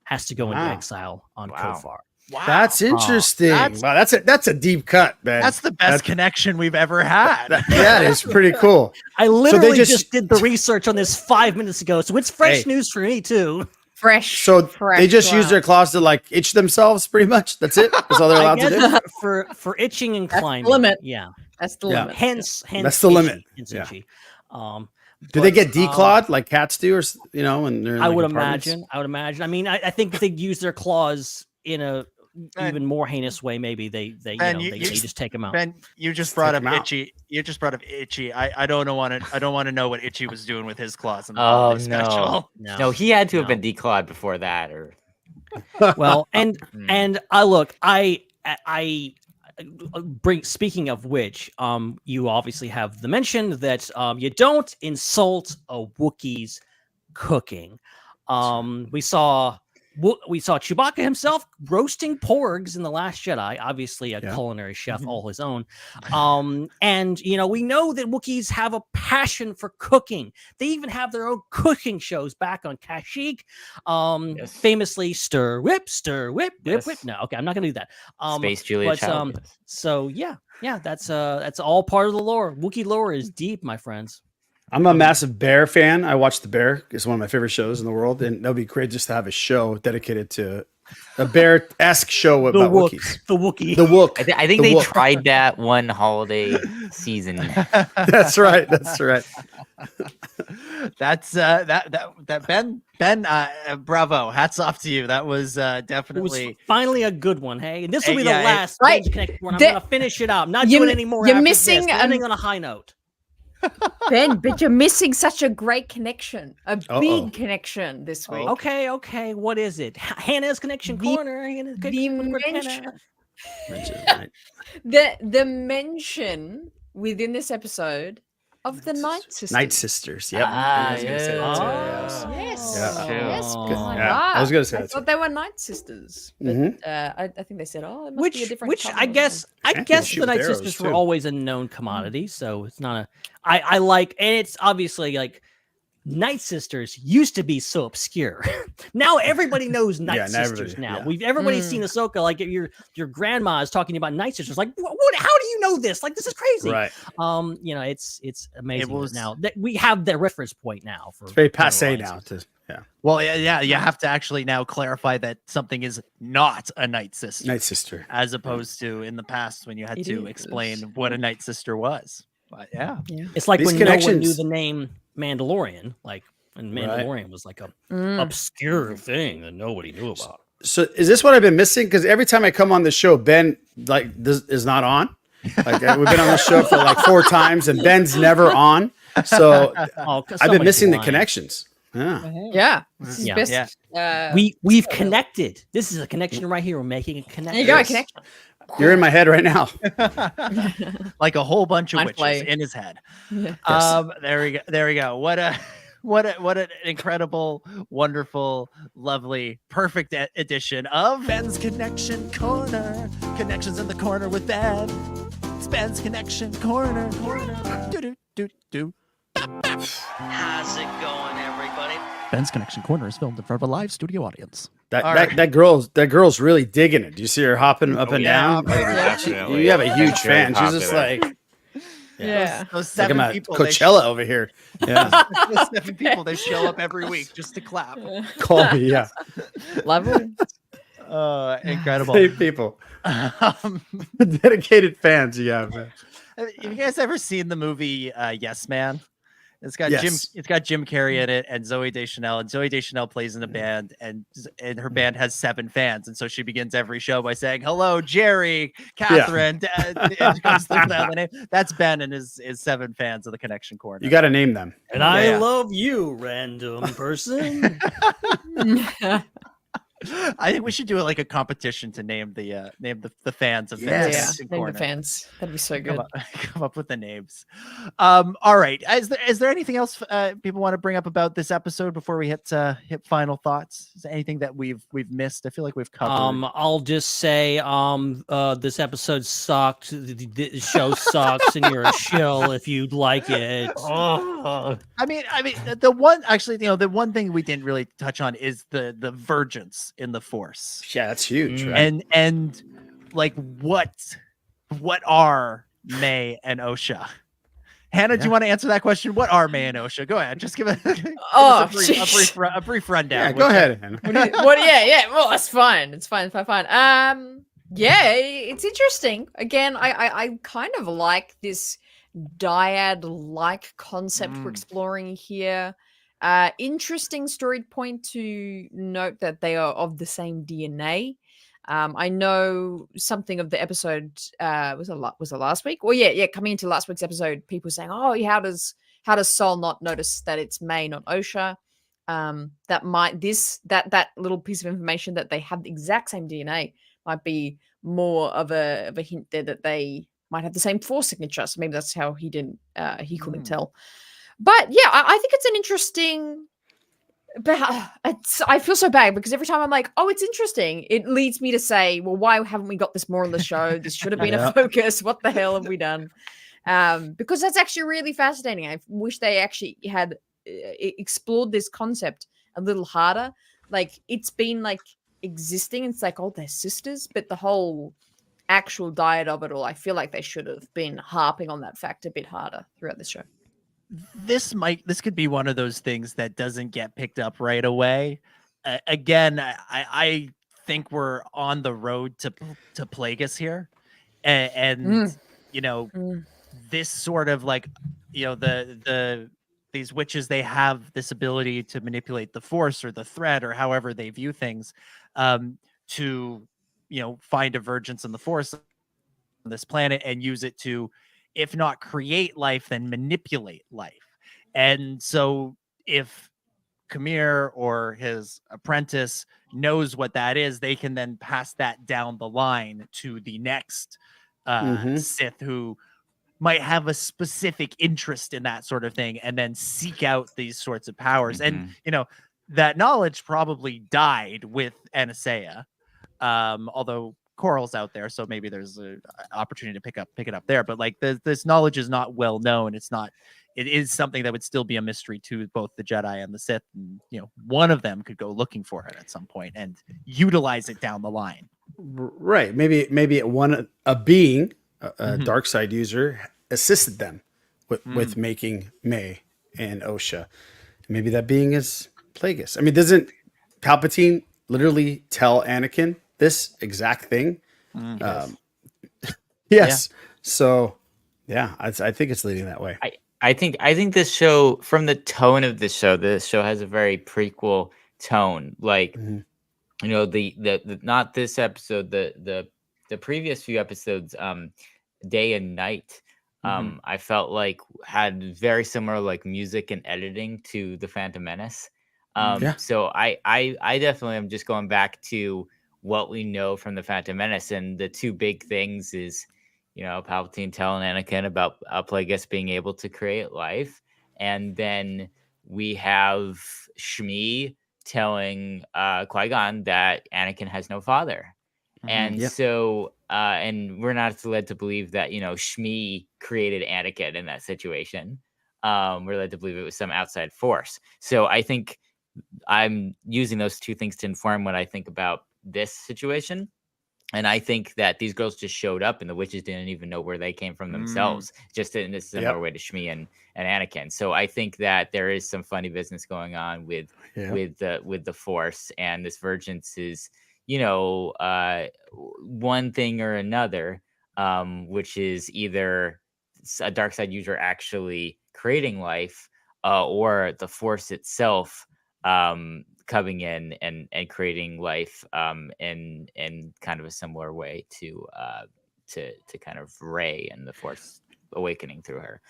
has to go into exile on Kofar. Wow. That's interesting. That's a deep cut, man. That's the best connection we've ever had. That is pretty cool. I literally just did the research on this 5 minutes ago, so it's fresh news for me too. Fresh. So they just use their claws to like itch themselves, pretty much. That's it. That's all they're allowed to do. For itching and climbing. The limit. Yeah, that's the limit. Hence, that's the limit. Yeah. Do they get declawed like cats do, or when they're in, I like, would apartments? imagine. I mean, I think if they use their claws in a even more heinous way, maybe they just take them out. Ben, you just brought up Itchy. You just brought up Itchy. I don't want to know what Itchy was doing with his claws. In the holiday special. No, he had to have been declawed before that, or well, and speaking of which, you obviously have the mention that you don't insult a Wookiee's cooking. We saw Chewbacca himself roasting porgs in The Last Jedi, obviously a culinary chef all his own. And, we know that Wookiees have a passion for cooking. They even have their own cooking shows back on Kashyyyk. Famously, stir, whip, whip, whip. No, okay, I'm not going to do that. Space Julia Child. So, that's all part of the lore. Wookiee lore is deep, my friends. I'm a massive Bear fan. I watch The Bear. It's one of my favorite shows in the world, and that'd be great just to have a show dedicated to a Bear-esque show about Wookiees. The Wookiee. The Wook. I think they tried that one holiday season. That's right. That's right. That's that Ben. Bravo. Hats off to you. That was definitely it was finally a good one. Hey, and this will be the last Connect one. I'm gonna finish it up. Not doing any more. You're missing ending on a high note. Ben, but you're missing such a great connection, big connection this week. Okay. What is it? Hannah's connection corner. The mention within this episode of the Night Sisters. Night Sisters. Yep. Yes. I was going to say that. I thought they were Night Sisters, but I think they said, it must be a different. Which I guess the Night Sisters were always a known commodity, so it's not a. I like, and it's obviously like Night Sisters used to be so obscure. Now everybody knows Night Sisters. Now everybody's seen Ahsoka. Like your grandma is talking about Night Sisters. Like what? How do you know this? Like this is crazy. Right. It's amazing now that we have the reference point now. It's very passe now. Well, yeah. You have to actually now clarify that something is not a Night Sister. Night Sister, as opposed to in the past when you had to explain what a Night Sister was. But yeah. It's like when no one knew the name Mandalorian, like when Mandalorian was like a obscure thing that nobody knew about. So is this what I've been missing? Because every time I come on the show, Ben this is not on. Like we've been on the show for like 4 times, and Ben's never on. So I've been missing the connections. Yeah. This is best. We've connected. This is a connection right here. We're making a connection. There you go, a connection. You're in my head right now. Like a whole bunch of witches in his head. Yeah. There we go. What an incredible, wonderful, lovely, perfect edition of Ben's Connection Corner. Connections in the corner with Ben. It's Ben's Connection Corner. Do. How's it going, everybody? Ben's Connection Corner is filmed in front of a live studio audience. That girl's really digging it. Do you see her hopping up and down? You have a huge fan. She's just like, those 7 like people. Coachella over here. Yeah, those 7 people. They show up every week just to clap. Call me. Yeah, lovely. Incredible. 8 people. Dedicated fans. You have. Have you guys ever seen the movie Yes Man? It's got Jim Carrey in it and Zooey Deschanel, and Zooey Deschanel plays in a band, and her band has 7 fans, and so she begins every show by saying, "Hello, Jerry, Catherine." And goes through the name. That's Ben and his 7 fans of the Connection Corner. You got to name them. And I love you, random person. I think we should do it like a competition to name the fans of name the fans. That'd be so good. Come up with the names. All right. Is there anything else people want to bring up about this episode before we hit final thoughts? Is there anything that we've missed? I feel like we've covered. I'll just say this episode sucked. The show sucks, and you're a shill if you'd like it. I mean, the one thing we didn't really touch on is the virgins in the Force. Yeah, that's huge, right? And like what are May and Osha? Hannah, do you want to answer that question? What are May and Osha? Go ahead. Just give it a brief rundown. Yeah, go ahead, Hannah. Well, that's fine. It's fine. Yeah, it's interesting. Again, I kind of like this dyad-like concept we're exploring here. Interesting story point to note that they are of the same DNA. I know something of the episode was it last week? Well, coming into last week's episode, people saying, "Oh, how does Sol not notice that it's May, not Osha?" That little piece of information that they have the exact same DNA might be more of a hint there that they might have the same Force signature. So maybe that's how he couldn't tell. But yeah, I think it's an interesting. But I feel so bad because every time I'm like, "Oh, it's interesting," it leads me to say, "Well, why haven't we got this more on the show? This should have been a focus. What the hell have we done?" Because that's actually really fascinating. I wish they actually had explored this concept a little harder. Like it's been like existing. It's like, oh, they're sisters, but the whole actual diet of it all, I feel like they should have been harping on that fact a bit harder throughout the show. This could be one of those things that doesn't get picked up right away. Again, I think we're on the road to Plagueis here, and this sort of like these witches, they have this ability to manipulate the Force or the thread or however they view things, to find divergence in the Force on this planet and use it to, if not create life, then manipulate life. And so if Khmer or his apprentice knows what that is, they can then pass that down the line to the next Sith who might have a specific interest in that sort of thing and then seek out these sorts of powers. And, that knowledge probably died with Anastasia. Although Coral's out there, so maybe there's an opportunity to pick it up there. But like this knowledge is not well known. It is something that would still be a mystery to both the Jedi and the Sith. And, one of them could go looking for it at some point and utilize it down the line. Right. Maybe a being, a dark side user, assisted them with making May and Osha. Maybe that being is Plagueis. I mean, doesn't Palpatine literally tell Anakin this exact thing? Yes. So, yeah, I think it's leading that way. I think this show, from the tone of this show has a very prequel tone. Like, the not this episode, the previous few episodes, Day and Night, I felt like had very similar like music and editing to the Phantom Menace. So I definitely am just going back to what we know from the Phantom Menace, and the two big things is, Palpatine telling Anakin about Plagueis being able to create life, and then we have Shmi telling Qui-Gon that Anakin has no father. And so, and we're not led to believe that, Shmi created Anakin in that situation. We're led to believe it was some outside force. So I think I'm using those two things to inform what I think about this situation. And I think that these girls just showed up and the witches didn't even know where they came from themselves, just in a similar way to Shmi and Anakin. So I think that there is some funny business going on with the Force, and this Vergence is, one thing or another, which is either a dark side user actually creating life, or the Force itself coming in and creating life in kind of a similar way to kind of Rey and the Force awakening through her.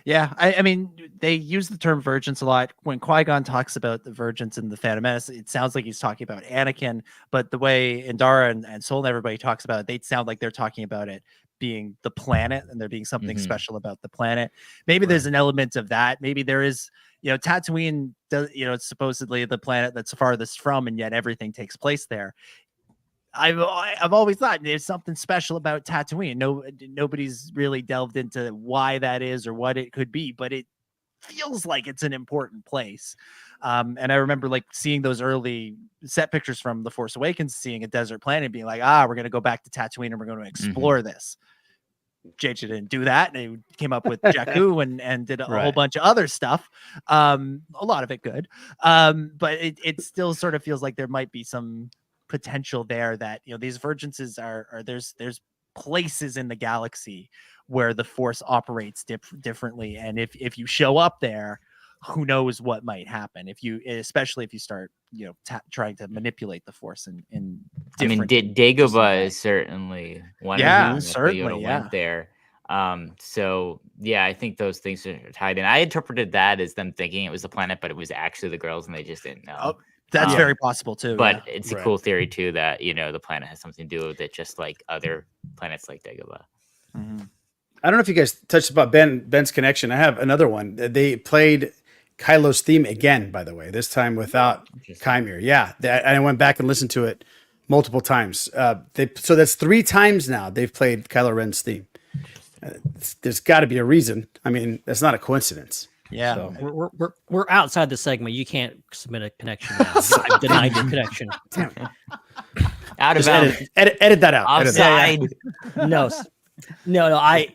Yeah, I mean, they use the term Vergence a lot. When Qui-Gon talks about the Vergence in the Phantom Menace, it sounds like he's talking about Anakin, but the way Indara and Sol and everybody talks about it, they sound like they're talking about it being the planet, and there being something special about the planet. Maybe there's an element of that. Maybe there is, Tatooine, it's supposedly the planet that's farthest from, and yet everything takes place there. I've always thought there's something special about Tatooine. Nobody's really delved into why that is or what it could be, but it feels like it's an important place. And I remember like seeing those early set pictures from The Force Awakens, seeing a desert planet, being like, we're going to go back to Tatooine and we're going to explore this. JJ didn't do that. They came up with Jakku and did a whole bunch of other stuff. A lot of it good. But it still sort of feels like there might be some potential there that, these Vergences are there's places in the galaxy where the Force operates differently. And if you show up there, who knows what might happen especially if you start, trying to manipulate the Force in different. I mean, Dagobah is certainly one. Yeah, certainly. Went there. So yeah, I think those things are tied in. I interpreted that as them thinking it was the planet, but it was actually the girls, and they just didn't know. Oh, that's very possible too. But it's a cool theory too that the planet has something to do with it, just like other planets like Dagobah. I don't know if you guys touched about Ben's connection. I have another one. They played Kylo's theme again, by the way, this time without Chimere. Yeah, I went back and listened to it multiple times. So that's 3 times now they've played Kylo Ren's theme. There's got to be a reason. I mean, that's not a coincidence. Yeah, so. We're outside the segment. You can't submit a connection now. I've denied your connection. Out of bounds. Edit that out. Outside. No. I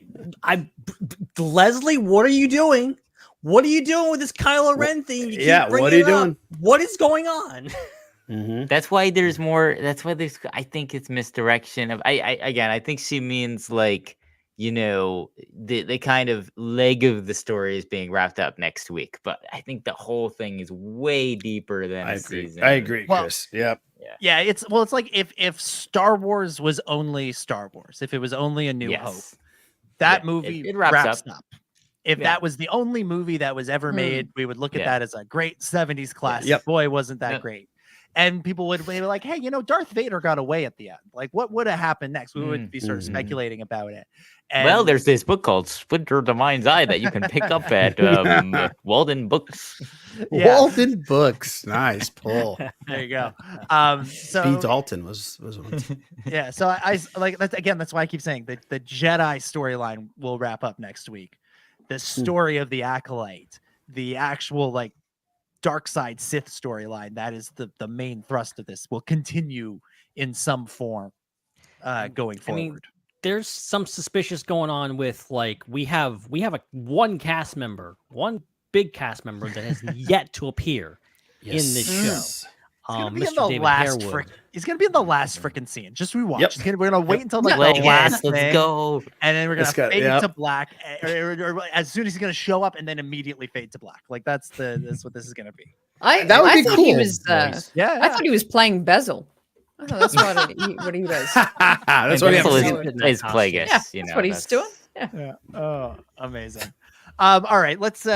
Leslie, what are you doing? What are you doing with this Kylo Ren thing? What are you doing? What is going on? That's why there's more. That's why there's. I think it's misdirection of. I think she means like. The kind of leg of the story is being wrapped up next week, but I think the whole thing is way deeper than a season. I agree, Chris. Yeah. It's like if Star Wars was only Star Wars, if it was only A New Hope, that movie it wraps up. If that was the only movie that was ever made, we would look at that as a great 70s classic. Boy, wasn't that great. and people would be like, hey, Darth Vader got away at the end. Like, what would have happened next? We would be sort of speculating about it. And well, there's this book called Splinter the Mind's Eye that you can pick up at Walden Books. Yeah. Walden Books. Nice pull. There you go. So B. Dalton was one. yeah. So I like that's again. That's why I keep saying that the Jedi storyline will wrap up next week. The story of the Acolyte, the actual like dark side Sith storyline, that is the main thrust of this, will continue in some form going forward. I mean, there's some suspicious going on with like we have one big cast member that has yet to appear in this show. He's gonna be in the last freaking scene. Just rewatch. Yep. We're gonna wait until like the last let's thing, go. and then we're gonna fade to black. Or as soon as he's gonna show up, and then immediately fade to black. Like that's what this is gonna be. I thought he was. I thought he was playing Basil. I thought that's what he does. That's what is Plagueis. Yeah, that's what he's doing. Yeah. Oh, amazing. All right, let's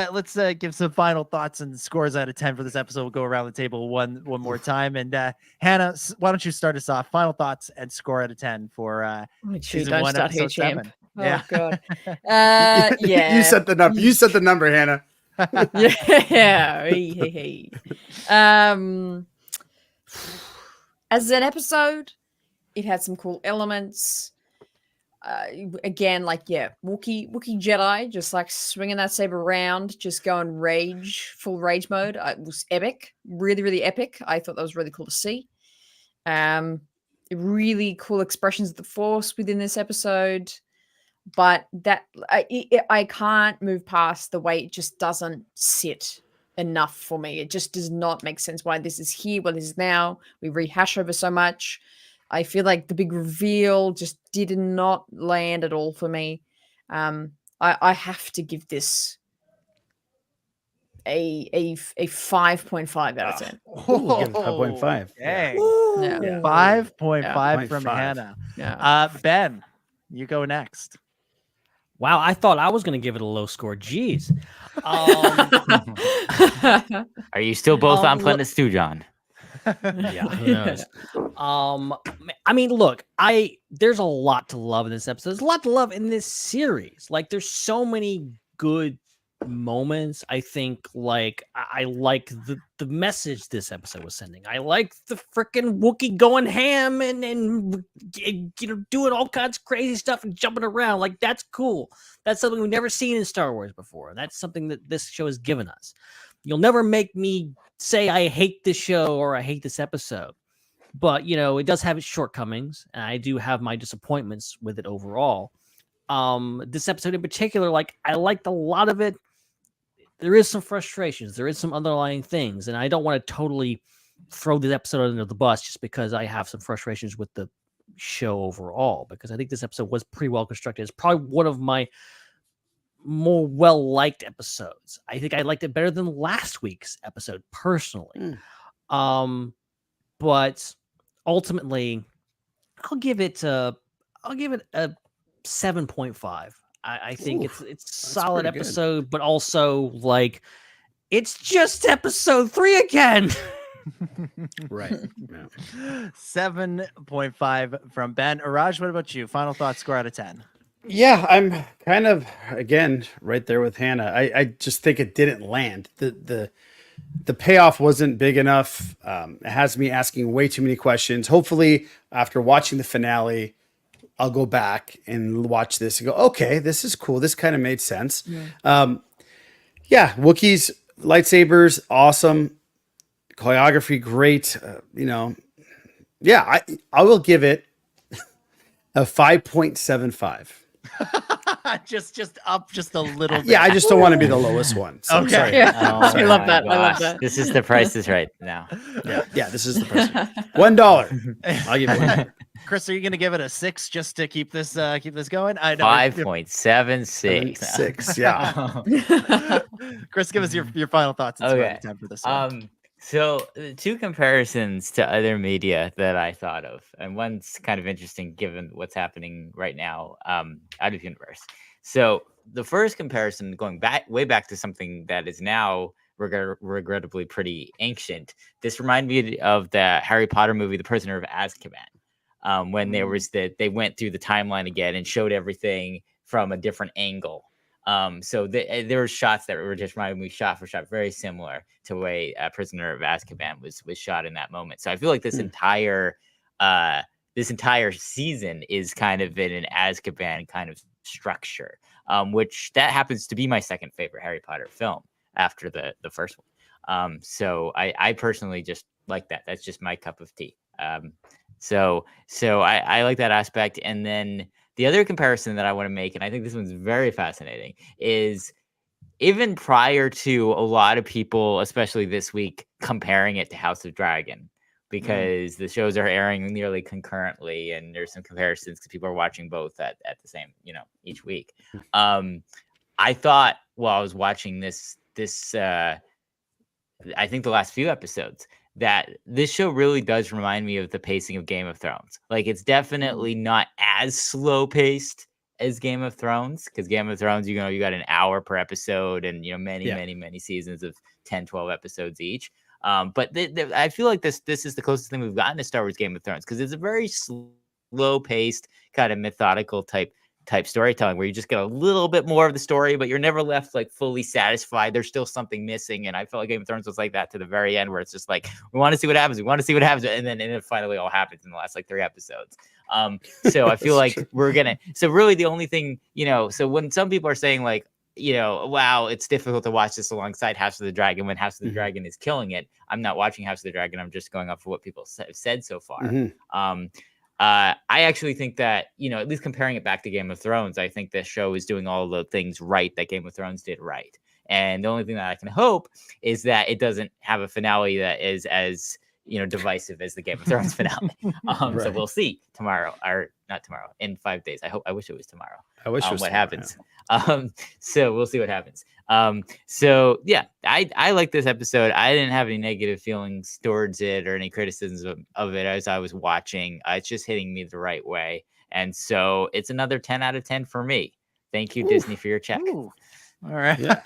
give some final thoughts and scores out of 10 for this episode. We'll go around the table one more time. And Hannah, why don't you start us off? Final thoughts and score out of 10 for season 1, episode 7. Oh God. Yeah. You set the number. You set the number, Hannah. Yeah. Hey. As an episode, it had some cool elements. Again, like Wookiee Jedi, just like swinging that saber around, just going full rage mode. It was epic, really, really epic. I thought that was really cool to see. Really cool expressions of the Force within this episode, but that I can't move past the way it just doesn't sit enough for me. It just does not make sense why this is here, what this is now. We rehash over so much. I feel like the big reveal just did not land at all for me. I have to give this a 5.5 out of 10. Ooh, give it 5.5. Hey. Yeah. 5.5 from Hannah. Yeah. Ben, you go next. Wow, I thought I was going to give it a low score. Jeez. Are you still both on Planet Stew, John? Yeah, who knows? I mean, look, there's a lot to love in this episode. There's a lot to love in this series. Like, there's so many good moments. I think, like, I like the message this episode was sending. I like the freaking Wookiee going ham and doing all kinds of crazy stuff and jumping around. Like, that's cool. That's something we've never seen in Star Wars before. That's something that this show has given us. You'll never make me say I hate this show or I hate this episode, but it does have its shortcomings, and I do have my disappointments with it overall. This episode in particular, like, I liked a lot of it. There is some frustrations, there is some underlying things, and I don't want to totally throw this episode under the bus just because I have some frustrations with the show overall, because I think this episode was pretty well constructed. It's probably one of my more well-liked episodes. I think I liked it better than last week's episode personally. But ultimately I'll give it a 7.5. I think it's a solid episode, but also like it's just episode 3 again. Right. Yeah. 7.5 from Ben. Iraj, what about you? Final thoughts, score out of 10. Yeah, I'm kind of again right there with Hannah. I just think it didn't land. The payoff wasn't big enough. It has me asking way too many questions. Hopefully, after watching the finale, I'll go back and watch this and go, okay, this is cool. This kind of made sense. Yeah, Wookiees, lightsabers, awesome. Choreography, great. Yeah, I will give it a 5.75. just up just a little bit. Yeah, I just don't want to be the lowest one. So okay. sorry. Yeah. I love that. I love that. This is the Price is Right now. Yeah, this is the price. $1. I'll give you $1. Chris, are you going to give it a 6 just to keep this going? I know 5.76. 6. Yeah. Chris, give us your final thoughts. Okay. Time for this one. So 2 comparisons to other media that I thought of, and one's kind of interesting given what's happening right now out of universe. So the first comparison, going way back to something that is now regrettably pretty ancient. This reminded me of the Harry Potter movie, The Prisoner of Azkaban, when there was they went through the timeline again and showed everything from a different angle. So there were shots that were just reminding me shot for shot, very similar to the way Prisoner of Azkaban was shot in that moment. So I feel like this entire season is kind of in an Azkaban kind of structure, which that happens to be my second favorite Harry Potter film after the first one. So I personally just like that. That's just my cup of tea. So I like that aspect. And then the other comparison that I want to make, and I think this one's very fascinating, is even prior to a lot of people, especially this week, comparing it to House of Dragon, because the shows are airing nearly concurrently, and there's some comparisons because people are watching both at the same, each week. I thought while I was watching this, I think the last few episodes, that this show really does remind me of the pacing of Game of Thrones. Like, it's definitely not as slow paced as Game of Thrones, because Game of Thrones, you got an hour per episode and, many seasons of 10, 12 episodes each. But I feel like this is the closest thing we've gotten to Star Wars Game of Thrones, because it's a very slow paced kind of methodical type storytelling where you just get a little bit more of the story, but you're never left like fully satisfied. There's still something missing. And I felt like Game of Thrones was like that to the very end, where it's just like, we want to see what happens. And then it finally all happens in the last like 3 episodes. So I feel like so really the only thing, so when some people are saying like, wow, it's difficult to watch this alongside House of the Dragon when House of the Dragon is killing it, I'm not watching House of the Dragon. I'm just going off of what people have said so far. I actually think that, at least comparing it back to Game of Thrones, I think this show is doing all the things right that Game of Thrones did right. And the only thing that I can hope is that it doesn't have a finale that is as, divisive as the Game of Thrones finale. Right. So we'll see tomorrow, or not tomorrow, in 5 days. I wish it was tomorrow. I wish it was what tomorrow, happens. So we'll see what happens. So yeah, I like this episode. I didn't have any negative feelings towards it or any criticisms of it as I was watching. It's just hitting me the right way. And so it's another 10 out of 10 for me. Thank you, Disney, for your check. All right. Yeah.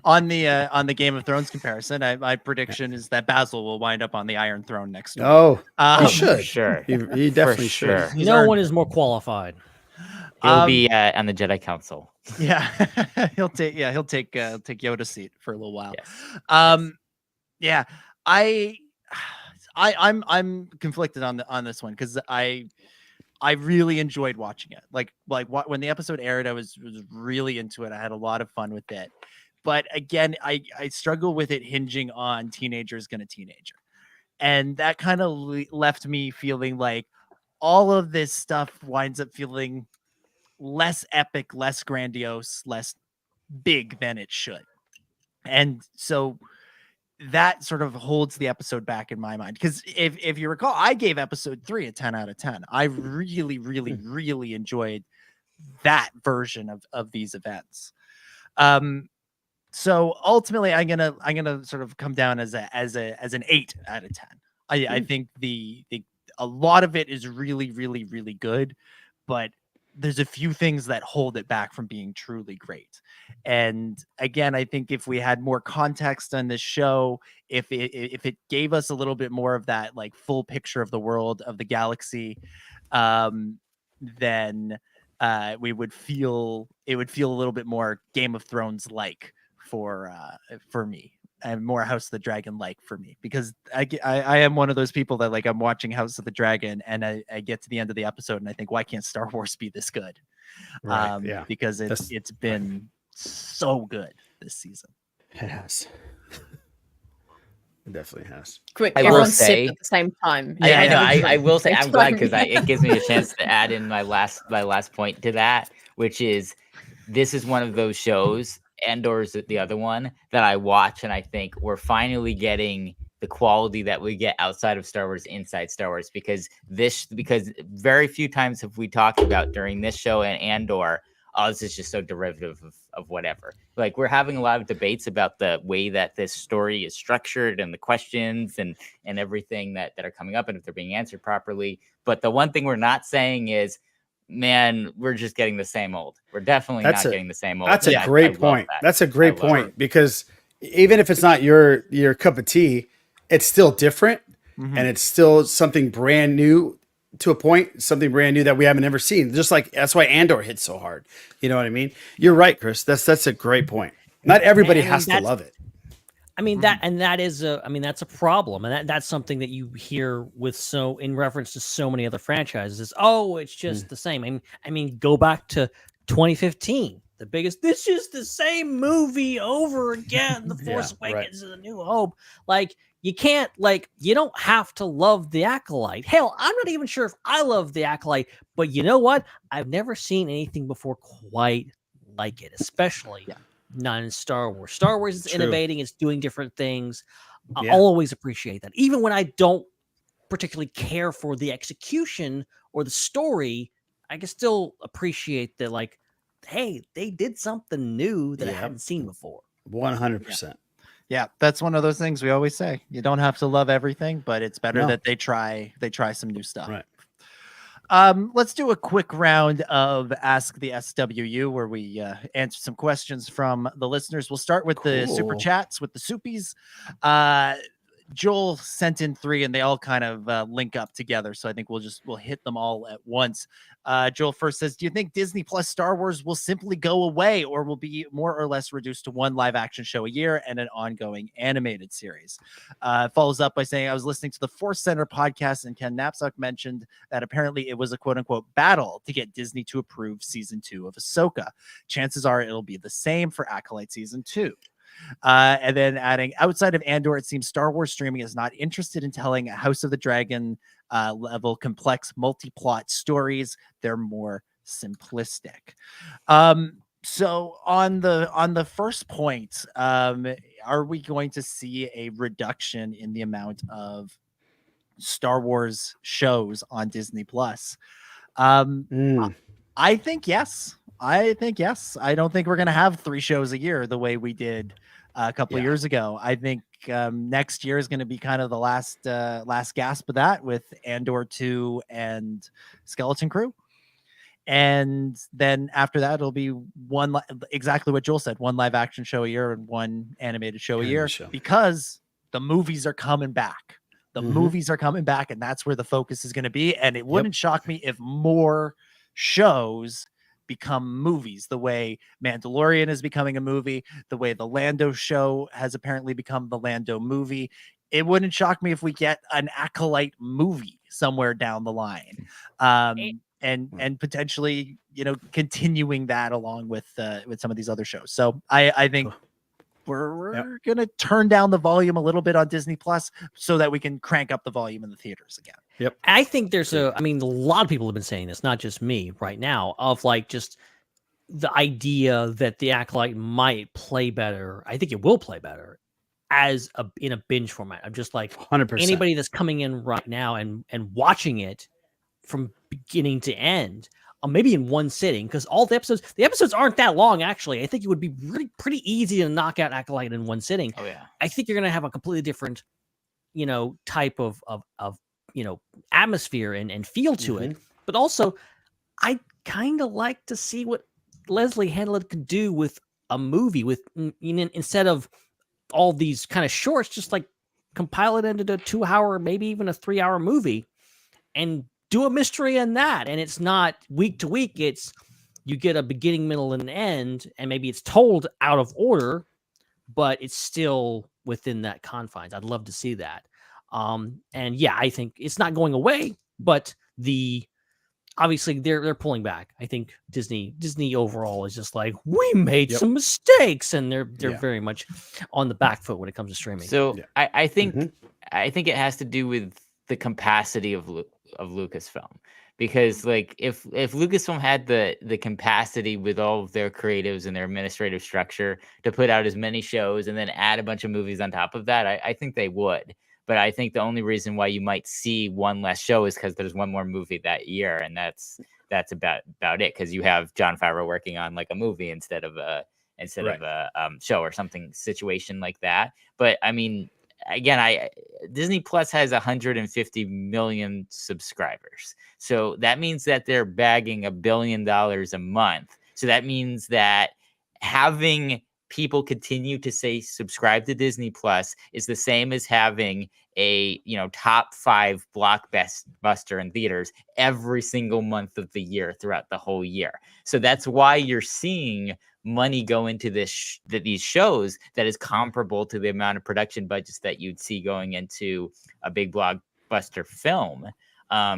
On the Game of Thrones comparison, my prediction is that Basil will wind up on the Iron Throne next week. He should. Sure. He definitely should. No one is more qualified. He'll be on the Jedi Council. Yeah, he'll take Yoda's seat for a little while. Yes. Yeah, I'm conflicted on this one because I really enjoyed watching it. When the episode aired, I was really into it. I had a lot of fun with it. But again, I struggle with it hinging on teenagers gonna teenager. And that kind of left me feeling like all of this stuff winds up feeling less epic, less grandiose, less big than it should. And so that sort of holds the episode back in my mind. Because if you recall, I gave episode 3 a 10 out of 10. I really, really, really enjoyed that version of these events. So ultimately, I'm gonna sort of come down as an 8 out of 10. I think a lot of it is really, really, really good, but there's a few things that hold it back from being truly great. And again, I think if we had more context on this show, if it gave us a little bit more of that like full picture of the world, of the galaxy, then it would feel a little bit more Game of Thrones like for me, and more House of the Dragon like for me, because I am one of those people that like I'm watching House of the Dragon and I get to the end of the episode and I think, why can't Star Wars be this good? Right, yeah. Because it's been so good this season. It has. It definitely has. Quick, I will everyone say- sip at the same time. I know. I will say Next I'm glad time. because it gives me a chance to add in my last point to that, which is this is one of those shows, Andor is the other one, that I watch and I think we're finally getting the quality that we get outside of Star Wars inside Star Wars, because very few times have we talked about during this show and Andor, this is just so derivative of whatever. Like, we're having a lot of debates about the way that this story is structured and the questions and everything that are coming up and if they're being answered properly. But the one thing we're not saying is, man, we're just getting the same old. We're definitely not getting the same old. That's a great point. That's a great point, because even if it's not your cup of tea, it's still different, and it's still something brand new to a point, something brand new that we haven't ever seen. Just like that's why Andor hits so hard. You know what I mean? You're right, Chris. That's a great point. Not everybody has to love it. I mean that's a problem, and that's something that you hear with in reference to so many other franchises. Is it's just the same. I mean, go back to 2015, the biggest. This is the same movie over again. The Force Awakens and The New Hope. Like you can't you don't have to love The Acolyte. Hell, I'm not even sure if I love The Acolyte, but you know what? I've never seen anything before quite like it, especially. Not in Star Wars. Star Wars is innovating. It's doing different things. I'll always appreciate that. Even when I don't particularly care for the execution or the story, I can still appreciate that, hey, they did something new that I hadn't seen before. 100%. Yeah, that's one of those things we always say. You don't have to love everything, but it's better that they try some new stuff. Right. Let's do a quick round of Ask the SWU, where we answer some questions from the listeners. We'll start with the super chats with the Soupies. Joel sent in 3, and they all kind of link up together. So I think we'll hit them all at once. Joel first says, do you think Disney Plus Star Wars will simply go away, or will be more or less reduced to one live action show a year and an ongoing animated series? Follows up by saying, I was listening to the Force Center podcast, and Ken Knapsack mentioned that apparently it was a quote unquote battle to get Disney to approve season 2 of Ahsoka. Chances are it'll be the same for Acolyte season 2. And then adding, outside of Andor, it seems Star Wars streaming is not interested in telling a House of the Dragon level complex multi-plot stories. They're more simplistic. So on the first point, are we going to see a reduction in the amount of Star Wars shows on Disney Plus? I think yes. I don't think we're going to have 3 shows a year the way we did a couple of years ago. I think next year is going to be kind of the last gasp of that, with Andor 2 and Skeleton Crew. And then after that, it'll be exactly what Joel said, 1 live action show a year and 1 animated show a year, because the movies are coming back. The movies are coming back, and that's where the focus is going to be. And it wouldn't shock me if more shows become movies, the way Mandalorian is becoming a movie, the way the Lando show has apparently become the Lando movie. It wouldn't shock me if we get an Acolyte movie somewhere down the line, and potentially, continuing that along with some of these other shows. So I think we're gonna turn down the volume a little bit on Disney Plus so that we can crank up the volume in the theaters again. Yep. I think a lot of people have been saying this, not just me right now, of just the idea that the Acolyte might play better. I think it will play better in a binge format. I'm just 100%. Anybody that's coming in right now and watching it from beginning to end, maybe in one sitting, because all the episodes aren't that long, actually. I think it would be really pretty easy to knock out Acolyte in one sitting. Oh yeah. I think you're going to have a completely different, type of atmosphere and feel to it. But also, I kind of like to see what Leslie Handlin could do with a movie, with instead of all these kind of shorts, just compile it into a 2-hour, maybe even a 3-hour movie, and do a mystery in that. And it's not week to week. It's you get a beginning, middle, and an end, and maybe it's told out of order, but it's still within that confines. I'd love to see that. And yeah, I think it's not going away, but obviously they're pulling back. I think Disney overall is just we made some mistakes, and they're very much on the back foot when it comes to streaming. So I think it has to do with the capacity of Lucasfilm, because if Lucasfilm had the capacity with all of their creatives and their administrative structure to put out as many shows and then add a bunch of movies on top of that, I think they would. But I think the only reason why you might see one less show is because there's one more movie that year, and that's about it. Because you have Jon Favreau working on a movie instead of a show or something situation like that. But I mean, again, Disney Plus has 150 million subscribers. So that means that they're bagging $1 billion a month. So that means that having people continue to say subscribe to Disney Plus is the same as having a top 5 blockbuster in theaters every single month of the year throughout the whole year. So that's why you're seeing money go into these shows that is comparable to the amount of production budgets that you'd see going into a big blockbuster film.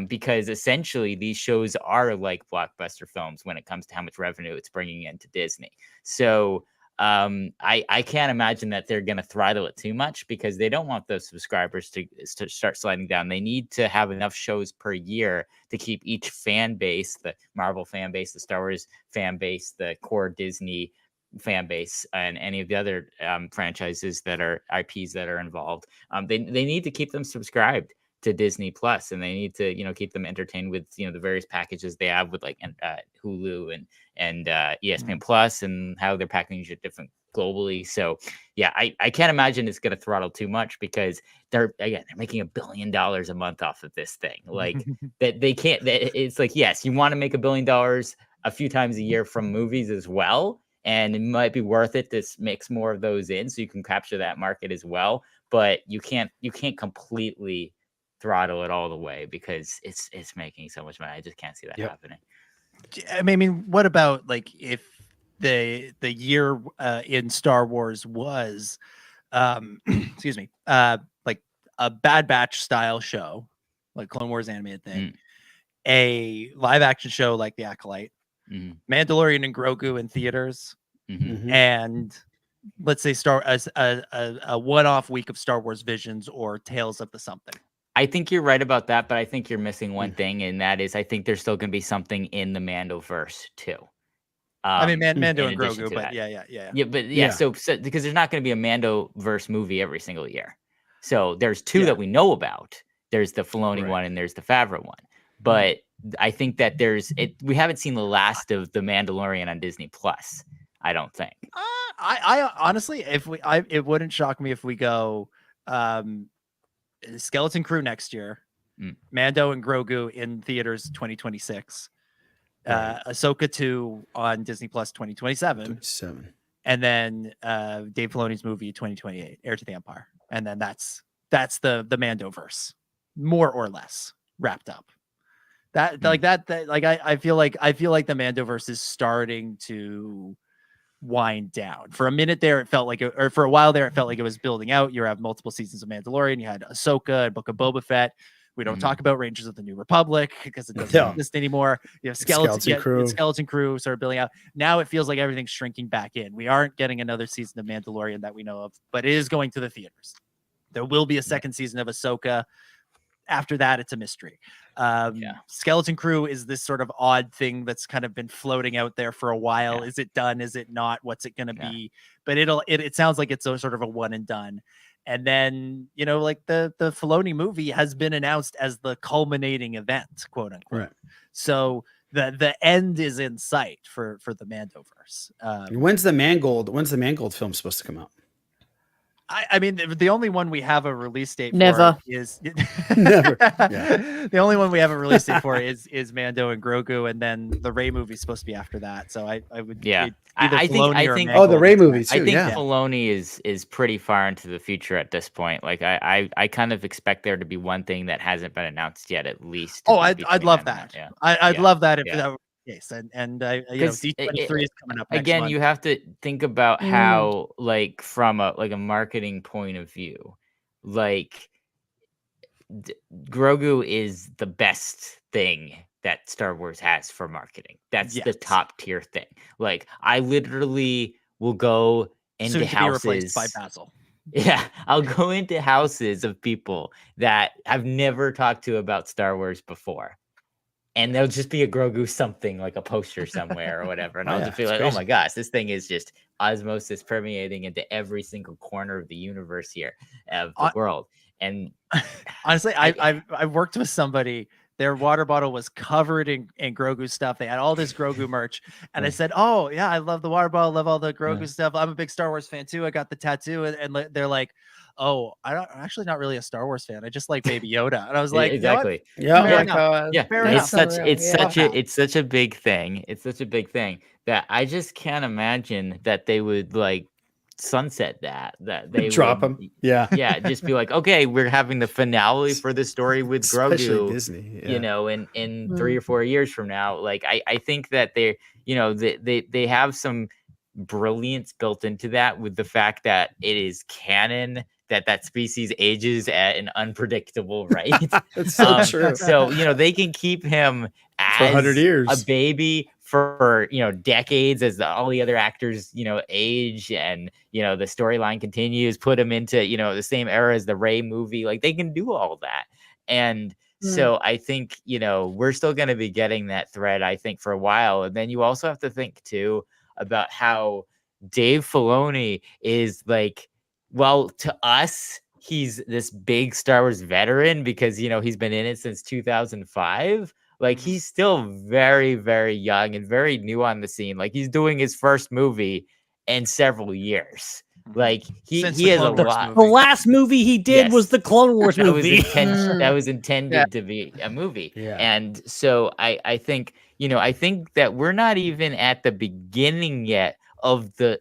Because essentially these shows are like blockbuster films when it comes to how much revenue it's bringing into Disney. So I can't imagine that they're going to throttle it too much, because they don't want those subscribers to start sliding down. They need to have enough shows per year to keep each fan base, the Marvel fan base, the Star Wars fan base, the core Disney fan base, and any of the other franchises that are IPs that are involved. They need to keep them subscribed to Disney Plus, and they need to keep them entertained with the various packages they have with like Hulu and ESPN Plus, and how they're packaging it different globally. So yeah, I can't imagine it's going to throttle too much, because they're making $1 billion a month off of this thing. Like that they can't. It's like, yes, you want to make $1 billion a few times a year from movies as well, and it might be worth it to mix more of those in so you can capture that market as well. But you can't completely throttle it all the way, because it's making so much money. I just can't see that happening. I mean, what about like if the year in Star Wars was excuse me, like a Bad Batch style show, like Clone Wars animated thing, a live action show like The Acolyte, Mandalorian and Grogu in theaters, and let's say a one-off week of Star Wars Visions or Tales of the Something. I think you're right about that, but I think you're missing one thing, and that is I think there's still going to be something in the Mandoverse too. I mean, Mando and Grogu, but yeah. So because there's not going to be a Mandoverse movie every single year. So there's two that we know about. There's the Filoni one and there's the Favreau one. But I think that we haven't seen the last of the Mandalorian on Disney Plus. I don't think. I honestly, it wouldn't shock me if we go Skeleton Crew next year, Mando and Grogu in theaters 2026, Ahsoka 2 on Disney Plus 2027, and then Dave Filoni's movie 2028, Heir to the Empire, and then that's the Mandoverse, more or less wrapped up. I feel like the Mandoverse is starting to wind down. For a minute there, it felt like or for a while there, it felt like it was building out. You have multiple seasons of Mandalorian. You had Ahsoka and Book of Boba Fett. We don't talk about Rangers of the New Republic because it doesn't exist anymore. You have Skeleton Crew started building out. Now it feels like everything's shrinking back in. We aren't getting another season of Mandalorian that we know of, but it is going to the theaters. There will be a second season of Ahsoka. After that, it's a mystery. Skeleton Crew is this sort of odd thing that's kind of been floating out there for a while. Is it done? Is it not? What's it going to be? But it sounds like it's a sort of a one and done. And then, like the Filoni movie has been announced as the culminating event, quote unquote. Right. So the end is in sight for the Mandoverse. When's the Mangold film supposed to come out? I mean, the only one we have a release date for is never. The only one we have a release date for is Mando and Grogu, and then the Rey movie is supposed to be after that. So I would I think the Rey movie too. I think Filoni is pretty far into the future at this point. Like I kind of expect there to be one thing that hasn't been announced yet, at least. Oh, I'd love that. Yeah. I'd love that if that were the case. And D23 is coming up next again. month. You have to think about how, like, from a marketing point of view, like Grogu is the best thing that Star Wars has for marketing. That's the top tier thing. Like, I literally will go into houses replaced by Basil. Yeah, I'll go into houses of people that I've never talked to about Star Wars before. And there'll just be a Grogu something, like a poster somewhere or whatever. And I'll just be like, oh my gosh, this thing is just osmosis permeating into every single corner of the universe here, of the world. And honestly, I've worked with somebody. Their water bottle was covered in Grogu stuff. They had all this Grogu merch. And I said, oh, yeah, I love the water bottle. Love all the Grogu stuff. I'm a big Star Wars fan, too. I got the tattoo. And they're like, oh, I'm actually not really a Star Wars fan. I just like Baby Yoda. And I was like, exactly. It's such a big thing. It's such a big thing that I just can't imagine that they would like sunset that they drop would, them. Yeah. Just be like, okay, we're having the finale for the story with Especially Grogu, Disney, you know, in 3 or 4 years from now. Like I think that they, you know, they have some brilliance built into that with the fact that it is canon that species ages at an unpredictable rate. It's so true. So, you know, they can keep him as for 100 years, a baby for, you know, decades as all the other actors, you know, age, and, you know, the storyline continues, put him into, you know, the same era as the Rey movie. Like, they can do all that. And so I think, you know, we're still going to be getting that thread, I think, for a while. And then you also have to think too about how Dave Filoni is like, well, to us, he's this big Star Wars veteran because, you know, he's been in it since 2005. Like, he's still very, very young and very new on the scene. Like, he's doing his first movie in several years. Like, he has a lot. The last movie he did was the Clone Wars movie. That was intended to be a movie. Yeah. And so I think, you know, I think that we're not even at the beginning yet of the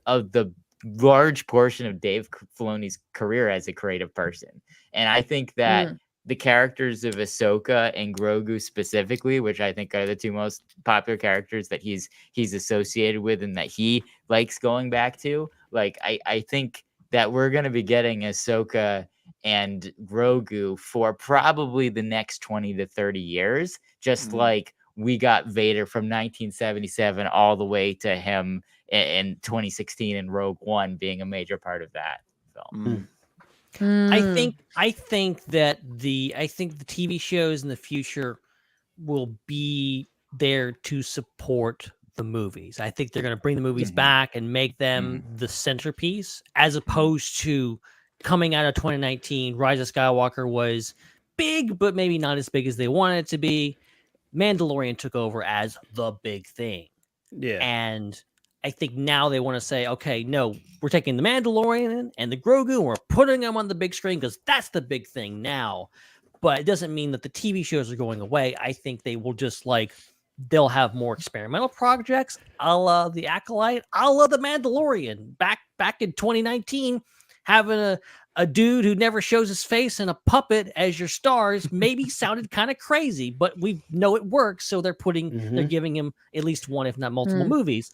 large portion of Dave Filoni's career as a creative person. And I think that the characters of Ahsoka and Grogu specifically, which I think are the two most popular characters that he's associated with and that he likes going back to, like, I think that we're going to be getting Ahsoka and Grogu for probably the next 20 to 30 years, just like we got Vader from 1977 all the way to him in 2016 and Rogue One being a major part of that film. I think that the TV shows in the future will be there to support the movies. I think they're going to bring the movies back and make them the centerpiece, as opposed to coming out of 2019. Rise of Skywalker was big, but maybe not as big as they wanted it to be. Mandalorian took over as the big thing. Yeah. And I think now they want to say, okay, no, we're taking the Mandalorian and the Grogu and we're putting them on the big screen because that's the big thing now. But it doesn't mean that the TV shows are going away. I think they will just they'll have more experimental projects, a la the Acolyte, a la the Mandalorian. Back in 2019, having a dude who never shows his face and a puppet as your stars maybe sounded kind of crazy, but we know it works. So they're giving him at least one, if not multiple movies.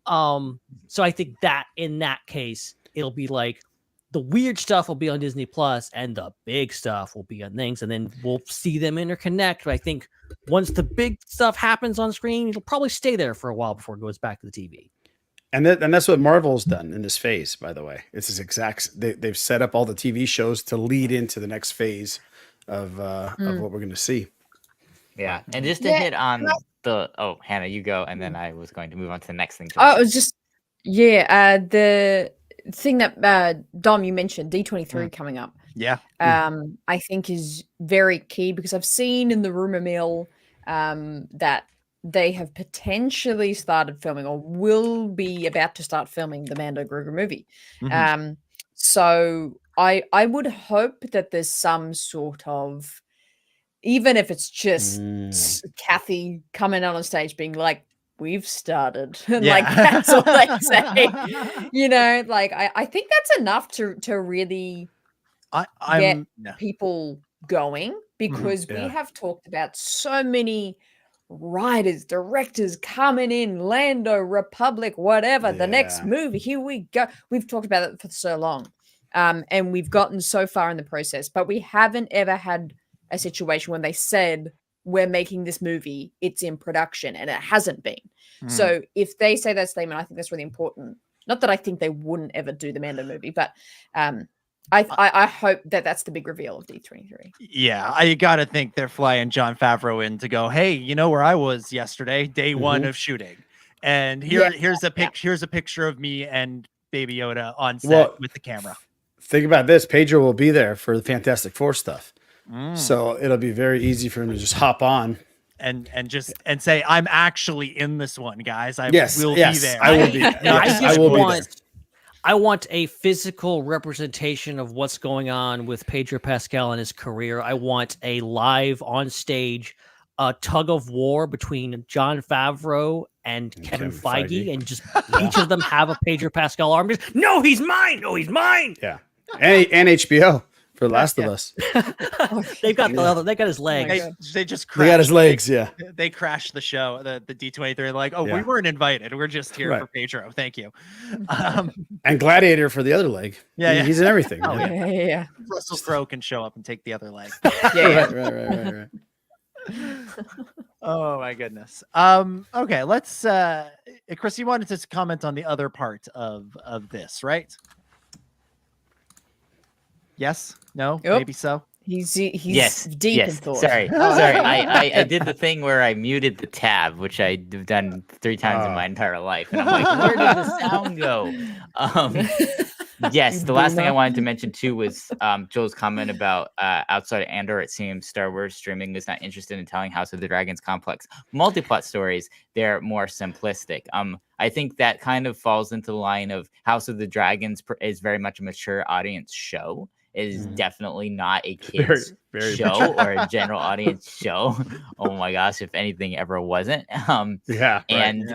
So I think that in that case, it'll be like the weird stuff will be on Disney Plus and the big stuff will be on things, and then we'll see them interconnect. But I think once the big stuff happens on screen, it'll probably stay there for a while before it goes back to the TV. And that's what Marvel's done in this phase, by the way. It's this exact. They've set up all the TV shows to lead into the next phase of what we're going to see. Yeah, and just to hit on Hannah, you go, and then I was going to move on to the next thing. Oh, it was just the thing that Dom, you mentioned D23 coming up. Yeah. I think is very key because I've seen in the rumor mill that they have potentially started filming or will be about to start filming the Mando Grogu movie. So I would hope that there's some sort of, even if it's just Kathy coming on stage being like, we've started. And like, that's all they say. You know, like, I think that's enough to really get people going, because we have talked about so many writers, directors coming in, Lando, Republic, whatever, the next movie, here we go. We've talked about it for so long. And we've gotten so far in the process, but we haven't ever had a situation when they said, we're making this movie, it's in production, and it hasn't been. So if they say that statement, I think that's really important. Not that I think they wouldn't ever do the Mando movie, but I hope that that's the big reveal of D23. Yeah, I gotta think they're flying Jon Favreau in to go, hey, you know where I was yesterday, day one of shooting, and here's a picture of me and Baby Yoda on set with the camera. Think about this: Pedro will be there for the Fantastic Four stuff, so it'll be very easy for him to just hop on and say, I'm actually in this one, guys. I will be there. I will be. I want a physical representation of what's going on with Pedro Pascal and his career. I want a live on stage tug of war between Jon Favreau and Kevin Feige, and just each of them have a Pedro Pascal arm. Just, no, he's mine. No, he's mine. Yeah, and HBO for Last of Us. They got his legs. They just they got his legs. Yeah, they crashed the show. The D23. Like, we weren't invited. We're just here for Pedro. Thank you. And Gladiator for the other leg. Yeah, he's in everything. Yeah. Russell Crowe can show up and take the other leg. Right. Oh my goodness. Okay, let's Chris, you wanted to comment on the other part of this, right? Yes? No? Yep. Maybe so. He's deep in thought. Sorry. I did the thing where I muted the tab, which I've done 3 times in my entire life, and I'm like, where did the sound go? Yes, the last thing I wanted to mention too was Joel's comment about outside of Andor, it seems Star Wars streaming is not interested in telling House of the Dragons complex multi-plot stories. They're more simplistic. I think that kind of falls into the line of House of the Dragons is very much a mature audience show. It is definitely not a kids show or a general audience show. Oh my gosh, if anything ever wasn't.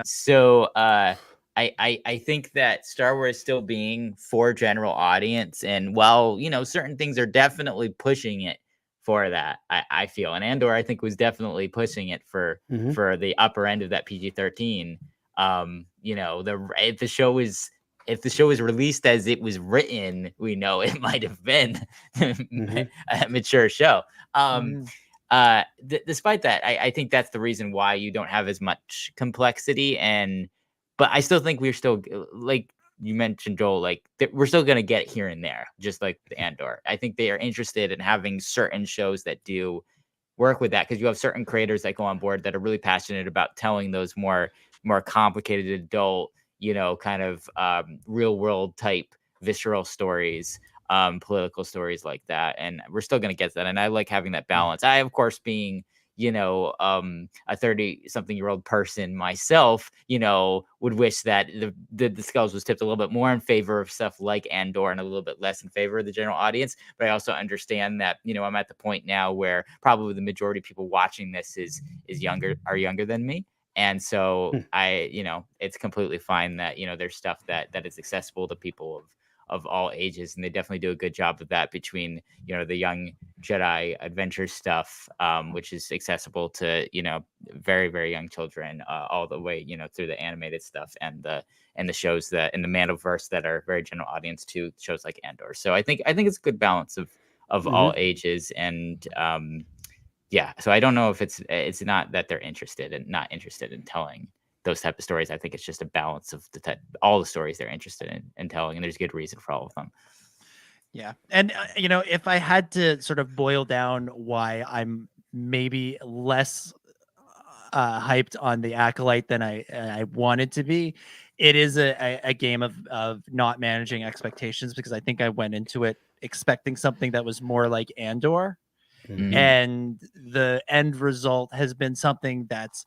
So I think that Star Wars still being for general audience, and while certain things are definitely pushing it for that, I feel, and Andor I think was definitely pushing it for the upper end of that PG-13. If the show is released as it was written, we know it might have been a mature show. Despite that, I think that's the reason why you don't have as much complexity. But I still think we're still, like you mentioned, Joel, we're still going to get it here and there, just like the Andor. I think they are interested in having certain shows that do work with that, because you have certain creators that go on board that are really passionate about telling those more complicated adult, kind of real world type visceral stories, political stories like that. And we're still going to get that. And I like having that balance. I, of course, being, a 30-something-year-old person myself, would wish that the scales was tipped a little bit more in favor of stuff like Andor and a little bit less in favor of the general audience. But I also understand that, I'm at the point now where probably the majority of people watching this are younger than me. And so it's completely fine that, there's stuff that is accessible to people of all ages. And they definitely do a good job of that between, the young Jedi adventure stuff, which is accessible to, very, very young children, all the way, through the animated stuff and the shows that in the Mandoverse that are very general audience to shows like Andor. So I think it's a good balance of all ages. And, so I don't know if it's not that they're not interested in telling those type of stories. I think it's just a balance of all the stories they're interested in telling, and there's good reason for all of them. Yeah. And, if I had to sort of boil down why I'm maybe less hyped on the Acolyte than I wanted to be, it is a game of not managing expectations, because I think I went into it expecting something that was more like Andor. And the end result has been something that's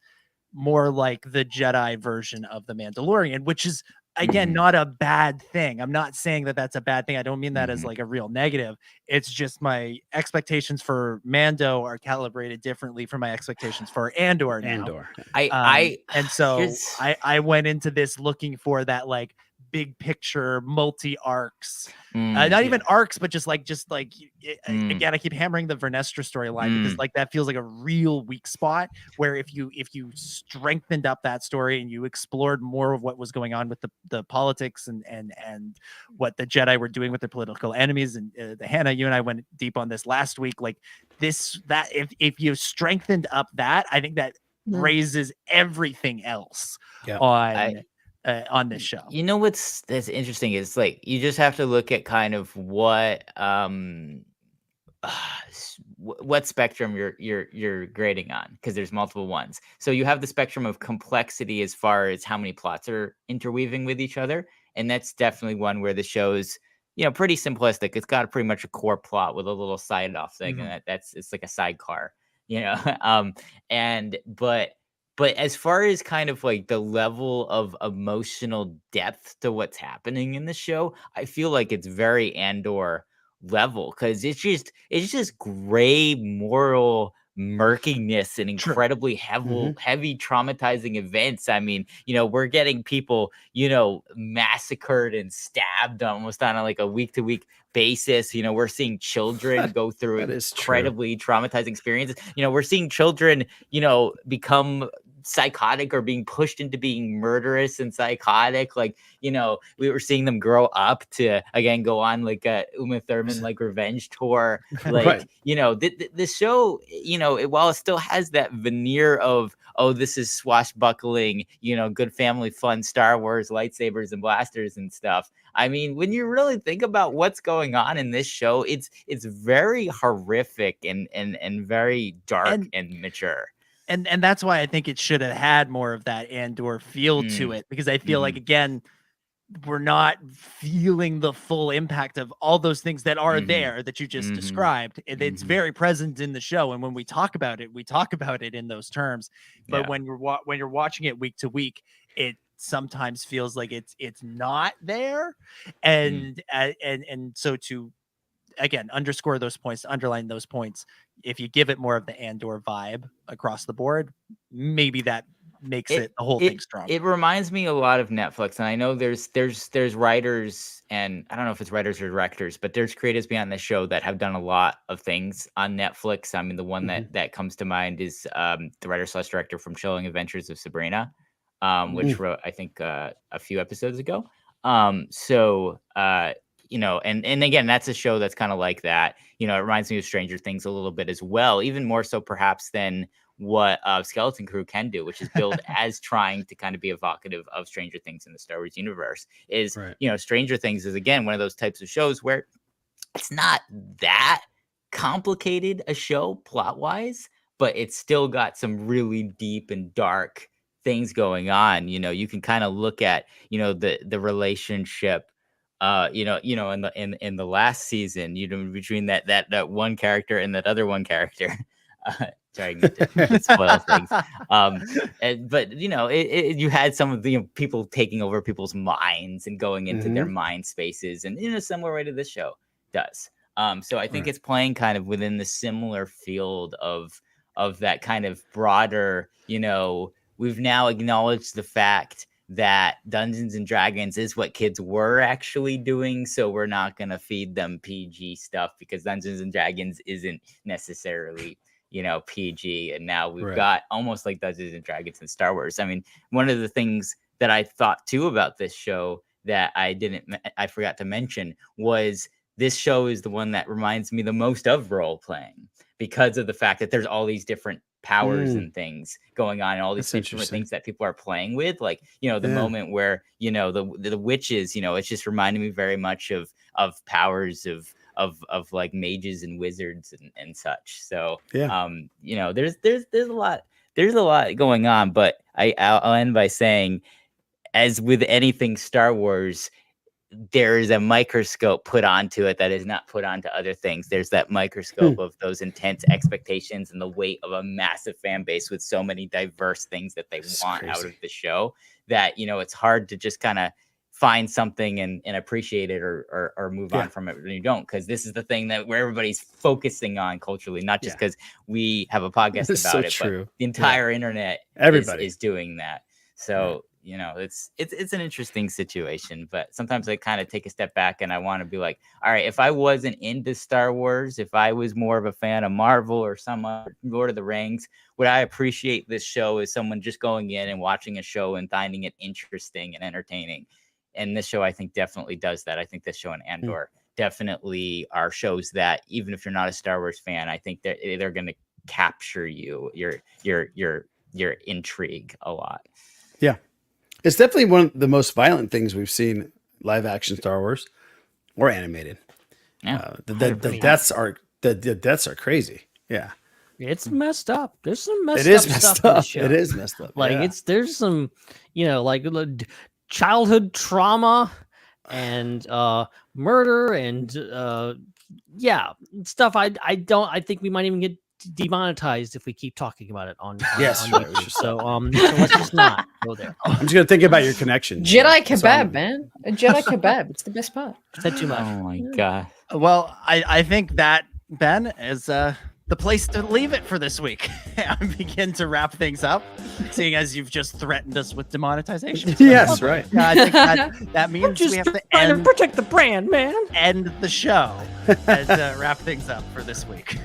more like the Jedi version of the Mandalorian, which is, again, not a bad thing. I'm not saying that that's a bad thing. I don't mean that as like a real negative. It's just my expectations for Mando are calibrated differently from my expectations for Andor now. And so I went into this looking for that like big picture multi arcs, not even arcs, but just like again, I keep hammering the Vernestra storyline because like that feels like a real weak spot where if you strengthened up that story and you explored more of what was going on with the politics and what the Jedi were doing with their political enemies, and Hannah, you and I went deep on this last week, like that if you strengthened up that, I think that raises everything else on this show. That's interesting is like you just have to look at kind of what spectrum you're grading on, because there's multiple ones. So you have the spectrum of complexity as far as how many plots are interweaving with each other, and that's definitely one where the show's pretty simplistic. It's got pretty much a core plot with a little side off thing, and it's like a sidecar, but But as far as kind of like the level of emotional depth to what's happening in the show, I feel like it's very Andor level, because it's just gray moral murkiness and incredibly heavy traumatizing events. I mean, we're getting people, massacred and stabbed almost on a week-to-week basis. We're seeing children go through incredibly traumatizing experiences. We're seeing children, become psychotic or being pushed into being murderous and psychotic. We were seeing them grow up to again go on like a Uma Thurman revenge tour. The show, while it still has that veneer of, oh, this is swashbuckling, good family fun Star Wars lightsabers and blasters and stuff. I mean, when you really think about what's going on in this show, it's very horrific and very dark and mature. And that's why I think it should have had more of that Andor feel to it, because I feel like, again, we're not feeling the full impact of all those things that are there that you just described. It's very present in the show, and when we talk about it in those terms. But when you're watching it week to week, it sometimes feels like it's not there, and so to again underscore those points, underline those points, if you give it more of the Andor vibe across the board, maybe that makes the whole thing strong. It reminds me a lot of Netflix, and I know there's writers, and I don't know if it's writers or directors, but there's creatives behind the show that have done a lot of things on Netflix. I mean, the one that comes to mind is the writer/director from Chilling Adventures of Sabrina, which wrote, I think, a few episodes ago. And again, that's a show that's kind of like that. It reminds me of Stranger Things a little bit as well, even more so perhaps than what Skeleton Crew can do, which is billed as trying to kind of be evocative of Stranger Things in the Star Wars universe. Stranger Things is, again, one of those types of shows where it's not that complicated a show plot-wise, but it's still got some really deep and dark things going on. You can kind of look at, the relationship in the last season, between that one character and that other one character. Sorry to spoil things. But you had some of the people taking over people's minds and going into their mind spaces, and in a similar way to this show does. So I think it's playing kind of within the similar field of that kind of broader, we've now acknowledged the fact that Dungeons and Dragons is what kids were actually doing, so we're not going to feed them PG stuff because Dungeons and Dragons isn't necessarily, PG. And now we've got almost like Dungeons and Dragons and Star Wars. I mean, one of the things that I thought too about this show that I forgot to mention was this show is the one that reminds me the most of role playing, because of the fact that there's all these different powers and things going on, and all these different things that people are playing with, like the moment where the witches, it's just reminding me very much of powers of like mages and wizards and such. So there's a lot going on, but I'll end by saying, as with anything Star Wars, there is a microscope put onto it that is not put onto other things. There's that microscope of those intense expectations and the weight of a massive fan base with so many diverse things that they want out of the show, that, it's hard to just kind of find something and appreciate it or move on from it when you don't, because this is the thing where everybody's focusing on culturally, not just because we have a podcast about it, but the entire internet is doing that. So it's an interesting situation, but sometimes I kind of take a step back and I want to be like, all right, if I wasn't into Star Wars, if I was more of a fan of Marvel or some other Lord of the Rings, would I appreciate this show as someone just going in and watching a show and finding it interesting and entertaining? And this show, I think, definitely does that. I think this show and Andor definitely are shows that, even if you're not a Star Wars fan, I think they're going to capture your intrigue a lot. Yeah. It's definitely one of the most violent things we've seen live action Star Wars or animated. Yeah. The deaths are crazy. Yeah. It's messed up. There's some messed up stuff in the show. It is messed up. Like there's some, like childhood trauma and murder and stuff. I think we might even get demonetized if we keep talking about it on Yes, on right, YouTube. So let's just not go there. I'm just gonna think about your connection. Jedi kebab, man. A Jedi kebab. It's the best part. Said too much. Oh my god. Well, I think that, Ben, is the place to leave it for this week. And begin to wrap things up, seeing as you've just threatened us with demonetization. So Yes, right. I think that means we have to trying to protect the brand, man. end the show and wrap things up for this week.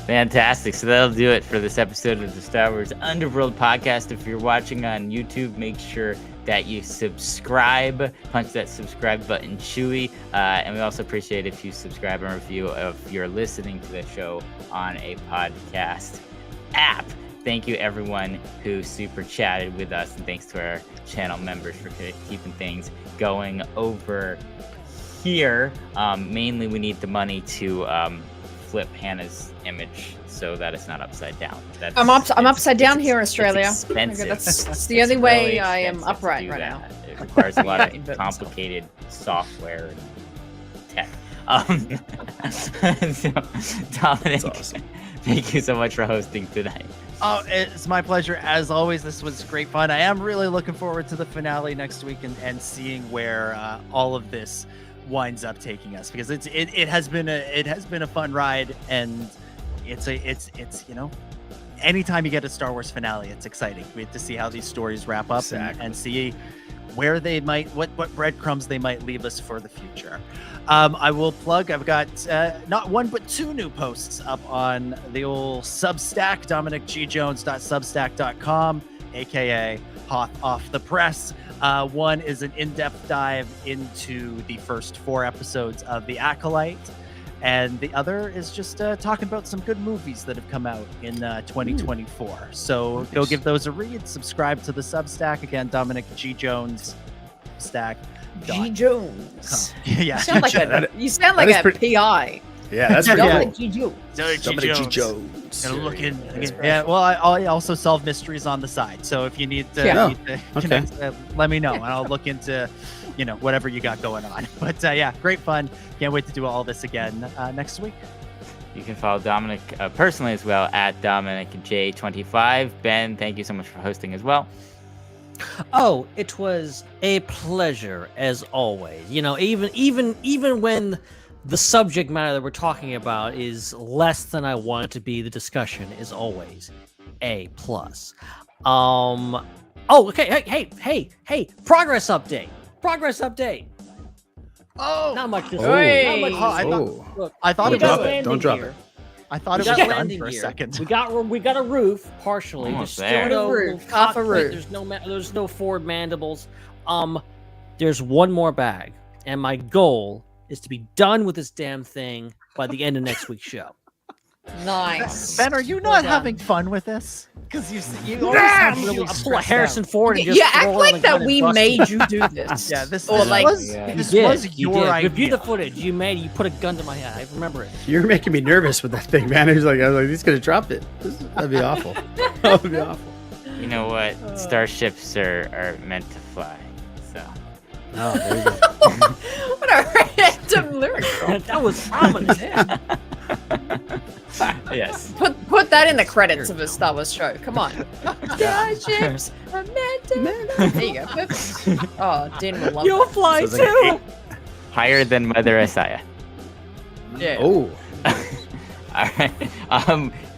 Fantastic. So that'll do it for this episode of the Star Wars Underworld Podcast. If you're watching on YouTube, make sure that you subscribe. Punch that subscribe button, Chewy. And we also appreciate if you subscribe and review if you're listening to the show on a podcast app. Thank you, everyone who super chatted with us. And thanks to our channel members for keeping things going over here. Mainly, we need the money to flip Hannah's image so that it's not upside down. I'm upside down here in Australia. It's expensive. That's the only It's way really I am expensive to upright do right that. now. It requires a lot of Invent complicated software and tech. So, Dominic, awesome. thank you so much for hosting tonight. Oh, it's my pleasure. As always, this was great fun. I am really looking forward to the finale next week and seeing where all of this winds up taking us, because it has been a fun ride, and it's anytime you get a Star Wars finale, it's exciting. We have to see how these stories wrap up and see where they might what breadcrumbs they might leave us for the future. I will plug, I've got not one but two new posts up on the old Substack, DominicGJones.substack.com, aka Hot Off the Press. One is an in-depth dive into the first 4 episodes of The Acolyte, and the other is just talking about some good movies that have come out in 2024. So go give those a read. Subscribe to the Substack. Again, Dominic G. Jones Stack. G. Jones. Yeah, You sound like a PI. Yeah, that's pretty Dominic cool. G. Jones. Dominic G. Jones. Gonna look in. Yeah, well, I also solve mysteries on the side. So if you need to, connect, let me know, and I'll look into, whatever you got going on. But yeah, great fun. Can't wait to do all this again next week. You can follow Dominic personally as well at DominicJ25. Ben, thank you so much for hosting as well. Oh, it was a pleasure as always. Even when the subject matter that we're talking about is less than I want it to be, the discussion is always A+. Oh, okay. Hey, progress update. Oh, not much this Hey. week. Not much. I thought it Don't was. drop it. Don't drop it. I thought it We was got done landing for a gear. second. We got a roof partially. Almost There's there. still no Roof, half a cockpit. roof. There's no forward mandibles. There's one more bag, and my goal is to be done with this damn thing by the end of next week's show. Nice. Ben, are you Well not done. having fun with this? Because you always have really I'll pull a stressed Harrison out. Ford and just Yeah, act throw it on like the that gun and we bust made it. you do this. Yeah, this Or like was Yeah. this You was did. your You did. idea. Review the footage. You put a gun to my head. I remember it. You're making me nervous with that thing, man. I was like, he's gonna drop it. That'd be awful. That would be awful. You know what? Starships are meant to fly. So Oh, there you go. What a random lyric. That was ominous. yes. Put that in the credits of a Star Wars show. Come on. Starships are meant to. There you go. Perfect. Oh, Dean will love You'll that. fly Sounds like too. Higher than Mother Isaiah. Yeah. Oh, All right.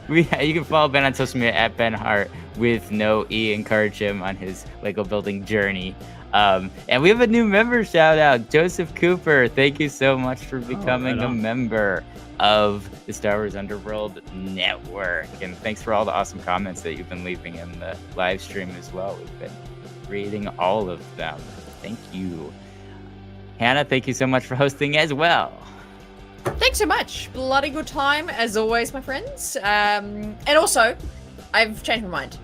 You can follow Ben on social media at Ben Hart with no E. Encourage him on his Lego building journey. And we have a new member shout out, Joseph Cooper. Thank you so much for becoming a member of the Star Wars Underworld Network. And thanks for all the awesome comments that you've been leaving in the live stream as well. We've been reading all of them. Thank you. Hannah, thank you so much for hosting as well. Thanks so much. Bloody good time, as always, my friends. And also, I've changed my mind.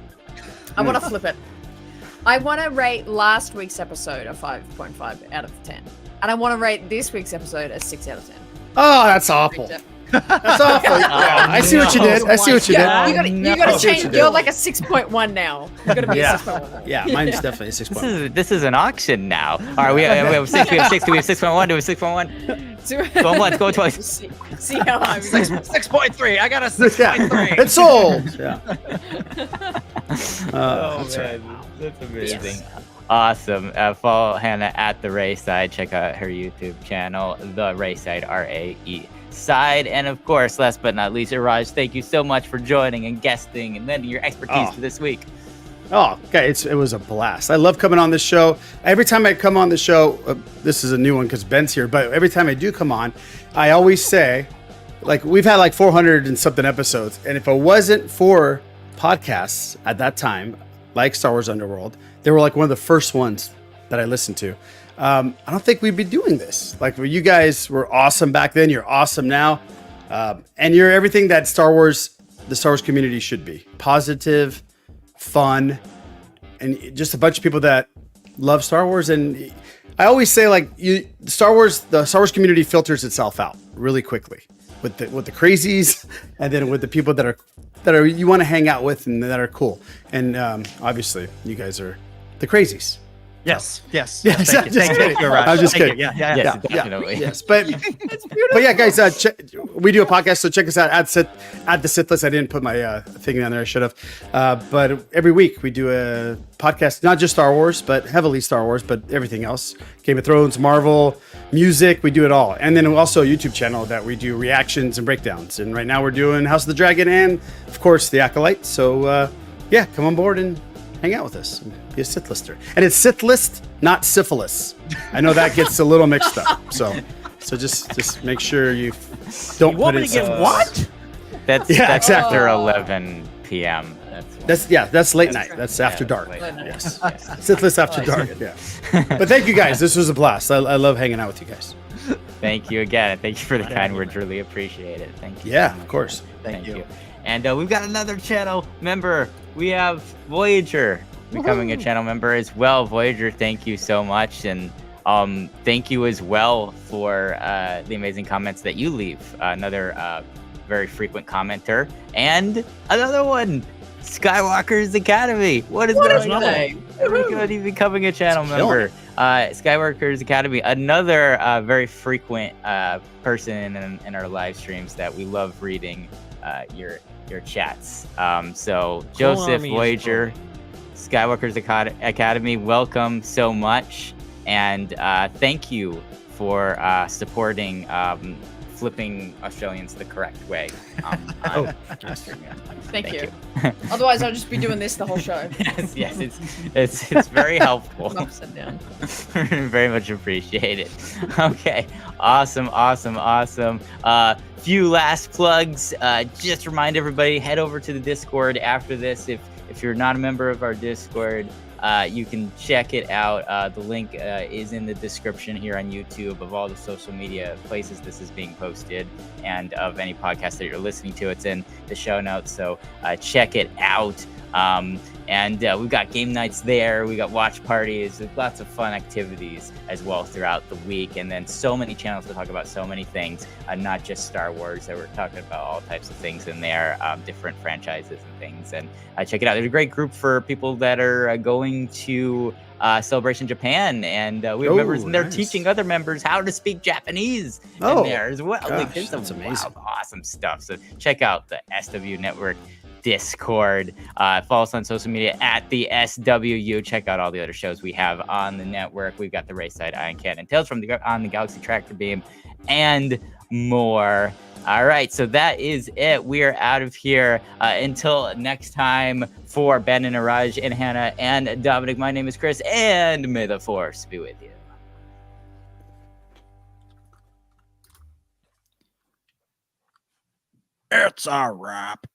I want to flip it. I want to rate last week's episode a 5.5 out of 10. And I want to rate this week's episode a 6 out of 10. oh, that's awful. That's awful. I see what you did. I see what you did. You gotta change. You're like a 6.1 now. You gotta be a 6.1. Yeah, mine's definitely a 6.1. This is an auction now. All right, we have 6. We have 6. Do we have 6.1? Do we have 6.1? Go once. Go twice. See how I'm 6.3. I got a 6.3. It's sold. Yeah. That's right. That's amazing. Yes. Awesome. Follow Hannah at the Raeside. Check out her YouTube channel, the Raeside, Raeside. And of course, last but not least, Iraj, thank you so much for joining and guesting and lending your expertise for this week. Oh, okay. It was a blast. I love coming on this show. Every time I come on the show, this is a new one because Ben's here, but every time I do come on, I always say, like, we've had like 400 and something episodes. And if it wasn't for podcasts at that time, like Star Wars Underworld, they were like one of the first ones that I listened to. I don't think we'd be doing this. Like, you guys were awesome back then. You're awesome now. And you're everything that the Star Wars community should be. Positive, fun, and just a bunch of people that love Star Wars. And I always say, like, the Star Wars community filters itself out really quickly with the crazies, and then with the people that are you want to hang out with and that are cool. And obviously, you guys are the crazies. Yes. Thank you. I was just kidding. Yeah, definitely. Yes, but yeah, guys, we do a podcast, so check us out at the Sith List. I didn't put my thing down there. I should have. But every week we do a podcast, not just Star Wars, but heavily Star Wars, but everything else: Game of Thrones, Marvel, music. We do it all, and then also a YouTube channel that we do reactions and breakdowns. And right now we're doing House of the Dragon and, of course, the Acolyte. So come on board and hang out with us. Be a Sith Lister. And it's Sith List, not syphilis. I know that gets a little mixed up. So just make sure you don't put it in what? That's after 11 p.m. That's late night. That's after dark. Yes. Sith List after dark. Yeah. But thank you guys. This was a blast. I love hanging out with you guys. Thank you again. Thank you for the kind words. Really appreciate it. Thank you. Yeah, of course. Thank you. And we've got another channel member. We have Voyager becoming a channel member as well. Voyager, thank you so much. And thank you as well for the amazing comments that you leave. Another very frequent commenter. And another one, Skywalker's Academy. What is going on? Everybody becoming a channel member. Skywalker's Academy, another very frequent person in our live streams that we love reading your chats. So Joseph, Voyager, Skywalker's Academy, welcome so much, and thank you for supporting flipping Australians the correct way. Thank you. Otherwise, I'll just be doing this the whole show. yes, it's very helpful. Upside down. Very much appreciate it. Okay, awesome. Few last plugs. Just remind everybody, head over to the Discord after this. If you're not a member of our Discord, you can check it out. The link is in the description here on YouTube of all the social media places this is being posted, and of any podcast that you're listening to. It's in the show notes, so check it out. And we've got game nights there. We got watch parties, lots of fun activities as well throughout the week. And then so many channels to talk about so many things, not just Star Wars. So we're talking about all types of things in there, different franchises and things. And check it out. There's a great group for people that are going to Celebration Japan, and we have members, and they're teaching other members how to speak Japanese in there as well. Gosh, there's some amazing. wild, awesome stuff. So check out the SWU Network Discord. Follow us on social media at the SWU. Check out all the other shows we have on the network. We've got the Raeside, Iron Cannon, Tales from on the Galaxy Tractor Beam, and more. All right, so that is it. We are out of here. Until next time, for Ben and Iraj and Hannah and Dominic, my name is Chris, and may the Force be with you. It's a wrap.